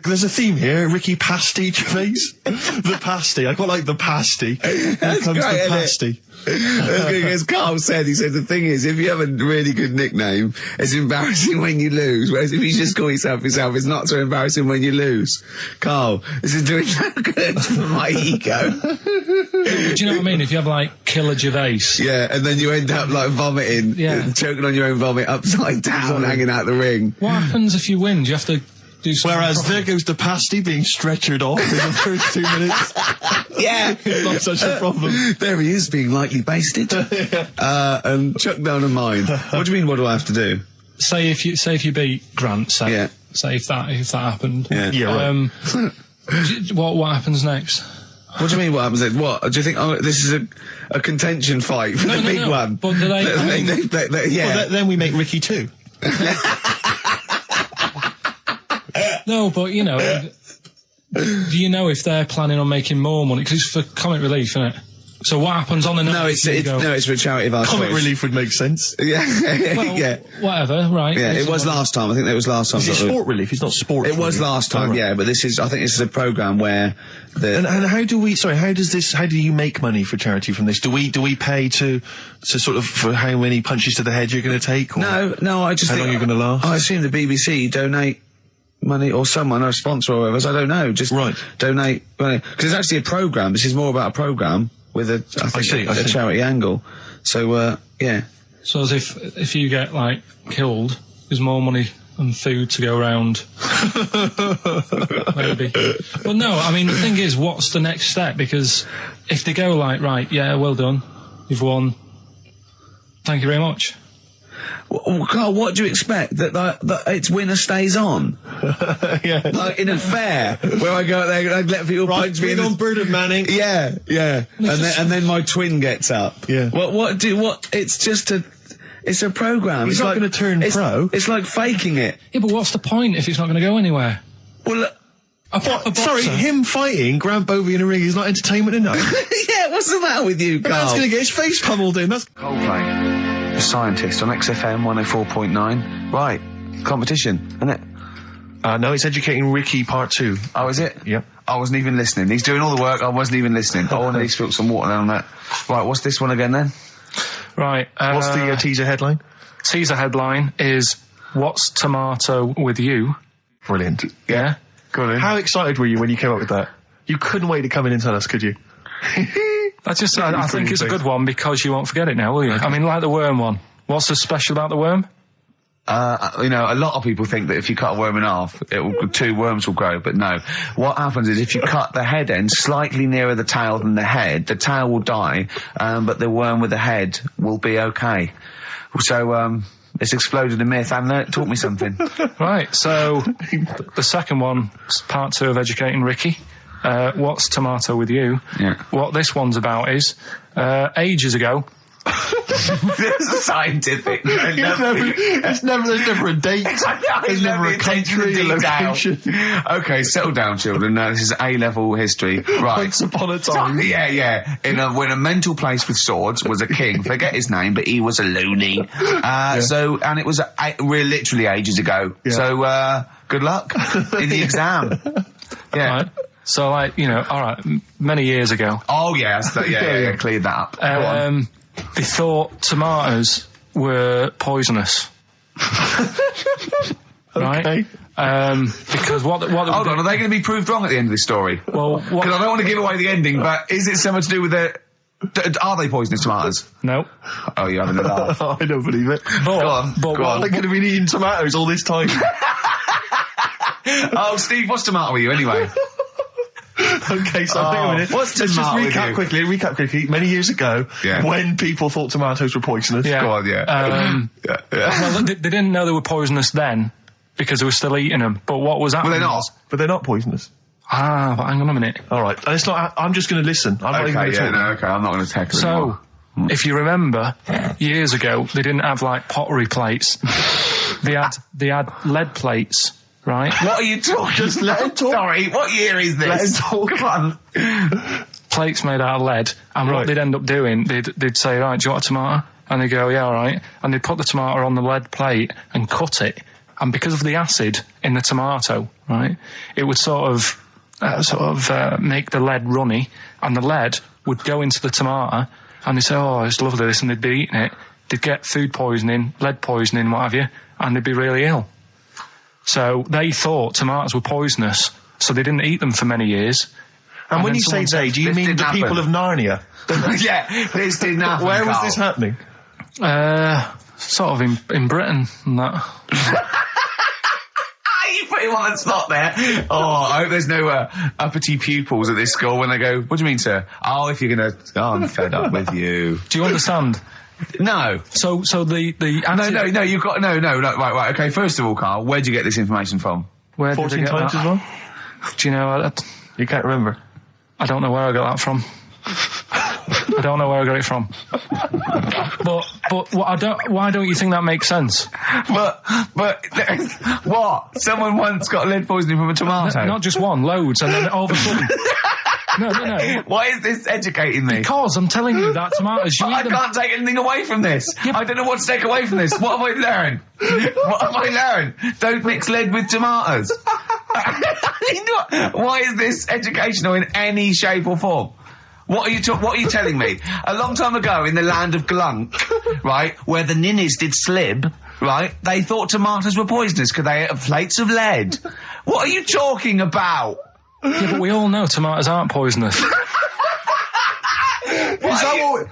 There's a theme here. Ricky Pasty Gervais. The pasty. I quite like the pasty. Here comes the pasty. As Carl said, he said the thing is, if you have a really good nickname, it's embarrassing when you lose. Whereas if you just call yourself, it's not so embarrassing when you lose. Carl, this is doing so good for my ego. Do you know what I mean? If you have like Killer Gervais. Yeah, and then you end up like vomiting, choking on your own vomit upside down, hanging out the ring. What happens if you win? Do you have to do something? Whereas there goes the pasty being stretchered off in the first 2 minutes. Yeah. Not such a problem. There he is being lightly basted. And chucked down a mine. What do you mean, what do I have to do? Say if you beat Grant, say if that happened. Yeah. What happens next? What do you mean, what happens next? What? Do you think, this is a contention fight for the big one? But do Well, then we make Ricky 2. No, but do you know if they're planning on making more money? Because it's for comic relief, isn't it? So what happens on the night? No, it's for a charity of our Comic choice. relief would make sense. Yeah, Well, yeah. Whatever, right. Yeah, it was last time. I think that was last time. Is it sport relief? It's not sport. It was last time, yeah, but this is, I think this is a programme where And how do you make money for charity from this? Do we pay to sort of, for how many punches to the head you're going to take? Or No, I just how think... long you're going to last? I assume the BBC donate money, or someone, or a sponsor or whatever, I don't know, just donate money. Because it's actually a programme, this is more about a programme with a charity angle. So, yeah. So as if you get, like, killed, there's more money and food to go around. Maybe. But no, I mean, the thing is, what's the next step? Because if they go like, right, yeah, well done, you've won, thank you very much. Well, Carl, what do you expect? That its winner stays on? Yeah. Like in a fair, where I go out there and I let people punch me on Bird Manning. Yeah. And then my twin gets up. Yeah. It's just it's a programme. He's not going to turn pro. It's like faking it. Yeah, but what's the point if it's not going to go anywhere? Well, Sorry, him fighting Grant Bovey in a ring is not entertainment enough. yeah, what's the matter with you, Carl? Man's going to get his face pummeled in. That's Coldplay, The Scientist on XFM 104.9. Right, competition, isn't it? no, it's Educating Ricky Part 2. Oh, is it? Yep. I wasn't even listening. He's doing all the work, I wasn't even listening. I want to spill some water down that. Right, what's this one again then? Right. What's the teaser headline? Teaser headline is, what's tomato with you? Brilliant. Yeah? Go on in. How excited were you when you came up with that? You couldn't wait to come in and tell us, could you? I think it's a good one because you won't forget it now, will you? I mean, like the worm one. What's so special about the worm? A lot of people think that if you cut a worm in half, two worms will grow, but no. What happens is if you cut the head end slightly nearer the tail than the head, the tail will die, but the worm with the head will be okay. So, it's exploded a myth, and it taught me something. Right, so the second one, part 2 of Educating Ricky. What's tomato with you? Yeah. What this one's about is, ages ago... It's scientific. There's never a date. There's never a country, a location. Okay, settle down, children. This is A-level history. Right. Once upon a time. Yeah. When a mental place with swords was a king. Forget his name, but he was a loony. And it was literally ages ago. Yeah. So, good luck in the exam. Yeah. Right. So, alright, many years ago. Oh, yeah, cleared that up. Go on. They thought tomatoes were poisonous. Right? Okay. Because what Hold on, are they going to be proved wrong at the end of this story? Well, because I don't want to give away the ending, but is it something to do with are they poisonous tomatoes? No. Oh, you're having a laugh. I don't believe it. Go on. They could have been eating tomatoes all this time. Oh, Steve, what's tomato with you anyway? Okay, so hang on a minute. Let's just recap quickly. Many years ago, when people thought tomatoes were poisonous. Yeah. Go on, yeah. Well, they didn't know they were poisonous then because they were still eating them. But what was happening? But they're not poisonous. But hang on a minute. All right, and it's not. I'm just going to listen. I'm not even going to talk. Okay, I'm not going to tackle it. So, if you remember, years ago they didn't have like pottery plates. They had lead plates. Right? What are you talking? Just let him talk. Sorry, what year is this? Let him talk. Come on. Plates made out of lead, and what they'd end up doing, they'd say, right, do you want a tomato? And they'd go, yeah, all right. And they'd put the tomato on the lead plate and cut it. And because of the acid in the tomato, right, it would sort of make the lead runny, and the lead would go into the tomato, and they'd say, oh, it's lovely this, and they'd be eating it. They'd get food poisoning, lead poisoning, what have you, and they'd be really ill. So they thought tomatoes were poisonous, so they didn't eat them for many years. And when you say they, do you mean the people of Narnia? Yeah, this didn't happen. Where was this happening? Sort of in Britain and that. You put him on the spot there. Oh, I hope there's no uppity pupils at this school when they go, what do you mean, sir? Oh, if you're going to... Oh, I'm fed up with you. Do you understand? No. So the No, you've got... No, right, okay, first of all, Carl, where'd you get this information from? Where 14 times as well? Do you know... You can't remember? I don't know where I got that from. I don't know where I got it from. But why don't you think that makes sense? But what? Someone once got lead poisoning from a tomato? Not just one, loads, and then all of a sudden... No. Why is this educating me? Because I'm telling you that tomatoes, you I eat them. can't take anything away from this. I don't know what to take away from this. What have I learned? What have I learned? Don't mix lead with tomatoes. Why is this educational in any shape or form? What are you telling me? A long time ago in the land of Glunk, right, where the ninnies did slib, right, they thought tomatoes were poisonous because they ate plates of lead. What are you talking about? Yeah, but we all know tomatoes aren't poisonous. Is that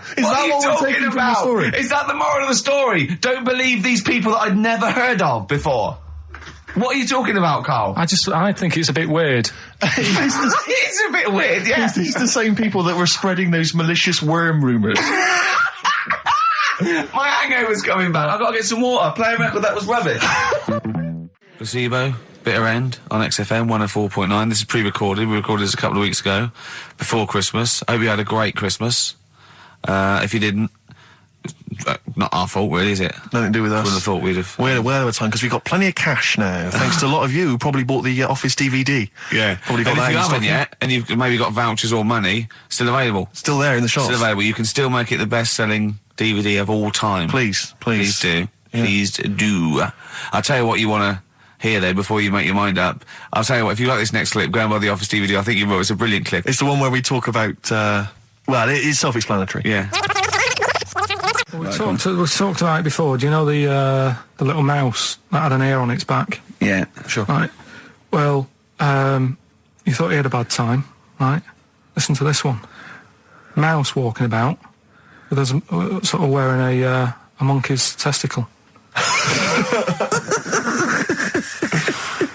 what we're taking from the story? Is that the moral of the story? Don't believe these people that I'd never heard of before. What are you talking about, Carl? I think it's a bit weird. It's a bit weird, yeah. It's the same people that were spreading those malicious worm rumours. My hangover's coming back. I've got to get some water. Play a record that was rubbish. Placebo, Bitter End on XFM 104.9. This is pre-recorded. We recorded this a couple of weeks ago, before Christmas. I hope you had a great Christmas. If you didn't, not our fault, really, is it? Nothing to do with us. Wouldn't have thought we'd have. We're well over time because we've got plenty of cash now, thanks to a lot of you who probably bought the Office DVD. Yeah. Probably got and that if you in haven't stock yet, and you've maybe got vouchers or money, still available. Still there in the shops. Still available. You can still make it the best-selling DVD of all time. Please do. Yeah. Please do. I'll tell you what you want to hear there before you make your mind up. I'll tell you what, if you like this next clip, go and buy the Office DVD. I think you will. It's a brilliant clip. It's the one where we talk about, well, it is self-explanatory. Yeah. We talked about it before. Do you know the little mouse that had an ear on its back? Yeah, sure. Right. Well, you thought he had a bad time, right? Listen to this one. Mouse walking about with us sort of wearing a monkey's testicle.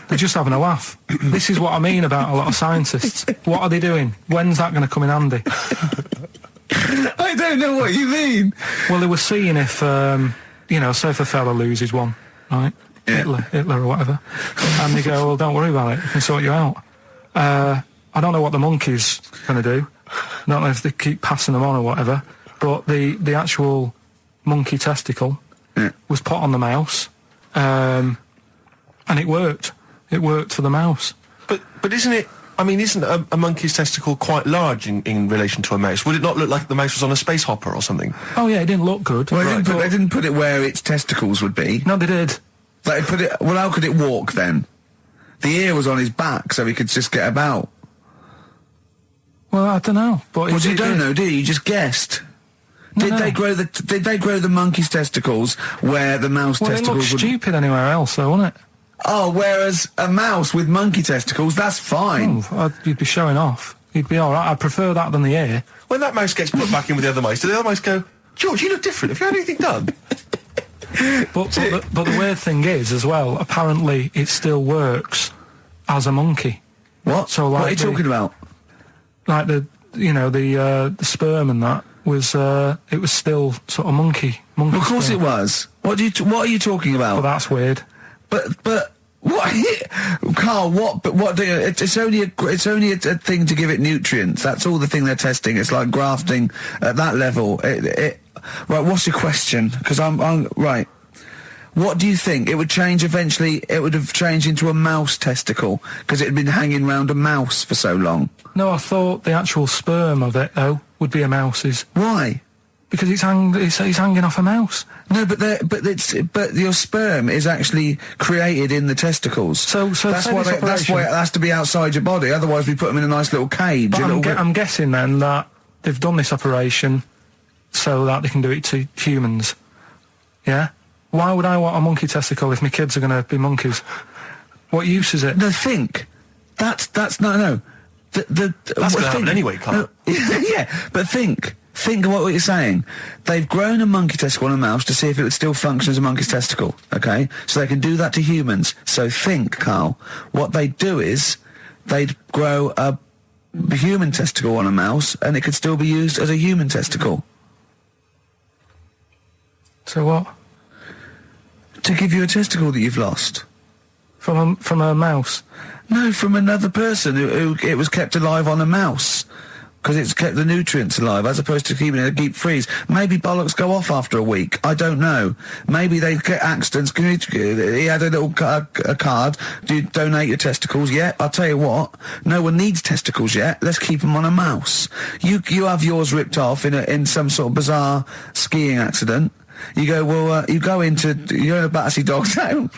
They're just having a laugh. This is what I mean about a lot of scientists. What are they doing? When's that going to come in handy? I don't know what you mean. Well, they were seeing if, say if a fella loses one, right? Yeah. Hitler or whatever. And they go, well, don't worry about it. We can sort you out. I don't know what the monkey's going to do. I don't know if they keep passing them on or whatever. But the actual monkey testicle was put on the mouse. And it worked. It worked for the mouse. But isn't it... I mean, isn't a monkey's testicle quite large in relation to a mouse? Would it not look like the mouse was on a space hopper or something? Oh, yeah, it didn't look good. Well, they didn't put it where its testicles would be. No, they did. They put it... Well, how could it walk, then? The ear was on his back, so he could just get about. Well, I don't know. But Well, you don't know, do you? You just guessed. Did they grow the monkey's testicles where the mouse testicles it would... looked stupid anywhere else, though, wouldn't it? Oh, whereas a mouse with monkey testicles, that's fine. You'd be showing off. You'd be all right. I'd prefer that than the ear. When that mouse gets put back in with the other mice, do the other mice go, George, you look different. Have you had anything done? But the weird thing is, as well, apparently it still works as a monkey. What? So, like, what are you talking about? Like the sperm and that was it was still sort of monkey. Of course sperm. it was. What are you talking about? But that's weird. But what, Carl? What do you? It's only a thing to give it nutrients. That's all the thing they're testing. It's like grafting at that level. Right. What's your question? Because I'm right. What do you think? It would change eventually. It would have changed into a mouse testicle because it had been hanging round a mouse for so long. No, I thought the actual sperm of it though would be a mouse's. Why? Because it's hanging off a mouse. No, but your sperm is actually created in the testicles. So that's why it has to be outside your body. Otherwise, we put them in a nice little cage. But I'm guessing then that they've done this operation so that they can do it to humans. Yeah. Why would I want a monkey testicle if my kids are going to be monkeys? What use is it? No, think. That's no. That's going to happen anyway, Carl. Yeah, but think. Think of what you're saying. They've grown a monkey testicle on a mouse to see if it would still function as a monkey's testicle, okay? So they can do that to humans. So think, Carl. What they'd do is they'd grow a human testicle on a mouse and it could still be used as a human testicle. So what? To give you a testicle that you've lost. From a mouse? No, from another person who it was kept alive on a mouse. because it's kept the nutrients alive, as opposed to keeping it in a deep freeze. Maybe bollocks go off after a week. I don't know. Maybe they get accidents. He had a little a card. Do you donate your testicles? Yeah, I'll tell you what. No one needs testicles yet. Let's keep them on a mouse. You have yours ripped off in some sort of bizarre skiing accident. You go, well, you're in a Battersea dog town.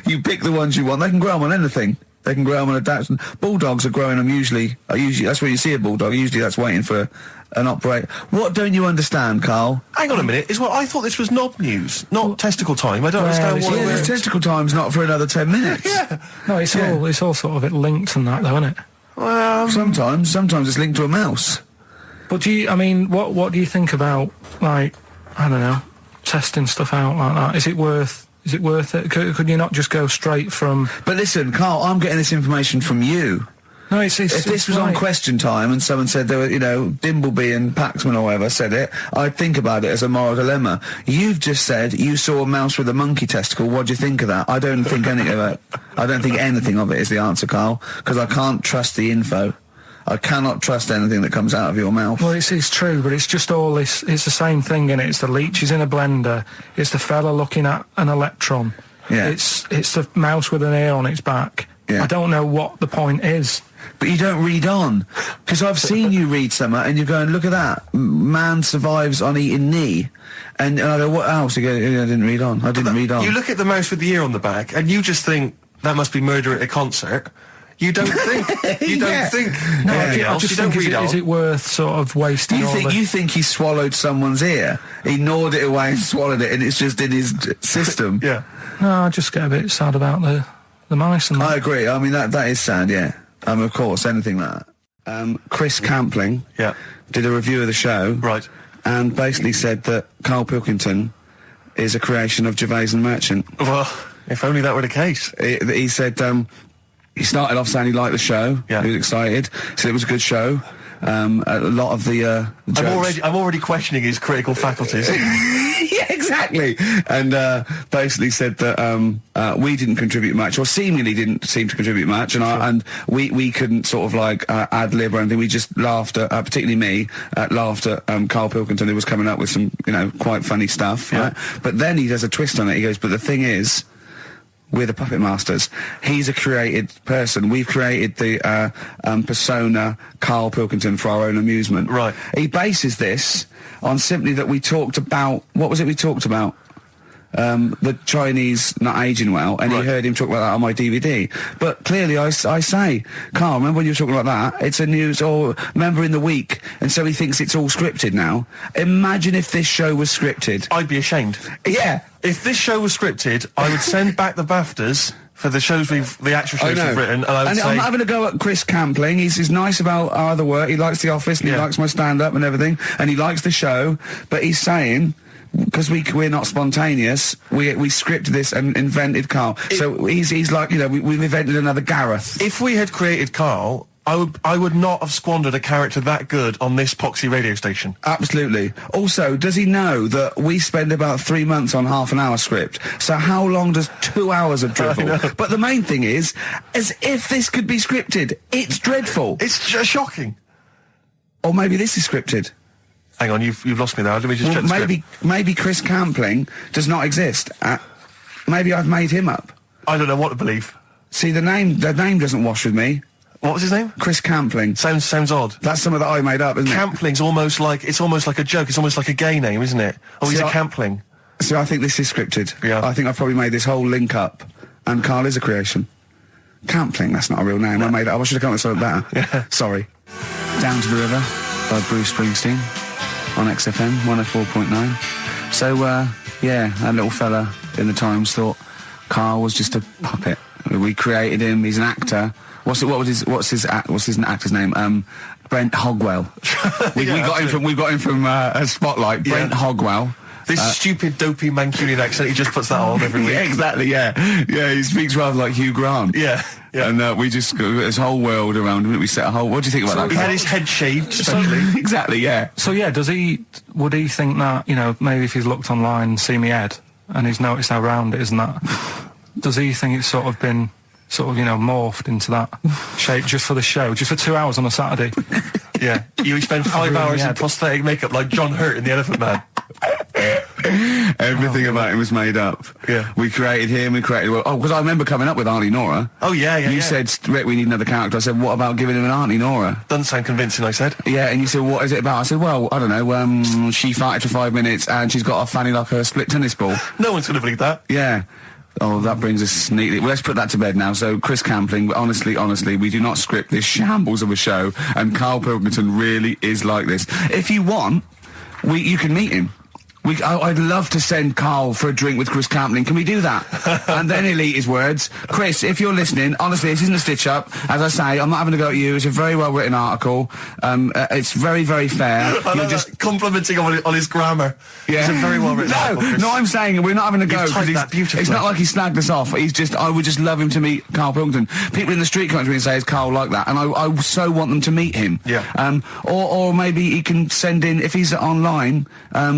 You pick the ones you want. They can grow them on anything. They can grow them on a Dachshund. Bulldogs are growing them usually, that's where you see a bulldog. Usually that's waiting for an operator. What don't you understand, Carl? Hang on a minute. I thought this was knob news, not testicle time. I don't understand what... Yeah, testicle time's not for another 10 minutes. Yeah. No, it's all sort of linked and that, though, isn't it? Well, sometimes it's linked to a mouse. But what do you think about, like, I don't know, testing stuff out like that? Is it worth it? Could you not just go straight from... But listen, Carl, I'm getting this information from you. No, if this was on Question Time and someone said there were, Dimbleby and Paxman or whoever said it, I'd think about it as a moral dilemma. You've just said you saw a mouse with a monkey testicle. What do you think of that? I don't think anything of it. I don't think anything of it is the answer, Carl, because I can't trust the info. I cannot trust anything that comes out of your mouth. Well, it's true, but it's just all this. It's the same thing, innit? It's the leeches in a blender. It's the fella looking at an electron. Yeah. It's the mouse with an ear on its back. Yeah. I don't know what the point is. But you don't read on. Because I've seen you read something and you're going, look at that. Man survives on eating knee. And I go, what else? You go, I didn't read on. I didn't read on. You look at the mouse with the ear on the back and you just think, that must be murder at a concert. You don't think. You don't think. No, I just think, is it worth sort of wasting You think he swallowed someone's ear? He gnawed it away and swallowed it and it's just in his system? Yeah. No, I just get a bit sad about the mice and that. I agree. I mean, that is sad, yeah. Of course, anything like that. Chris Campling did a review of the show. Right. And basically said that Karl Pilkington is a creation of Gervais and Merchant. Well, if only that were the case. He said... he started off saying he liked the show. Yeah. He was excited. Said it was a good show. A lot of the jokes... I'm already questioning his critical faculties. Yeah, exactly. And basically said that we didn't contribute much, or seemingly didn't seem to contribute much, and we couldn't sort of like ad lib or anything. We just laughed at, particularly me, laughed at Karl Pilkington, who was coming up with some, quite funny stuff. Yeah. Right? But then he does a twist on it. He goes, but the thing is, we're the puppet masters. He's a created person. We've created the persona Karl Pilkington for our own amusement. Right. He bases this on simply that we talked about... What was it we talked about? The Chinese not aging well, and he heard him talk about that on my DVD. But clearly I say, Carl, remember when you were talking about that? It's a news, or remember in the week, and so he thinks it's all scripted now. Imagine if this show was scripted. I'd be ashamed. Yeah. If this show was scripted, I would send back the BAFTAs for the actual shows we've written, and I would say... I'm having a go at Chris Campling. He's nice about our other work. He likes The Office, and he likes my stand-up and everything, and he likes the show, but he's saying... Because we're not spontaneous, we scripted this and invented Karl. So he's like, we've invented another Gareth. If we had created Karl, I would not have squandered a character that good on this poxy radio station. Absolutely. Also, does he know that we spend about 3 months on half an hour script? So how long does 2 hours of drivel? But the main thing is, as if this could be scripted, it's dreadful. It's just shocking. Or maybe this is scripted. Hang on, you've lost me there. Let me just check the script. Maybe Chris Campling does not exist. Maybe I've made him up. I don't know what to believe. See, the name doesn't wash with me. What was his name? Chris Campling. Sounds odd. That's something that I made up, isn't it? Campling's almost like a joke. It's almost like a gay name, isn't it? Oh, he's a Campling. So I think this is scripted. Yeah. I think I've probably made this whole link up, and Karl is a creation. Campling, that's not a real name. No. I made it up. I should have come up with something better. Yeah. Sorry. Down to the River by Bruce Springsteen on XFM 104.9. So, that little fella in the Times thought Karl was just a puppet. We created him. He's an actor. What's his actor's name? Brent Hogwell. we got him from Spotlight. Brent Hogwell. This stupid, dopey Mancunian accent, he just puts that on every week. Yeah, exactly, yeah. Yeah, he speaks rather like Hugh Grant. Yeah. And we just got this whole world around him. We set a whole... What do you think about that? He had his head shaved, especially. Exactly, yeah. So, would he think that, maybe if he's looked online and seen me head, and he's noticed how round it is and that, does he think it's sort of been... morphed into that shape just for the show, just for 2 hours on a Saturday? Yeah. You spend 5 hours in prosthetic makeup like John Hurt in The Elephant Man. Everything about him was made up. Yeah. We created him, because I remember coming up with Auntie Nora. Oh, yeah. You said, Rick, we need another character. I said, what about giving him an Auntie Nora? Doesn't sound convincing, I said. Yeah, and you said, what is it about? I said, well, I don't know, she farted for 5 minutes and she's got a fanny like a split tennis ball. No one's going to believe that. Yeah. Oh, that brings us neatly. Well, let's put that to bed now. So, Chris Campling, honestly, we do not script this shambles of a show, and Karl Pilkington really is like this. If you want, you can meet him. I'd love to send Karl for a drink with Chris Campling. Can we do that? And then he'll eat his words. Chris, if you're listening, honestly, this isn't a stitch-up. As I say, I'm not having a go at you. It's a very well-written article. It's very, very fair. You're just complimenting on his grammar. Yeah. It's a very well-written article, No, I'm saying we're not having a go. You've typed that beautifully. It's not like he slagged us off. I would just love him to meet Karl Pilkington. People in the street come up to me and say, is Karl like that? And I so want them to meet him. Yeah. Or maybe he can send in, if he's online,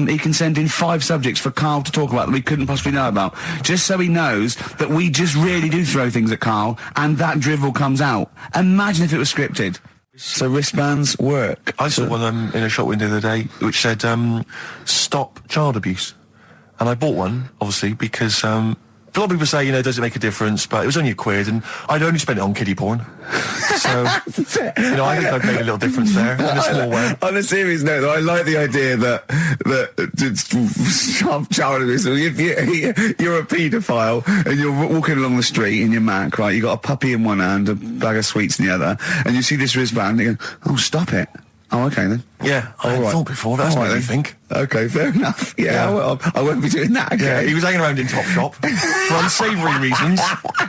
he can send in 5 subjects for Karl to talk about that we couldn't possibly know about, just so he knows that we just really do throw things at Karl and that drivel comes out. Imagine if it was scripted. So wristbands work. I saw one in a shop window the other day which said, stop child abuse. And I bought one, obviously, because a lot of people say, does it make a difference? But it was only £1, and I'd only spent it on kiddie porn. So, I think I've made a little difference there in a small way. On a serious note, though, I like the idea that child abuse. If you're a paedophile and you're walking along the street in your Mac, right? You got a puppy in one hand, a bag of sweets in the other, and you see this wristband, and you go, "Oh, stop it." Oh, okay then. Yeah, I thought before. That's what I think. Okay, fair enough. Yeah. I won't be doing that again. Yeah, he was hanging around in Topshop for unsavoury reasons.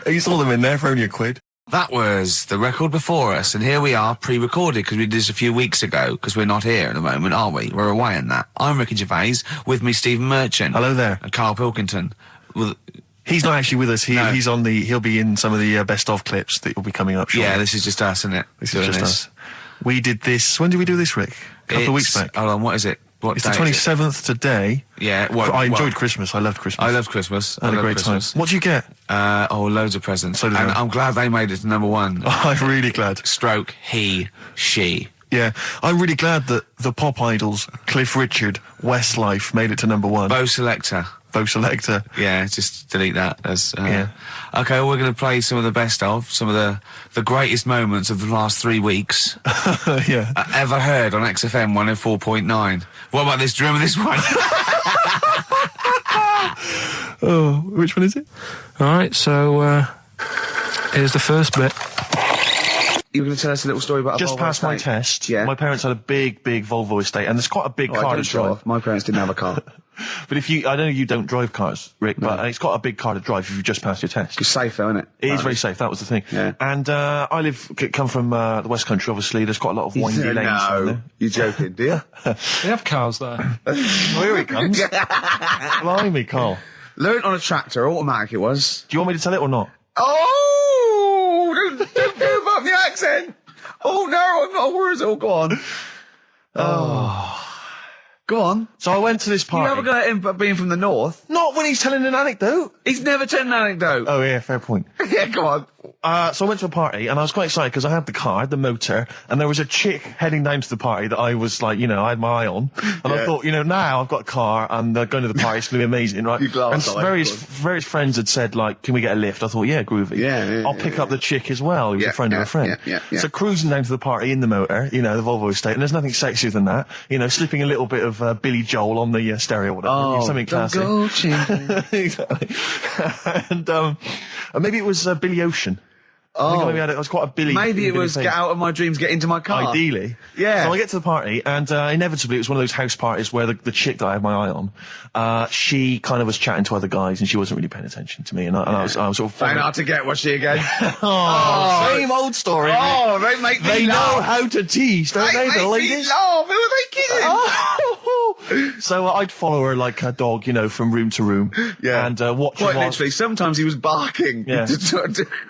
You saw them in there for only £1. That was the record before us, and here we are, pre-recorded, because we did this a few weeks ago, because we're not here at the moment, are we? We're away in that. I'm Ricky Gervais, with me Stephen Merchant. Hello there. And Karl Pilkington. Well, he's not actually with us. He'll be in some of the best of clips that will be coming up shortly. Yeah, this is just us, isn't it? This is just us. We did this. When did we do this, Rick? A couple of weeks back. Hold on, what is it? It's the 27th today. Yeah. I enjoyed Christmas. I loved Christmas. I love Christmas. I had a great time. What did you get? Loads of presents. So did and I. I'm glad they made it to number 1. Oh, I'm really glad. Stroke, he, she. Yeah, I'm really glad that the pop idols, Cliff Richard, Westlife, made it to number 1. Bo Selector. Yeah, just delete that. Yeah. Okay, well, we're going to play some of the best of, some of the greatest moments of the last 3 weeks. Yeah. Ever heard on XFM 104.9. What about this? Do you remember this one? Oh, which one is it? All right, so here's the first bit. You were going to tell us a little story about Just a Volvo past my estate? test, Yeah. my parents had a big Volvo estate, and there's quite a big I car don't to show drive. off. My parents didn't have a car. But I know you don't drive cars, Rick, but it's got a big car to drive if you've just passed your test. It's safe though, isn't it? It is very safe, that was the thing. Yeah. And I come from the West Country, obviously. There's quite a lot of windy lanes around there. You're joking, do you? They have cars there. Oh, here he comes. Blimey, Carl. Learned on a tractor, automatic it was. Do you want me to tell it or not? Oh! Don't give up the accent! Oh no, I'm not worried. Oh, go on. Oh. Go on. So I went to this party. You never got him being from the north. Not when he's telling an anecdote. He's never told an anecdote. Oh, yeah, fair point. Yeah, go on. So I went to a party, and I was quite excited because I had the car, the motor, and there was a chick heading down to the party that I was like, I had my eye on. And I thought, now I've got a car, and going to the party, it's going to be amazing, right? You glass and eye, various friends had said, like, can we get a lift? I thought, yeah, groovy. Yeah, I'll pick up the chick as well, who's a friend of a friend. Yeah. So cruising down to the party in the motor, the Volvo estate, and there's nothing sexier than that. Slipping a little bit of Billy Joel on the stereo or whatever. Oh, something classic. Go children. Exactly. And maybe it was Billy Ocean. I think maybe it was quite a Billy. Maybe it Billy was thing. get out of my dreams, get into my car. Ideally. Yeah. So I get to the party, and inevitably it was one of those house parties where the chick that I had my eye on, she kind of was chatting to other guys, and she wasn't really paying attention to me, and I was sort of... Find out to get, was she again? Same old story. Oh, they make me They laugh. know how to tease, don't they, the ladies? Laugh. Who are they kidding? So I'd follow her like a dog, from room to room. Yeah. And watch her Quite while... literally. Sometimes he was barking. Yeah.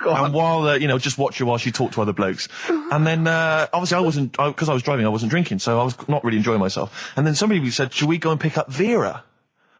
Go on. And while, just watch her while she talked to other blokes. And then, obviously because I was driving, I wasn't drinking, so I was not really enjoying myself. And then somebody said, should we go and pick up Vera?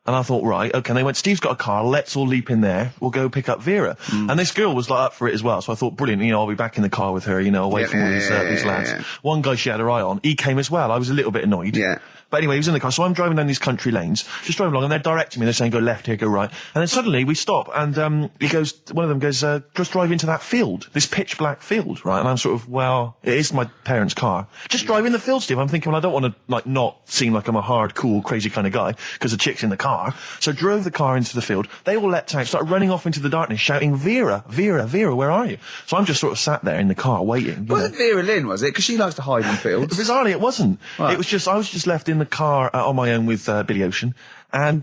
And I thought, right, okay. And they went, Steve's got a car, let's all leap in there. We'll go pick up Vera. And this girl was like up for it as well. So I thought, brilliant, I'll be back in the car with her, away from all these lads. Yeah. One guy she had her eye on, he came as well. I was a little bit annoyed. Yeah. But anyway, he was in the car. So I'm driving down these country lanes, just driving along, and they're directing me. They're saying, go left here, go right. And then suddenly we stop, and one of them goes, just drive into that field, this pitch black field, right? And I'm sort of, well, it is my parents' car. Just drive in the field, Steve. I'm thinking, well, I don't want to, not seem like I'm a hard, cool, crazy kind of guy, because the chick's in the car. So I drove the car into the field. They all leapt out, started running off into the darkness, shouting, Vera, Vera, Vera, where are you? So I'm just sort of sat there in the car waiting. Wasn't Vera Lynn, was it? Because she likes to hide in fields. Bizarrely, it wasn't. Right. It was just, I was just left in the car on my own with Billy Ocean, and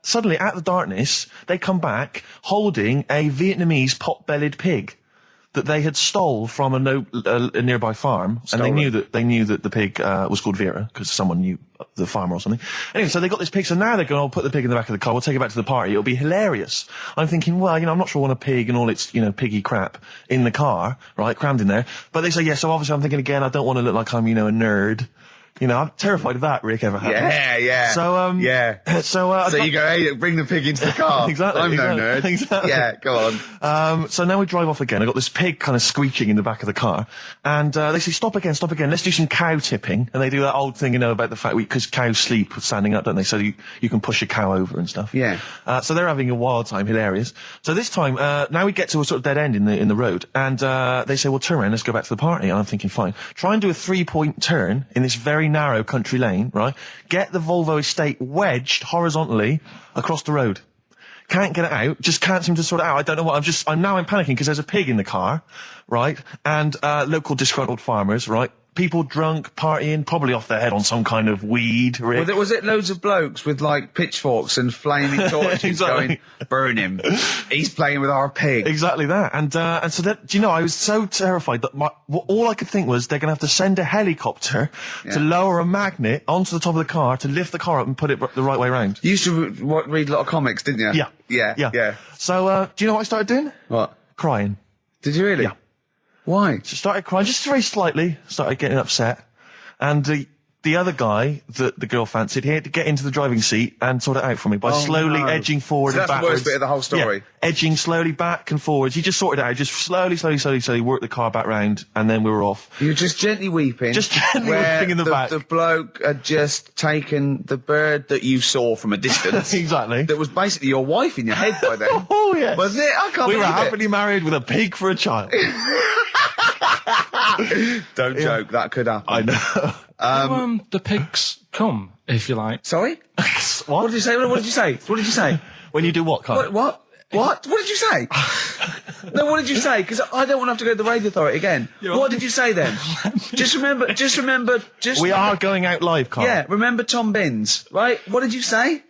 suddenly, out of the darkness, they come back holding a Vietnamese pot-bellied pig that they had stole from a nearby farm, and they knew that the pig was called Vera because someone knew the farmer or something. Anyway, so they got this pig. So now they're going, I'll put the pig in the back of the car. We'll take it back to the party. It'll be hilarious. I'm thinking, well, I'm not sure I want a pig and all its piggy crap in the car, right, crammed in there. But they say yes. So obviously, I'm thinking again, I don't want to look like I'm a nerd. I'm terrified of that, Rick, ever happens. Yeah. So, yeah. So you go, hey, bring the pig into the car. Exactly. I'm no nerd. Exactly. Yeah, go on. So now we drive off again. I got this pig kind of squeaking in the back of the car. And, they say, stop again. Let's do some cow tipping. And they do that old thing, about the fact because cows sleep standing up, don't they? So you can push a cow over and stuff. Yeah. So they're having a wild time, hilarious. So this time, now we get to a sort of dead end in the road. And, they say, well, turn around, let's go back to the party. And I'm thinking, fine. Try and do a 3-point turn in this very narrow country lane, right? Get the Volvo estate wedged horizontally across the road. Can't get it out. Just can't seem to sort it out. I don't know what. I'm panicking because there's a pig in the car, right? And, local disgruntled farmers, right? People drunk, partying, probably off their head on some kind of weed, Rick. Was it loads of blokes with, pitchforks and flaming torches Exactly. going, burn him. He's playing with our pig. Exactly that. And so that, I was so terrified that all I could think was they're going to have to send a helicopter to lower a magnet onto the top of the car to lift the car up and put it the right way around. You used to read a lot of comics, didn't you? Yeah. Yeah. So, do you know what I started doing? What? Crying. Did you really? Yeah. Why? Just started crying, just very slightly, started getting upset. And the other guy that the girl fancied, he had to get into the driving seat and sort it out for me by slowly edging forward So and that's backwards. the worst bit of the whole story. Yeah, edging slowly back and forwards. He just sorted it out, just slowly worked the car back round, and then we were off. You were just gently weeping. Just gently weeping in the back. The bloke had just taken the bird that you saw from a distance. Exactly. That was basically your wife in your head by then. Oh, yeah. Was it? I can't We were believe it. happily married with a pig for a child. Don't joke, that could happen. I know. The pigs come, if you like. Sorry? What did you say? What did you say? What did you say? When you do what, Carl? What? What did you say? No, what did you say? Because I don't want to have to go to the radio authority again. What did you say then? Just remember. We are going out live, Carl. Yeah, remember Tom Binns, right? What did you say?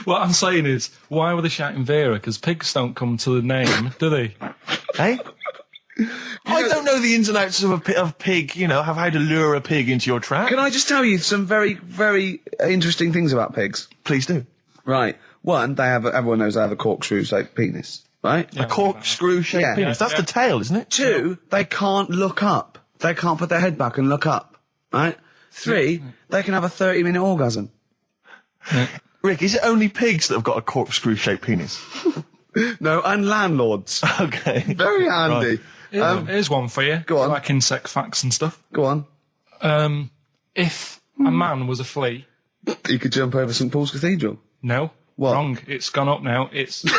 What I'm saying is, why were they shouting Vera? Because pigs don't come to the name, do they? Hey? I don't know the ins and outs of pig, of how to lure a pig into your trap. Can I just tell you some very, very interesting things about pigs? Please do. Right. One, everyone knows they have a corkscrew-shaped penis, right? A corkscrew-shaped penis. That's the tail, isn't it? Two, they can't look up. They can't put their head back and look up, right? Three, they can have a 30-minute orgasm. Rick, is it only pigs that have got a corkscrew-shaped penis? No, and landlords. Okay. Very handy. Right. Here's one for you. Go on. Like insect facts and stuff. Go on. If a man was a flea... You could jump over St Paul's Cathedral. No. What? Wrong. It's gone up now. It's... the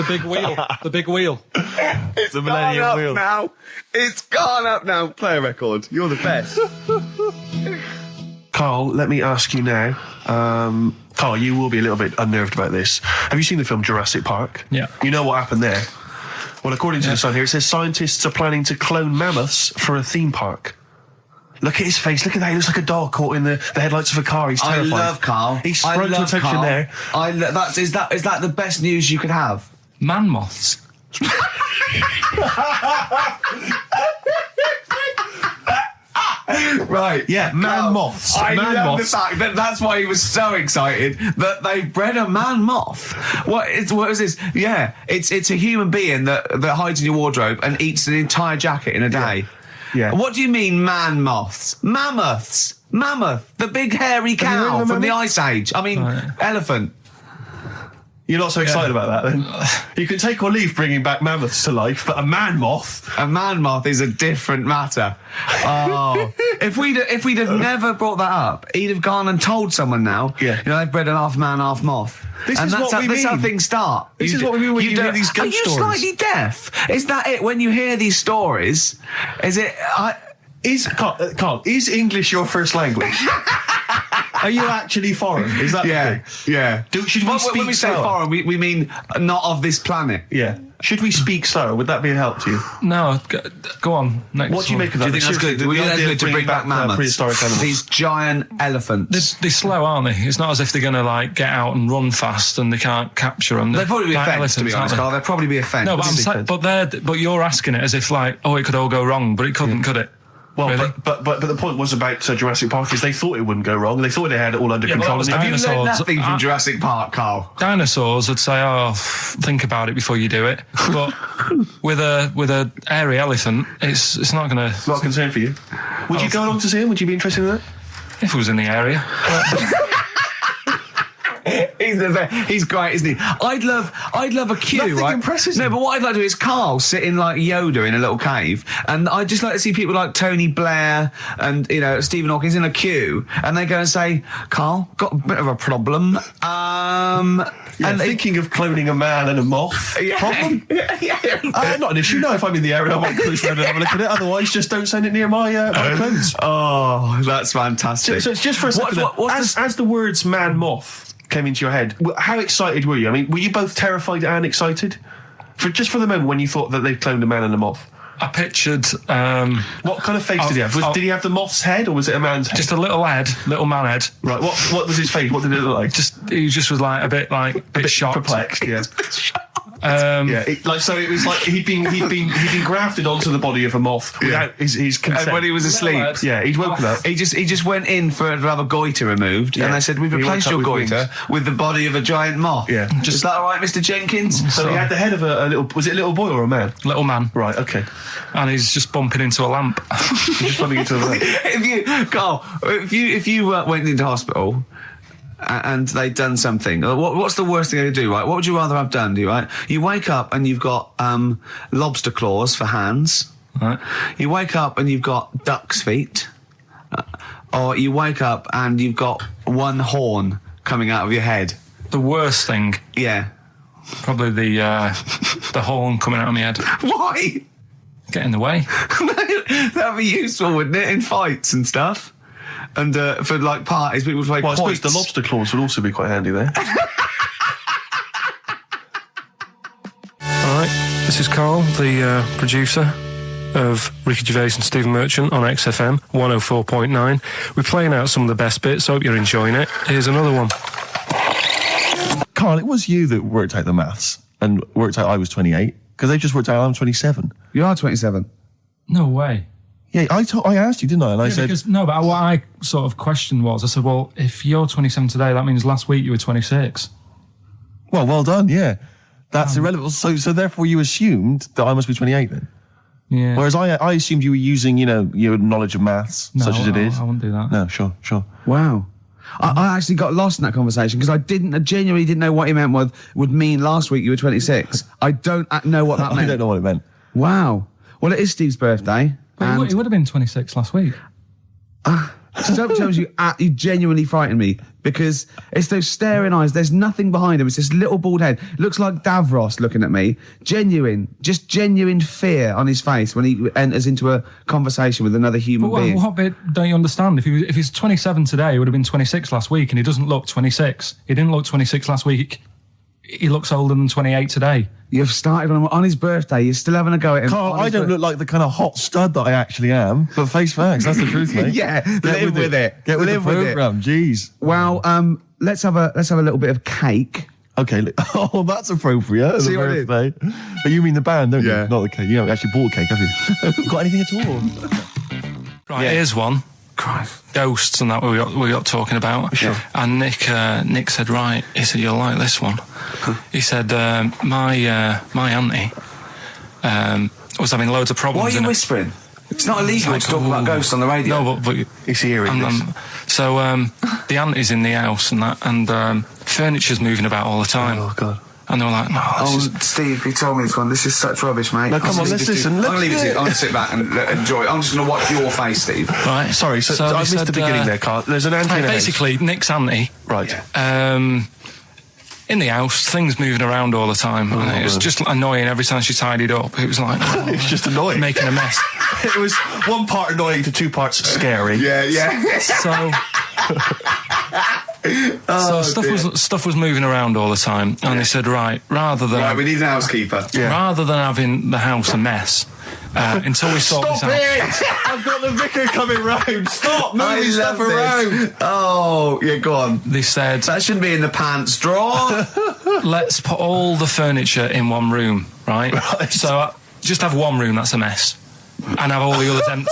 big wheel. The big wheel. It's the Millennium gone up Wheel. now. It's gone up now. Play a record. You're the best. Carl, let me ask you now. Carl, you will be a little bit unnerved about this. Have you seen the film Jurassic Park? Yeah. You know what happened there? Well, according to the sign here, it says scientists are planning to clone mammoths for a theme park. Look at his face. Look at that. He looks like a dog caught in the headlights of a car. He's terrified. I love Carl. He sprung to attention Carl. there. Is that the best news you could have? Man moths. Right. Yeah, man moths. I Man love moths. the fact that that's why he was so excited that they bred a man moth. What is this? Yeah, it's a human being that hides in your wardrobe and eats an entire jacket in a day. Yeah. What do you mean, man moths? Mammoths. Mammoth, the big hairy cow from the Ice Age. I mean, elephant. You're not so excited about that, then? You can take or leave bringing back mammoths to life, but a man moth... A man moth is a different matter. Oh. If we'd have never brought that up, he'd have gone and told someone now, they've bred an half man, half moth. This is how things start. This is what we mean when you hear these ghost stories. Are you slightly deaf? Is that it? When you hear these stories, is it... Carl, is English your first language? Are you actually foreign? Is that the thing? Yeah. Should we speak when we say slower? foreign, we mean not of this planet. Yeah. Should we speak slower? Would that be a help to you? No, go on. Next what do you make of that? Do you think that's good? That's good to bring back mammoths? Prehistoric animals. These giant elephants. They're slow, aren't they? It's not as if they're going to like get out and run fast and they can't capture them. They'd probably be a like fence, to be honest, Carl. They'd probably be a fence. No, but you're asking it as if like, it could all go wrong, but it couldn't, could it? Well, really? but the point was about Jurassic Park is they thought it wouldn't go wrong. They thought they had it all under control. Have you learned nothing from Jurassic Park, Carl? Dinosaurs would say, think about it before you do it. But with a airy elephant, it's not going to... It's not a concern for you. Would you go along to see him? Would you be interested in that? If it was in the area. He's great, isn't he? I'd love a queue, Nothing right? impresses No, him. but what I'd like to do is Carl sitting like Yoda in a little cave, and I'd just like to see people like Tony Blair and Stephen Hawking in a queue, and they go and say, "Carl, got a bit of a problem." And thinking of cloning a man and a moth. Problem? Not an issue. No, if I'm in the area, I might cruise around and have a look at it. Otherwise, just don't send it near my clothes. Oh, that's fantastic. So it's just for a second. As the words "man moth" came into your head, how excited were you? I mean, were you both terrified and excited? For the moment when you thought that they'd cloned a man and a moth? I pictured... what kind of face did he have? Did he have the moth's head or was it a man's head? Just a little man head. Right, what was his face? What did it look like? He just was like a bit shocked. Perplexed, yeah. It was like he'd been grafted onto the body of a moth without his consent. And when he was asleep, he'd woken up. He just went in to have a goiter removed, and they said, "We've replaced your goiter with the body of a giant moth." Yeah, is that all right, Mr. Jenkins? So he had the head of a little. Was it a little boy or a man? Little man. Right. Okay. And he's just bumping into a lamp. He's just bumping into a lamp. If you went into hospital and they'd done something, what's the worst thing they could do, right? What would you rather have done, right? You wake up and you've got lobster claws for hands. Right. You wake up and you've got duck's feet. Or you wake up and you've got one horn coming out of your head. The worst thing? Yeah. Probably the horn coming out of my head. Why? Get in the way. That'd be useful, wouldn't it, in fights and stuff? And for like parties, people would play I suppose quoits. the lobster claws would also be quite handy there. All right, this is Carl, the producer of Ricky Gervais and Stephen Merchant on XFM 104.9. We're playing out some of the best bits. Hope you're enjoying it. Here's another one. Carl, it was you that worked out the maths and worked out I was 28 because they just worked out I'm 27. You are 27. No way. Yeah, I asked you, didn't I? And I said... But what I sort of questioned was, I said, well, if you're 27 today, that means last week you were 26. Well done, yeah. That's irrelevant. So therefore you assumed that I must be 28 then? Yeah. Whereas I assumed you were using, your knowledge of maths, such as it is. I wouldn't do that. No, sure. Wow. I actually got lost in that conversation because I genuinely didn't know what he meant would mean last week you were 26. I don't know what that meant. I don't know what it meant. Wow. Well, it is Steve's birthday. But he would have been 26 last week. Sometimes you genuinely frighten me because it's those staring eyes. There's nothing behind him. It's this little bald head. Looks like Davros looking at me. Genuine fear on his face when he enters into a conversation with another human being. What bit don't you understand? If he's 27 today, he would have been 26 last week, and he doesn't look 26. He didn't look 26 last week. He looks older than 28 today. You've started on his birthday. You're still having a go at him. Carl, I don't look like the kind of hot stud that I actually am, but face facts, that's the truth, mate. Yeah, live with it. Get with the programme, jeez. Well, let's have a little bit of cake. Okay, that's appropriate. See what birthday. But you mean the band, don't Yeah. you? Not the cake. You haven't actually bought a cake, have you? Got anything at all? Right, here's one. Christ. Ghosts and that we got talking about. Sure. And Nick said, right, he said, you'll like this one. He said, my auntie was having loads of problems. Why are you whispering? It's not illegal to talk about ghosts on the radio. No, but It's eerie. so the auntie's in the house and that, and furniture's moving about all the time. Oh God. And they were like, no, Steve, you told me this one. This is such rubbish, mate. No, come on, let's listen. I'm going to leave it to you. I'm going to sit back and enjoy it. I'm just going to watch your face, Steve. right. Sorry, so I missed the beginning there, Carl. There's an auntie in the house. Basically, Nick's auntie, Right. in the house, things moving around all the time. And it was just annoying every time she tidied up. It was like, It was just annoying. making a mess. It was one part annoying to two parts scary. Yeah. So, stuff was moving around all the time, and they said, right, Right, we need an housekeeper. rather than having the house a mess, until we sort this out. I've got the vicar coming round. Stop moving stuff around. Oh, yeah, go on. They said, That shouldn't be in the pants drawer. let's put all the furniture in one room, right? So just have one room that's a mess, and have all the others empty.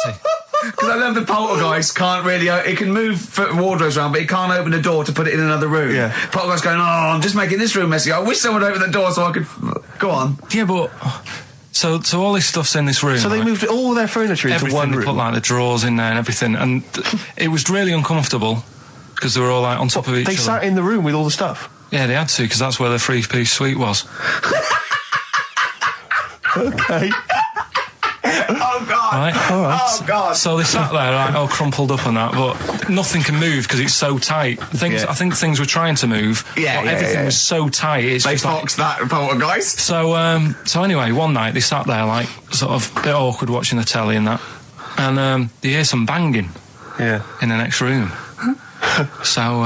Because I love the poltergeist can't really... It can move wardrobes around, but it can't open a door to put it in another room. Yeah. Poltergeist going, I'm just making this room messy. I wish someone would open the door so I could... Go on. Yeah, but... So all this stuff's in this room. So they right? moved all their furniture into Everything, one they room. put like the drawers in there and everything, and it was really uncomfortable because they were all like on top of each They other. sat in the room with all the stuff. Yeah, they had to, because that's where the 3-piece suite was. Okay. Oh, God. Right? All right. Oh, God. So they sat there like all crumpled up and that, but nothing can move because it's so tight. I think things were trying to move, but everything was so tight. It's They just like, foxed that poltergeist. So anyway, one night they sat there like sort of a bit awkward watching the telly and that, and they hear some banging Yeah. in the next room. So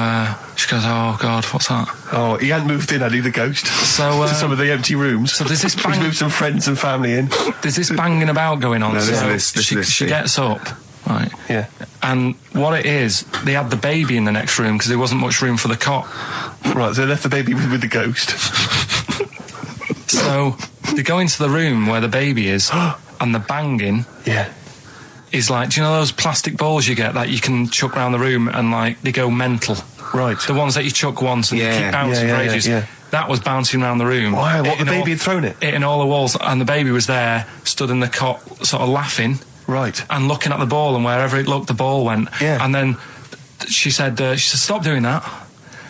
she goes, oh God, what's that? Oh, he hadn't moved in, had he, the ghost? So To some of the empty rooms. so there's this He's bang, moved some friends and family in. there's this banging about going on. No, so listen, she Steve. gets up, right? Yeah. And what it is, they had the baby in the next room because there wasn't much room for the cot. Right, so they left the baby with the ghost. So they go into the room where the baby is, and the banging Yeah. is like, do you know those plastic balls you get that you can chuck around the room and like they go mental? Right. The ones that you chuck once and you keep bouncing for ages. yeah. That was bouncing around the room. Wow, what, the Hitting baby had thrown it? Hitting all the walls, and the baby was there, stood in the cot, sort of laughing Right. and looking at the ball, and wherever it looked, the ball went. Yeah. And then she said, stop doing that.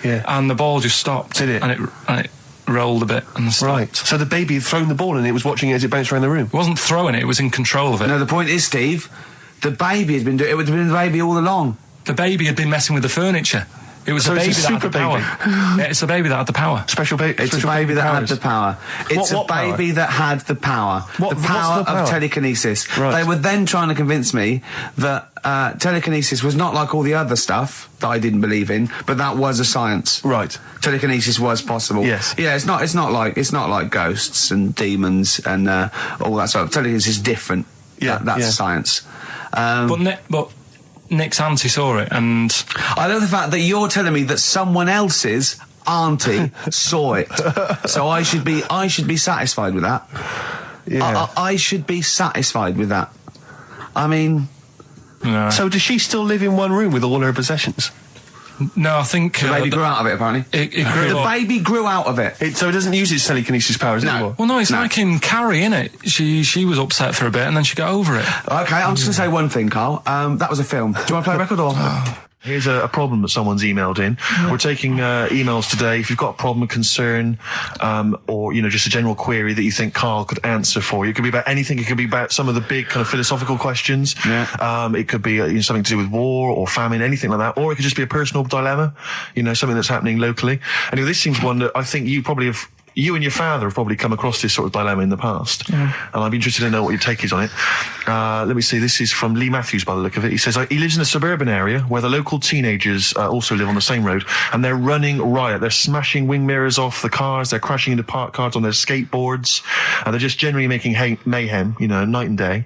Yeah. And the ball just stopped. Did it? And it rolled a bit and stopped. Right. So the baby had thrown the ball and it was watching it as it bounced around the room. It wasn't throwing it, it was in control of it. No, the point is, Steve, the baby has been doing... It would have been the baby all along. The baby had been messing with the furniture. It was So a it's baby a that had super the power. Yeah, it's a baby that had the power. Special baby. It's a baby that had the power. It's What a power? baby that had the power. What- the what's power the power? of telekinesis. Right. They were then trying to convince me that telekinesis was not like all the other stuff that I didn't believe in, but that was a science. Right. Telekinesis was possible. Yes. Yeah, it's not like ghosts and demons and all that sort of. Telekinesis is different. Yeah, That's yeah. science. But Nick's auntie saw it, and I love the fact that you're telling me that someone else's auntie saw it. So I should be satisfied with that. Yeah. I should be satisfied with that. I mean, So does she still live in one room with all her possessions? no, I think the baby grew out of it, apparently. it grew The up. baby grew out of it. So it doesn't use its telekinesis powers anymore? Well, no, it's like in Carrie, innit? She was upset for a bit, and then she got over it. Okay, I'm just going to say one thing, Carl. That was a film. Do you want to play a record or...? Here's a problem that someone's emailed in. We're taking emails today. If you've got a problem, a concern, or, just a general query that you think Karl could answer for you. It could be about anything. It could be about some of the big kind of philosophical questions. Yeah. It could be something to do with war or famine, anything like that. Or it could just be a personal dilemma, something that's happening locally. And this seems one that I think you and your father have probably come across this sort of dilemma in the past. And I'd be interested to know what your take is on it. Let me see, this is from Lee Matthews by the look of it. He says, he lives in a suburban area where the local teenagers also live on the same road, and they're running riot. They're smashing wing mirrors off the cars, they're crashing into parked cars on their skateboards, and they're just generally making mayhem, night and day.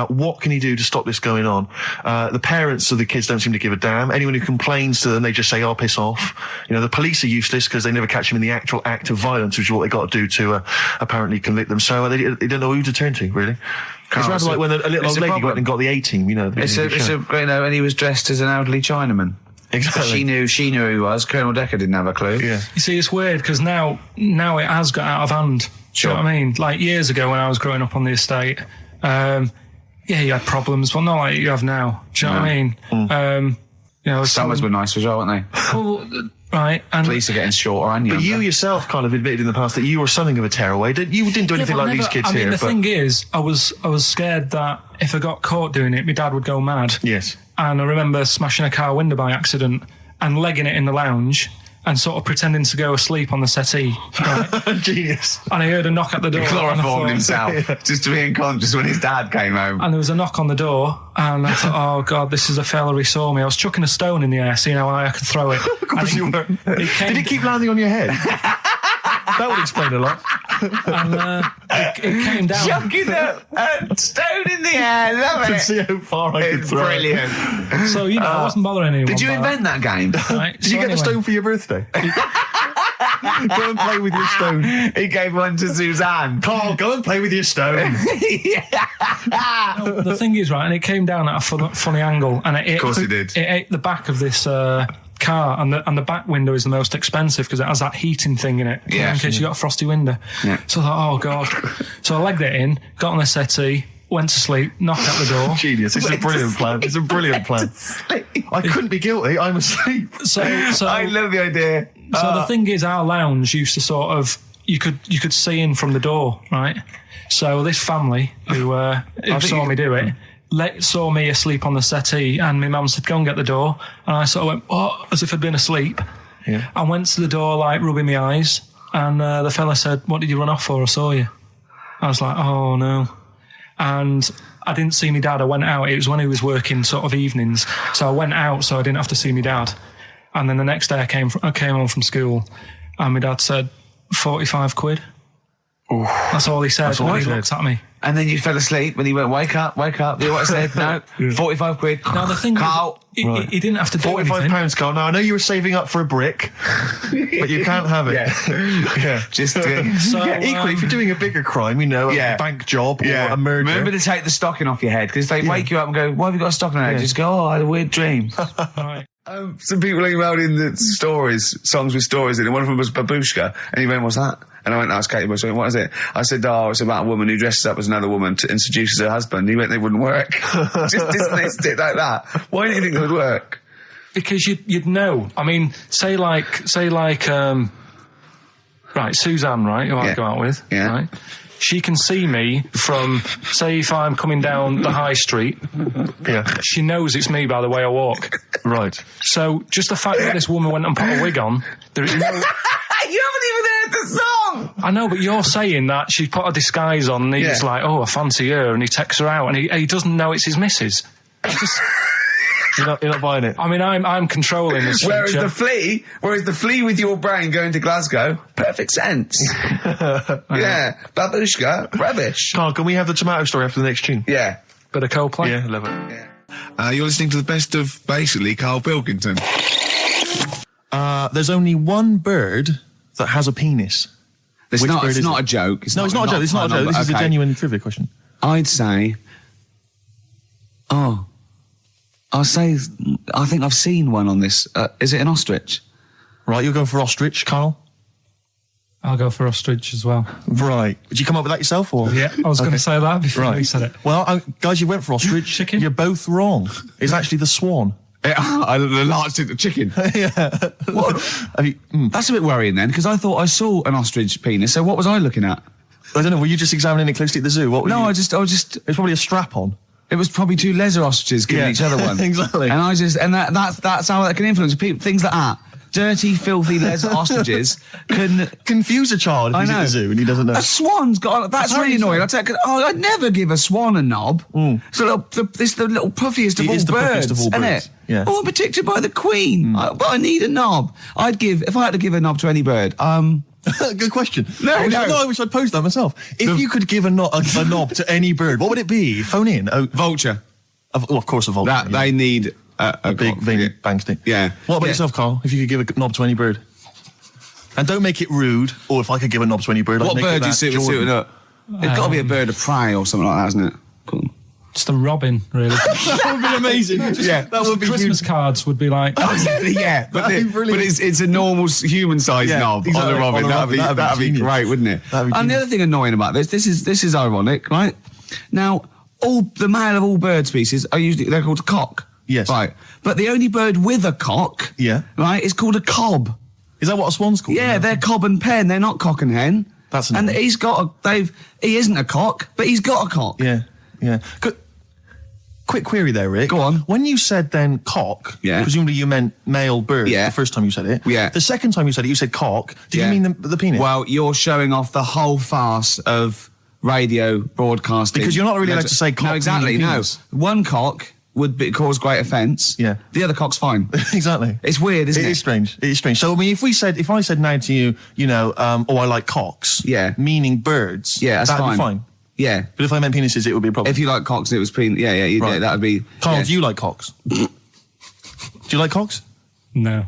What can he do to stop this going on? The parents of the kids don't seem to give a damn. Anyone who complains to them, they just say, "Oh, piss off." The police are useless because they never catch them in the actual act of violence, which is what they got to do to apparently convict them. So they don't know who to turn to, really. It's rather like when a little old lady went and got the A-team, and he was dressed as an elderly Chinaman. Exactly. She knew who he was. Colonel Decker didn't have a clue. Yeah. You see, it's weird because now it has got out of hand. Do you know what I mean? Like years ago when I was growing up on the estate, Yeah, you had problems, but not like you have now. Do you know what I mean? You know, Summers were nice as well, weren't they? well, right. And Police are getting shorter and younger. But you yourself kind of admitted in the past that you were something of a tearaway. You didn't do anything like these kids here. The thing is, I was scared that if I got caught doing it, my dad would go mad. Yes. And I remember smashing a car window by accident and legging it in the lounge and sort of pretending to go asleep on the settee. Right? Genius. And I heard a knock at the door. He chloroformed himself just to be unconscious when his dad came home. And there was a knock on the door, and I thought, oh God, this is a fella. He saw me. I was chucking a stone in the air, seeing how high I could throw it. Of course you were. Did it keep landing on your head? That would explain a lot. And it came down. Chucking a stone in the air, love it. See how far I could throw. Brilliant. So, you know, I wasn't bothering anyone. Did you invent that game? Right, Did you get the stone for your birthday? Go and play with your stone. He gave one to Suzanne. Carl, go and play with your stone. No, the thing is, right, and it came down at a funny angle, and Of course it did. It ate the back of this car, and the back window is the most expensive because it has that heating thing in it, Yeah. in case you got a frosty window. Yeah. So I thought, oh God. So I legged it in, got on the settee, went to sleep, knocked at the door. Genius. It's a brilliant plan. It's a brilliant plan. I couldn't be guilty. I'm asleep. So I love the idea. So the thing is, our lounge used to sort of, you could see in from the door, right? So this family who saw me do it, saw me asleep on the settee, and my mum said, go and get the door. And I sort of went, oh, as if I'd been asleep. Yeah. I went to the door, like, rubbing my eyes, and the fella said, what did you run off for? I saw you. I was like, oh, no. And I didn't see my dad. I went out. It was when he was working sort of evenings. So I went out so I didn't have to see my dad. And then the next day I came home from school, and my dad said, 45 quid. Ooh. That's all he said. That's all he He said. looked at me. And then you fell asleep and he went, wake up. You know what I said? No, 45 quid. Now the thing Carl. is, he didn't have to do anything. £45, Carl. Now, I know you were saving up for a brick, but you can't have it. Yeah. Just So, Equally, if you're doing a bigger crime, you know, a bank job or a murder. Remember to take the stocking off your head, because if they wake you up and go, why have you got a stocking on your head? Just go, oh, I had a weird dream. Right. Some people emailed in the songs with stories in it. One of them was Babushka, and he went, what's that? And I went, that's Katie Bush. I went, what is it? I said, oh, it's about a woman who dresses up as another woman and seduces her husband. He went, they wouldn't work. Just dismissed it like that. Why do you think it would work? Because you'd know. I mean, say like, right, Suzanne, right, who I go out with, right? She can see me from, say, if I'm coming down the high street. Yeah. She knows it's me by the way I walk. Right. So just the fact that this woman went and put a wig on, there is no... You haven't even heard the song! I know, but you're saying that she put a disguise on, and he's like, oh, I fancy her, and he takes her out, and he doesn't know it's his missus. You're not buying it. I mean, I'm controlling this Whereas future. the flea with your brain going to Glasgow, perfect sense. Yeah. Babushka, rubbish. Carl, can we have the tomato story after the next tune? Yeah. Bit of Coldplay. Yeah, love it. Yeah. You're listening to the best of, basically, Karl Pilkington. There's only one bird that has a penis. It's Which not bird a is it? joke. It's not a joke. It's not a joke. This is a genuine trivia question. I'd say, I think I've seen one on this. Is it an ostrich? Right, you're going for ostrich, Carl? I'll go for ostrich as well. Right. Did you come up with that yourself, or? Yeah, I was going to say that before you said it. Well, guys, you went for ostrich. Chicken? You're both wrong. It's actually the swan. The large chicken. Yeah. What? That's a bit worrying then, because I thought I saw an ostrich penis. So what was I looking at? I don't know. Were you just examining it closely at the zoo? What? No, I was just. It's probably a strap-on. It was probably two leather ostriches giving each other one. Exactly. And that's how that can influence people. Things like that. Dirty, filthy leather ostriches can confuse a child if he's at the zoo and he doesn't know. A swan's got. That's really annoying. I'd never give a swan a knob. So it's the little puffiest of all birds, isn't it? Yeah. Oh, I'm protected by the queen, but I need a knob. If I had to give a knob to any bird. Good question. I wish I'd posed that myself. If you could give a knob to any bird, what would it be? Phone in. Vulture. Of course, a vulture. They need a big veiny bang stick. Yeah. What about yourself, Carl? If you could give a knob to any bird, and don't make it rude. Or if I could give a knob to any bird, what bird do you suit up? It's got to be a bird of prey or something like that, isn't it? Cool. Just a robin, really. That would be amazing. That would be Christmas cards would be like. Yeah, but it's a normal human-sized knob on a robin. That'd be great, wouldn't it? And the other thing annoying about this is ironic, right? Now, all the male of all bird species they're called a cock. Yes. Right. But the only bird with a cock, Yeah. right, is called a cob. Is that what a swan's called? Yeah, they're cob and pen. They're not cock and hen. That's and annoying. he isn't a cock, but he's got a cock. Yeah, yeah. Quick query there, Rick. Go on. When you said then cock, Yeah. presumably you meant male bird the first time you said it. Yeah. The second time you said it, you said cock. Did you mean the penis? Well, you're showing off the whole farce of radio broadcasting. Because you're not really allowed to say cock. No, exactly, meaning no. penis. One cock would cause great offence. Yeah. The other cock's fine. Exactly. It's weird, isn't it? It is strange. It is strange. So, I mean, if I said now to you, I like cocks. Yeah. Meaning birds. Yeah, that's that'd fine. be fine. Yeah. But if I meant penises, it would be a problem. If you like cocks and it was penis, Right. that would be... Carl, yeah. do you like cocks? Do you like cocks? No.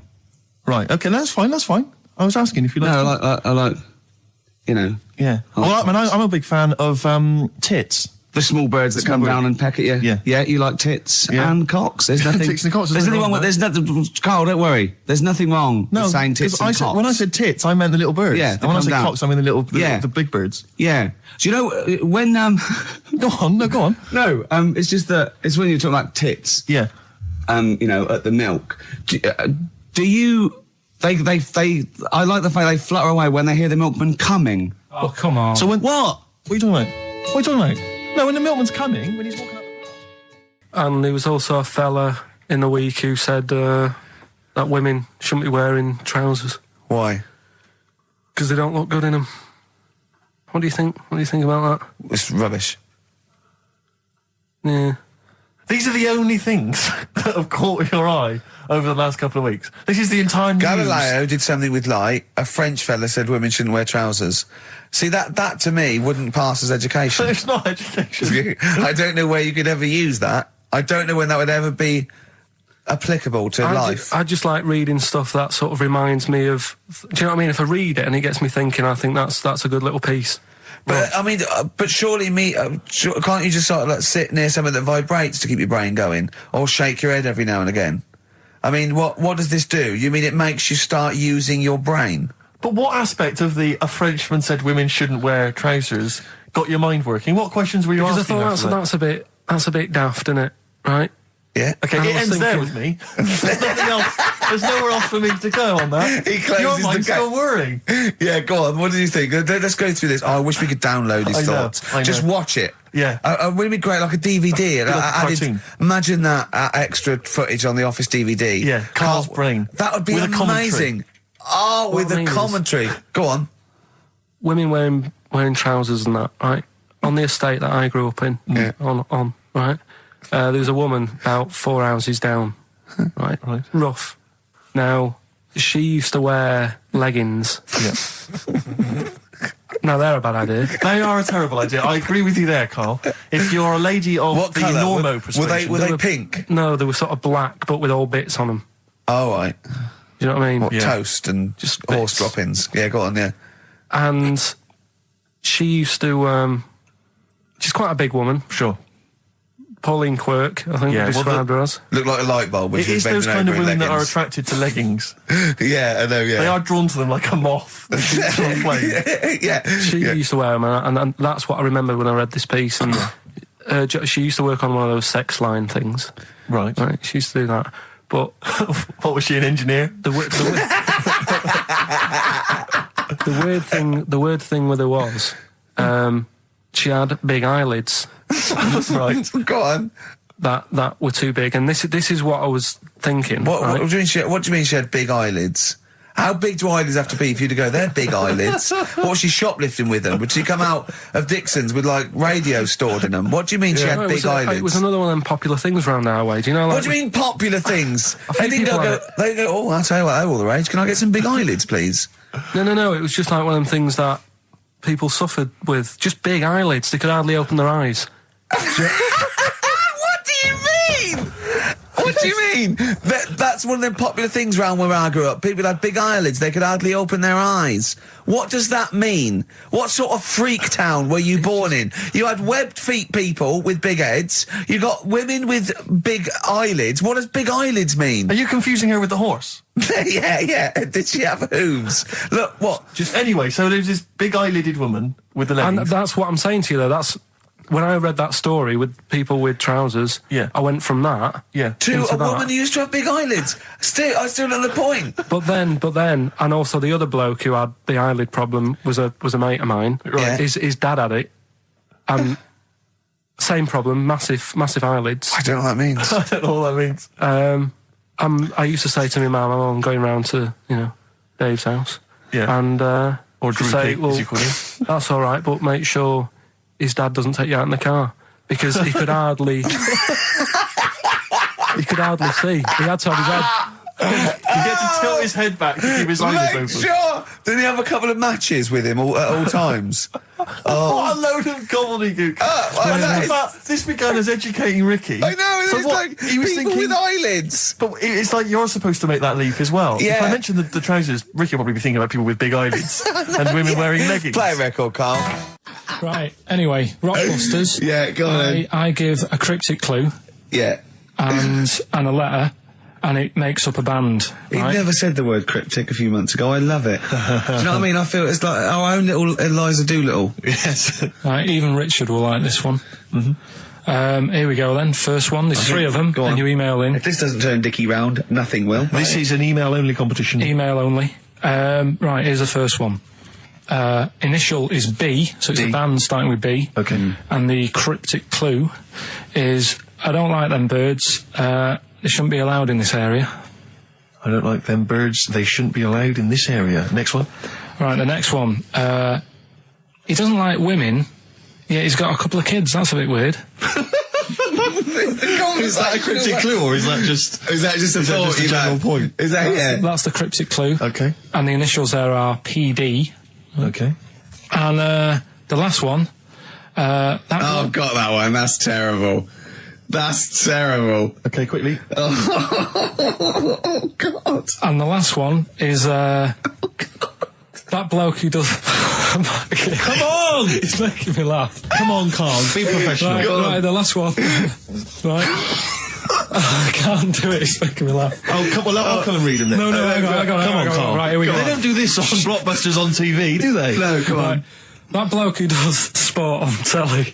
Right. Okay, that's fine. That's fine. I was asking if you like. No, I like, Yeah. Well, I'm a big fan of tits. the small birds that come down and peck at you. Yeah. Yeah, you like tits Yeah. and cocks. There's nothing... Tits and cocks, There's there's nothing nothing wrong with... wrong There's nothing... Carl, don't worry. There's nothing wrong with saying tits and cocks. When I said tits, I meant the little birds. Yeah, And they when I come said down. cocks, I mean the big birds. Yeah. Do you know when... Go on. No, go on. No, it's just that... It's when you're talking like tits. Yeah. At the milk. Do you... I like the fact they flutter away when they hear the milkman coming. Oh, come on. So when... What? What are you talking about? What are you talking about? No, when the milkman's coming, when he's walking up... And there was also a fella in the week who said that women shouldn't be wearing trousers Why? because they don't look good in them. What do you think? What do you think about that? It's rubbish. Yeah. These are the only things that have caught your eye over the last couple of weeks. This is the entire news. Galileo did something with light. A French fella said women shouldn't wear trousers. See, that to me wouldn't pass as education. It's not education. I don't know where you could ever use that. I don't know when that would ever be applicable to life. I just like reading stuff that sort of reminds me of... Do you know what I mean? If I read it and it gets me thinking, I think that's a good little piece. But I mean, but surely can't you just sort of like sit near something that vibrates to keep your brain going, or shake your head every now and again? I mean, what does this do? You mean it makes you start using your brain? But what aspect of a Frenchman said women shouldn't wear trousers got your mind working? What questions were you Because I asking? thought that's a bit daft, isn't it? Right? Yeah. Okay, I it was ends there thinking- with me. There's nothing else. There's nowhere else for me to go on that. He closes Your the mind's gate. still worrying. Yeah, go on. What do you think? Let's go through this. Oh, I wish we could download his I know, thoughts. I know. Just watch it. Yeah. Wouldn't it be great, like a DVD? Like a cartoon. Imagine that extra footage on the Office DVD. Yeah, Carl's brain. That would be With a commentary. amazing. Oh, with What I a mean is- commentary. Go on. Women wearing trousers and that, right? On the estate that I grew up in, Yeah. on right? There was a woman about 4 houses down, right? Right. Rough. Now, she used to wear leggings. Yeah. Now, they're a bad idea. They are a terrible idea. I agree with you there, Carl. If you're a lady of What the colour? normo persuasion... Were they pink? No, they were sort of black, but with all bits on them. Oh, right. Do you know what I mean? What, Yeah. toast and Just horse bits. droppings? Yeah, go on, yeah. And she used to... she's quite a big woman. Sure. Pauline Quirk, I think Yeah, they well, described her as. Look like a light bulb when It she was is those bending kind over of in women that are leggings. attracted to leggings. Yeah, I know, yeah. They are drawn to them like a moth. To a flame. Yeah. She yeah. used to wear them, and that's what I remember when I read this piece. And she used to work on one of those sex line things. Right. Right, she used to do that. But What was she, an engineer? the weird thing with her was, she had big eyelids Right. Go on. that were too big, and this is what I was thinking. What right? do you mean she had big eyelids? How big do eyelids have to be for you to go, they're big eyelids? What was she shoplifting with them? Would she come out of Dixon's with, like, radio stored in them? What do you mean she No, had it big was eyelids? It was another one of them popular things around our way. Do you know? Like, What do you mean popular things? They didn't people go, have they go, oh, I'll tell you what, they're all the rage. Can I get some big eyelids, please? No. It was just like one of them things that people suffered with. Just big eyelids. They could hardly open their eyes. What do you mean? What do you mean? That's one of them popular things round where I grew up. People had big eyelids. They could hardly open their eyes. What does that mean? What sort of freak town were you born in? You had webbed feet people with big heads. You got women with big eyelids. What does big eyelids mean? Are you confusing her with the horse? Yeah. Did she have hooves? Look, what? Anyway, so there's this big eyelided woman with the And leggings. that's what I'm saying to you, though. when I read that story with people with trousers, I went from that to a woman who used to have big eyelids. I still know the point. But then, and also the other bloke who had the eyelid problem was a mate of mine. Right. His dad had it, and same problem, massive eyelids. I don't know what that means. I don't know what that means. I used to say to my mum, I'm going round to Dave's house, and or to say, Droopy, as you call him. That's all right, but make sure his dad doesn't take you out in the car, because he could hardly see. He had to have his head. He had to tilt his head back to keep his eyes open. Sure. Did he have a couple of matches with him at all times? What a load of gobbledygook. This began as educating Ricky. I know, So it's what, like he was people thinking- with eyelids. But it's like you're supposed to make that leap as well. Yeah. If I mention the trousers, Ricky will probably be thinking about people with big eyelids and women wearing leggings. Play a record, Carl. Right. Anyway, Rockbusters. Yeah, go on then. I give a cryptic clue Yeah. and a letter, and it makes up a band. He Right? never said the word cryptic a few months ago. I love it. Do you know what I mean? I feel it's like our own little Eliza Doolittle. Yes. Right, even Richard will like this one. Here we go then. First one. There's three of them, Go on. and you email in. If this doesn't turn Dickie round, nothing will. This is an email-only competition. Email only. Right, here's the first one. Initial is B, so it's a band starting with B. Okay. And the cryptic clue is, I don't like them birds. They shouldn't be allowed in this area. I don't like them birds. They shouldn't be allowed in this area. Next one. Right, the next one. He doesn't like women, yet he's got a couple of kids. That's a bit weird. Is that a cryptic clue, or is that just a general point? Is that That's the cryptic clue. Okay. And the initials there are PD. Okay. And the last one. Oh, got that one. That's terrible. That's terrible. Okay, quickly. Oh, God. And the last one is that bloke who does. Come on! It's making me laugh. Come on, Carl. Be professional. Right, the last one. Right. I can't do it. It's making me laugh. Oh, come on. I'll come and read them then. No, hang on, Come on, Carl. Right, here we go. They don't do this on Blockbusters on TV, do they? No, come on. That bloke who does sport on telly.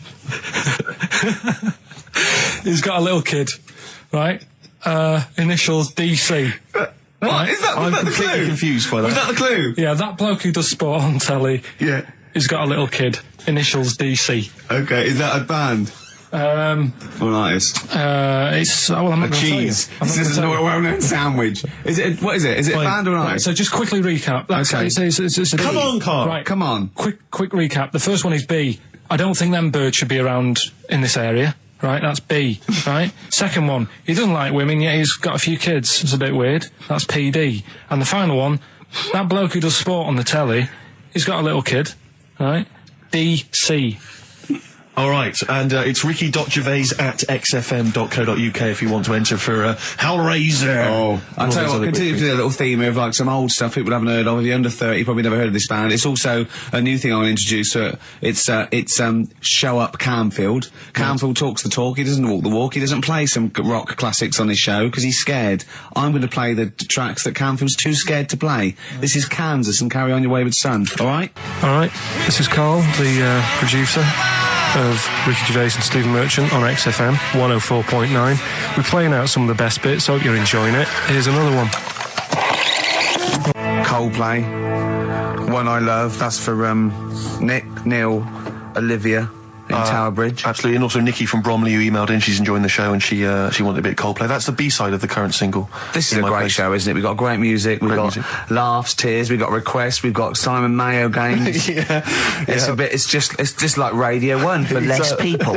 He's got a little kid, right? Initials DC. What? Is that, I'm was that the completely clue? confused by that. Was that the clue? Yeah, that bloke who does sport on telly. Yeah. He's got a little kid. Initials DC. Okay, is that a band? Or an artist? It's I'm not gonna Cheese. tell you. I'm not This is a gonna tell you. well-known sandwich. Is it? What is it? Is it a band or an Right, artist? so just quickly recap. That's Okay. it's a Come B. on, Carl. Right, Come on. Quick recap. The first one is B. I don't think them birds should be around in this area. Right, that's B. Right. Second one, he doesn't like women, yet he's got a few kids. It's a bit weird. That's PD. And the final one, that bloke who does sport on the telly, he's got a little kid. Right. DC. All right, and it's ricky.gervais@xfm.co.uk if you want to enter for Hellraiser. Oh, I'll tell you what, continue with to do a little theme of like some old stuff people haven't heard of. If you're under 30, you probably never heard of this band. It's also a new thing I want to introduce. It's Show Up Camfield. Camfield talks the talk, he doesn't walk the walk, he doesn't play some rock classics on his show because he's scared. I'm going to play the tracks that Camfield's too scared to play. This is Kansas and Carry On Your Wayward Son, alright? Alright, this is Carl, the producer of Ricky Gervais and Stephen Merchant on XFM 104.9. We're playing out some of the best bits, hope you're enjoying it. Here's another one. Coldplay, One I Love, that's for Nick, Neil, Olivia in Tower Bridge. Absolutely, and also Nikki from Bromley who emailed in. She's enjoying the show and she wanted a bit of Coldplay. That's the B-side of the current single. This is a great show, isn't it? We've got great music, we've got laughs, tears, we've got requests, we've got Simon Mayo games. It's just like Radio 1 for less people.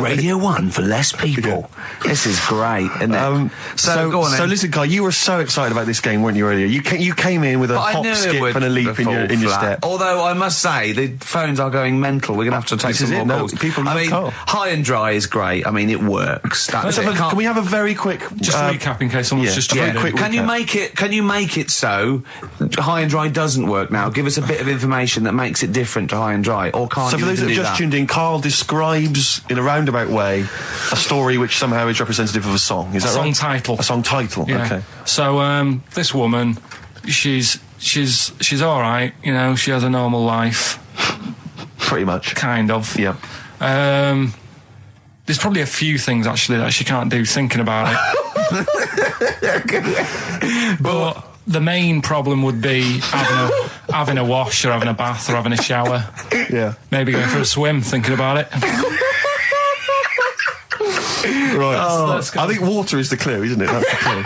Radio 1 for less people. This is great, isn't it? So go on then. So listen, Carl, you were so excited about this game, weren't you, earlier? You came in with a hop, skip and a leap in your step. Although I must say, the phones are going mental. We're going to have to take some more calls. People love Carl. High and Dry is great. I mean, it works. That's it. Can we have a very quick Just recap in case someone's just Yeah. joined in. Can you make it so High and Dry doesn't work now? Give us a bit of information that makes it different to High and Dry, or can't So you for those that do have just that? tuned in, Carl describes in a roundabout way a story which somehow is representative of a song. Is that right? Song title. A song title. Yeah. Okay. So this woman, she's all right. You know, she has a normal life, Pretty much. kind of. Yeah. There's probably a few things actually that she can't do thinking about it. But the main problem would be having a wash or having a bath or having a shower. Yeah. Maybe going for a swim thinking about it. Right. Let's go. I think water is the clue, isn't it? That's the clue.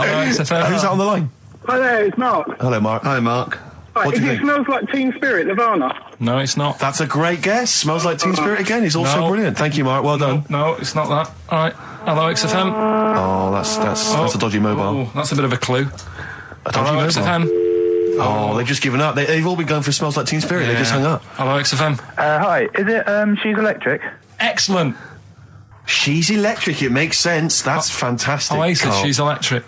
Who's that on the line? Hi there, it's Mark. Hello, Mark. Hi, Mark. Right, What do you it think? Smells Like Teen Spirit, Nirvana. No, it's not. That's a great guess. Smells like Teen Spirit again. He's also No. brilliant. Thank you, Mark. Well done. No, it's not that. All right. Hello, XFM. Oh, that's a dodgy mobile. Oh, that's a bit of a clue. A dodgy Hello, mobile. XFM. Oh, they've just given up. They've all been going for Smells Like Teen Spirit. They just hung up. Hello, XFM. Hi, is it, She's Electric? Excellent. She's electric. It makes sense. That's fantastic. Oasis, Carl. she's electric.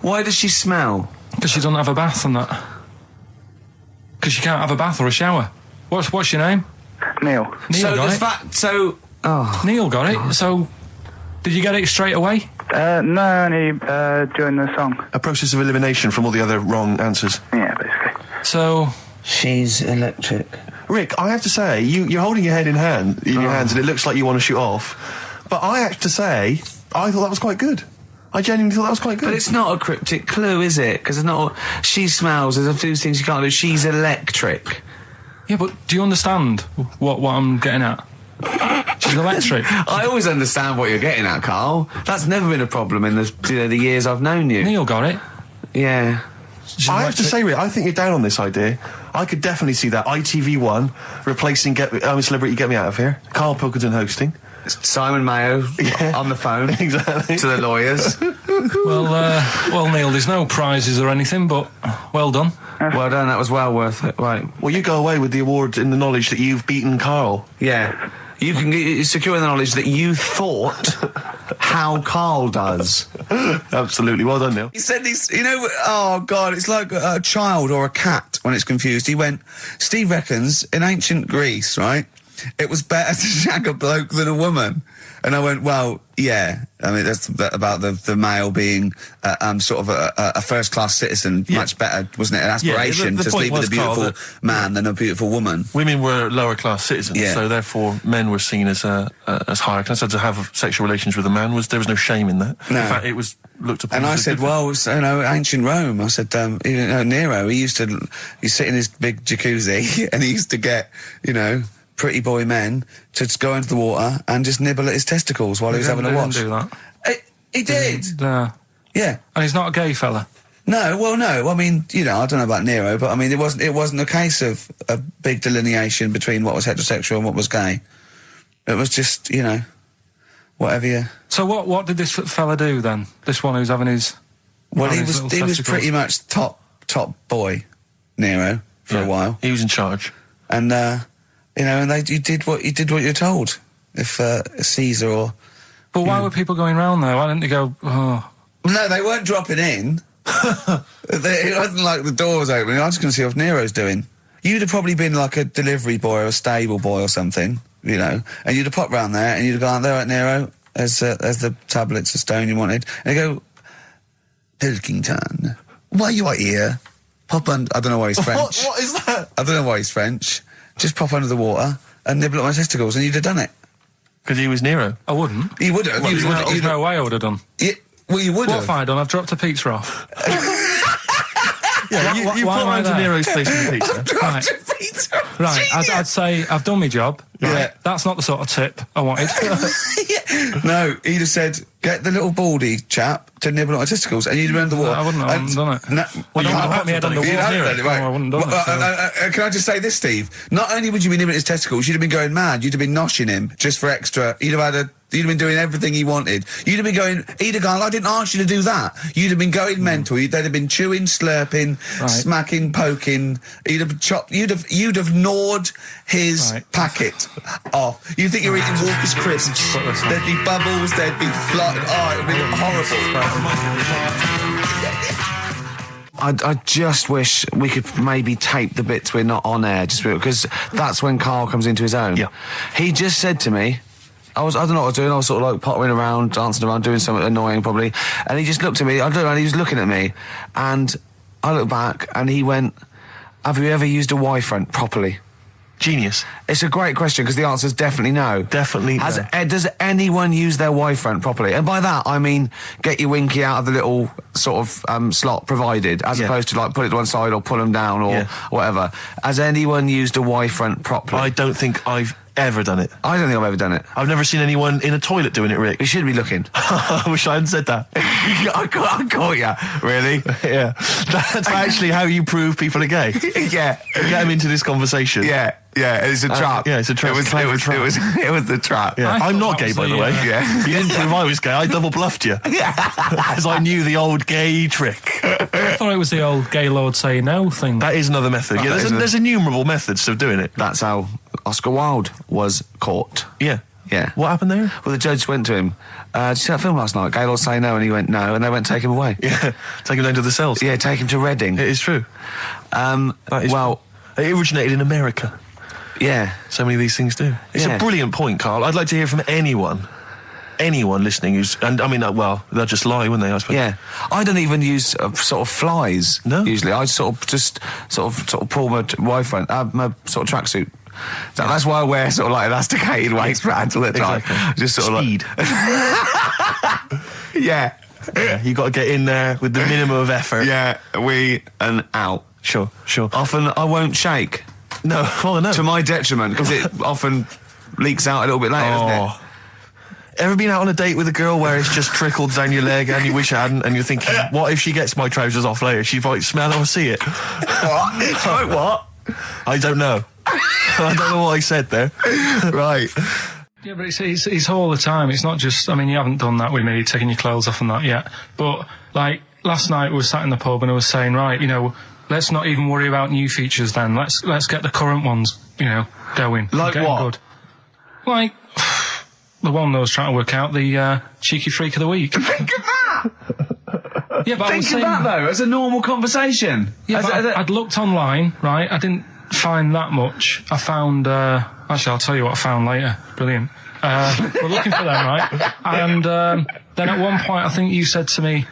Why does she smell? Because she doesn't have a bath and that. Because she can't have a bath or a shower. What's your name? Neil. Neil So got the it. fact, so Neil got it. So, did you get it straight away? No, only, during the song. A process of elimination from all the other wrong answers. Yeah, basically. So, she's electric. Rick, I have to say, you're holding your head in your hands, and it looks like you want to shoot off. But I have to say, I thought that was quite good. I genuinely thought that was quite good. But it's not a cryptic clue, is it? Because it's not. She smells. There's a few things you can't do. She's electric. yeah, but do you understand what I'm getting at? She's electric. I always understand what you're getting at, Carl. That's never been a problem in the years I've known you. Neil got it. Yeah. She's I have to electric. say, Rick, I think you're down on this idea. I could definitely see that ITV1 replacing Celebrity Get Me Out of Here. Karl Pilkington hosting. Simon Mayo on the phone Exactly. to the lawyers. Well, Neil, there's no prizes or anything, but well done. Well done. That was well worth it. Right. Well, you go away with the award in the knowledge that you've beaten Carl. Yeah. You can secure the knowledge that you thought how Carl does. Absolutely. Well done, Neil. He said he's, oh God, it's like a child or a cat when it's confused. He went, Steve reckons in ancient Greece, right, it was better to shag a bloke than a woman. And I went, well, yeah. I mean, that's about the male being sort of a first-class citizen, much better, wasn't it? An aspiration the to point sleep with was, a beautiful Carl, man than a beautiful woman. Women were lower-class citizens, Yeah. so therefore men were seen as higher class. So to have sexual relations with a man there was no shame in that. No. In fact, it was looked upon. And I as a said, good well, it's, ancient Rome. I said, Nero, he sit in his big jacuzzi and he used to get, pretty boy men to just go into the water and just nibble at his testicles while he was having a wash. He didn't do that. He did. Yeah. And he's not a gay fella. No, well, no. I mean, I don't know about Nero, but I mean, it wasn't a case of a big delineation between what was heterosexual and what was gay. It was just, whatever you. So what did this fella do then? This one who's having his. Well, having he his was little pretty testicles? much top boy, Nero, for a while, He was in charge. and and you did what you're told. If Caesar or. But why were people going round there? Why didn't they go? Oh, No, they weren't dropping in. It wasn't like the doors opening. I was going to see what Nero's doing. You'd have probably been like a delivery boy or a stable boy or something, and you'd have popped round there and you'd have gone, there at Nero, there's the tablets of stone you wanted. And they go, Pilkington, why you are here? Pop under, I don't know why he's French. What is that? I don't know why he's French. Just pop under the water and nibble at my testicles and you'd have done it. Because he was Nero. I wouldn't. You would have. Well, there's no way I would have done. Well, you would What have. have I done? I've dropped a pizza off. Yeah, you've why am gone I round to there? Nero's place with the pizza. Right. Right, I'd say I've done my job. Right? Yeah. That's not the sort of tip I wanted. No, he'd have said, get the little baldy chap to nibble at my testicles, and you'd have been under the water. I wouldn't have done it. No, Well, you I can't put my head on the You'd wall have near done it. it, right. No, I wouldn't have done it, Can I just say this, Steve? Not only would you be nibbling at his testicles, you'd have been going mad. You'd have been noshing him just for extra. You'd have been doing everything he wanted. You'd have been going, he'd have gone, I didn't ask you to do that. You'd have been going mental. They'd have been chewing, slurping, smacking, poking. You'd have chopped. You'd have gnawed his packet off. You think you're eating Walker's crisps? There'd be bubbles. There'd be flood. Oh, it'd be horrible. I just wish we could maybe tape the bits we're not on air, just because that's when Carl comes into his own. Yeah. He just said to me, I don't know what I was doing, I was sort of like pottering around, dancing around, doing something annoying probably, and he just looked at me, I don't know, and he was looking at me, and I looked back, and he went, have you ever used a Y-front properly? Genius. It's a great question because the answer is definitely no. Definitely no. Does anyone use their Y-front properly? And by that, I mean get your winky out of the little sort of slot provided, as opposed to like put it to one side or pull them down or whatever. Has anyone used a Y-front properly? I don't think I've ever done it. I don't think I've ever done it. I've never seen anyone in a toilet doing it, Rick. You should be looking. I wish I hadn't said that. I caught you. Really? Yeah. That's actually how you prove people are gay. Yeah. Get them into this conversation. Yeah. Yeah, it's a trap. Yeah, it's a trap. It was the trap. Yeah. I'm not gay, by the way. Yeah. You didn't prove I was gay. I double bluffed you. Because I knew the old gay trick. I thought it was the old gay lord say no thing. That is another method. Yeah, there's innumerable methods of doing it. That's how Oscar Wilde was caught. Yeah. Yeah. What happened there? Well, the judge went to him, did you see that film last night? Gay Lord Say No, and he went no, and they went take him away. Yeah. Take him down to the cells. Yeah, take him to Reading. It is true. Well, it originated in America. Yeah. So many of these things do. It's a brilliant point, Carl. I'd like to hear from anyone listening who's, and I mean, well, they'll just lie, wouldn't they, I suppose? Yeah. I don't even use sort of flies. No. Usually. I sort of pull my Y-front, my sort of tracksuit. So that's why I wear sort of like elasticated waistbands all the time. Exactly. Just sort Speed. of like... Yeah. You got to get in there with the minimum of effort. Yeah, and out. Sure. Often I won't shake. No, well, no. To my detriment, because it often leaks out a little bit later, doesn't it? Ever been out on a date with a girl where it's just trickled down your leg and you wish it hadn't, and you're thinking, what if she gets my trousers off later? She might smell or see it. What? What? I don't know. I don't know what I said there. Right. Yeah, but it's all the time. It's not just, I mean, you haven't done that with me, taking your clothes off and that yet. But, like, last night we were sat in the pub and I was saying, right, you know, let's not even worry about new features then. Let's get the current ones, you know, going. Like what? Good. Like, the one I was trying to work out, the cheeky freak of the week. Think of that! Yeah, but Think of that, though, as a normal conversation. Yeah, I'd looked online, right? I didn't find that much. I found, actually, I'll tell you what I found later. Brilliant. We're looking for them, right? And then at one point, I think you said to me,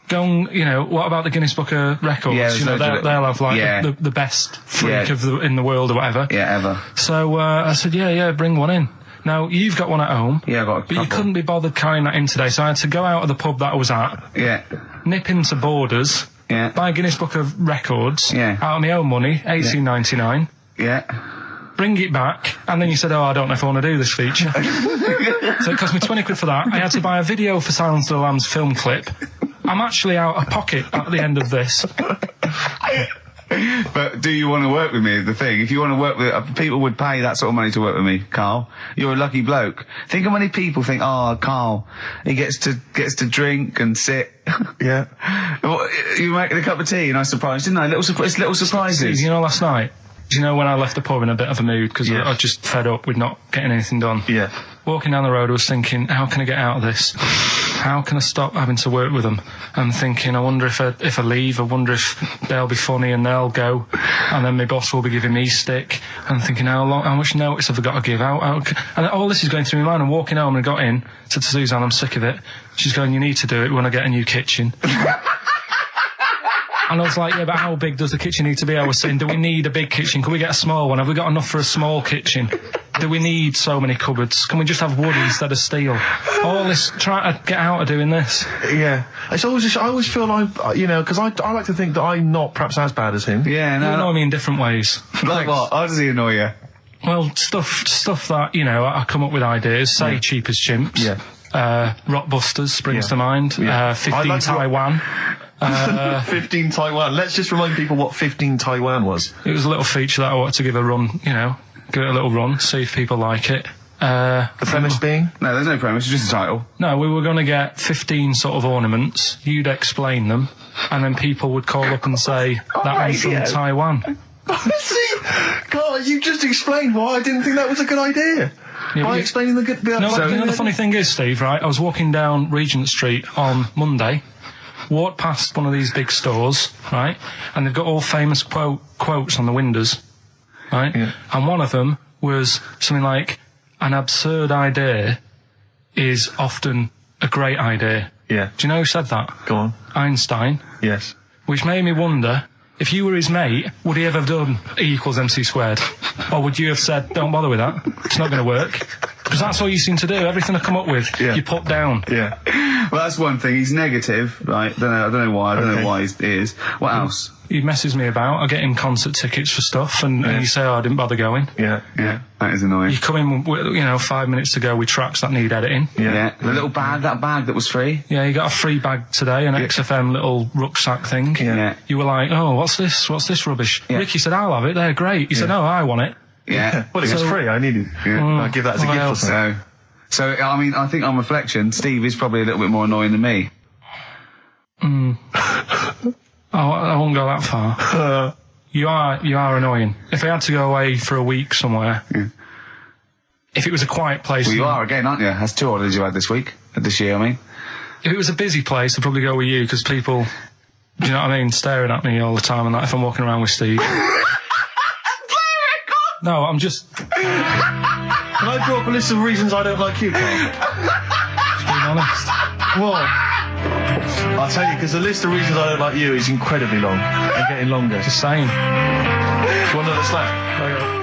go and, you know, what about the Guinness Book of Records? Yeah, you know, they'll have, like, the best freak in the world or whatever. Yeah, ever. So I said, yeah, bring one in. Now, you've got one at home. Yeah, I've got a couple. But you couldn't be bothered carrying that in today, so I had to go out of the pub that I was at. Yeah. Nip into Borders. Yeah. Buy a Guinness Book of Records. Yeah. Out of my own money, $18.99. Yeah. Bring it back, and then you said, I don't know if I want to do this feature. So it cost me 20 quid for that. I had to buy a video for Silence of the Lambs film clip. I'm actually out of pocket at the end of this. But do you want to work with me is the thing. If you want to work with... people would pay that sort of money to work with me, Carl. You're a lucky bloke. Think how many people think, Carl, he gets to drink and sit. Yeah. You making a cup of tea and I surprised, didn't I? Little surprises. You know, last night, do you know when I left the pub in a bit of a mood because I was just fed up with not getting anything done? Yeah. Walking down the road, I was thinking, how can I get out of this? How can I stop having to work with them? I'm thinking, I wonder if I leave, I wonder if they'll be funny and they'll go, and then my boss will be giving me stick. And I'm thinking, how much notice have I got to give out? And all this is going through my mind. I'm walking home and I got in, said to Suzanne, I'm sick of it. She's going, you need to do it when I get a new kitchen. And I was like, yeah, but how big does the kitchen need to be? I was saying, do we need a big kitchen? Can we get a small one? Have we got enough for a small kitchen? Do we need so many cupboards? Can we just have wood instead of steel? All this, trying to get out of doing this. Yeah. It's always just, I always feel like, you know, because I like to think that I'm not perhaps as bad as him. Yeah, no. You annoy me in different ways. Like what? How does he annoy you? Well, stuff that, you know, I come up with ideas, say Cheap as Chimps. Yeah. Rockbusters springs to mind. Yeah. 15 like Taiwan. 15 Taiwan. Let's just remind people what 15 Taiwan was. It was a little feature that I wanted to give a run, you know, give it a little run, see if people like it. The premise being? No, there's no premise, it's just a title. No, we were going to get 15 sort of ornaments, you'd explain them, and then people would call up and say, that one's from Taiwan. See? God, you just explained why I didn't think that was a good idea. Yeah, by explaining the good... No, you know the funny thing is, Steve, right, I was walking down Regent Street on Monday, walked past one of these big stores, right, and they've got all famous quotes on the windows, right, and one of them was something like, an absurd idea is often a great idea. Yeah. Do you know who said that? Go on. Einstein. Yes. Which made me wonder, if you were his mate, would he ever have done E = MC squared? Or would you have said, don't bother with that, it's not going to work? Because that's all you seem to do. Everything I come up with, you put down. Yeah. Well, that's one thing. He's negative, right? I don't know why. I don't know why he is. What else? He messes me about. I get him concert tickets for stuff, and you say, oh, I didn't bother going. Yeah. That is annoying. You come in, with, 5 minutes to go with tracks that need editing. Yeah. The little bag, that bag that was free. Yeah, you got a free bag today, an XFM little rucksack thing. Yeah. You were like, oh, what's this? What's this rubbish? Yeah. Ricky said, I'll have it. They're great. He said, no, I want it. Yeah. Well, it was free. I needed. I'll give that as a gift or something. So, I mean, I think on reflection, Steve is probably a little bit more annoying than me. I won't go that far. You are annoying. If I had to go away for a week somewhere, if it was a quiet place... Well, you are again, aren't you? That's 2 holidays you had this year, I mean. If it was a busy place, I'd probably go with you, because people, do you know what I mean, staring at me all the time, and that if I'm walking around with Steve. No, I'm just... Can I draw up a list of reasons I don't like you, Carl? Just being honest. What? I'll tell you, because the list of reasons I don't like you is incredibly long and getting longer. Just saying. Do you want another slap?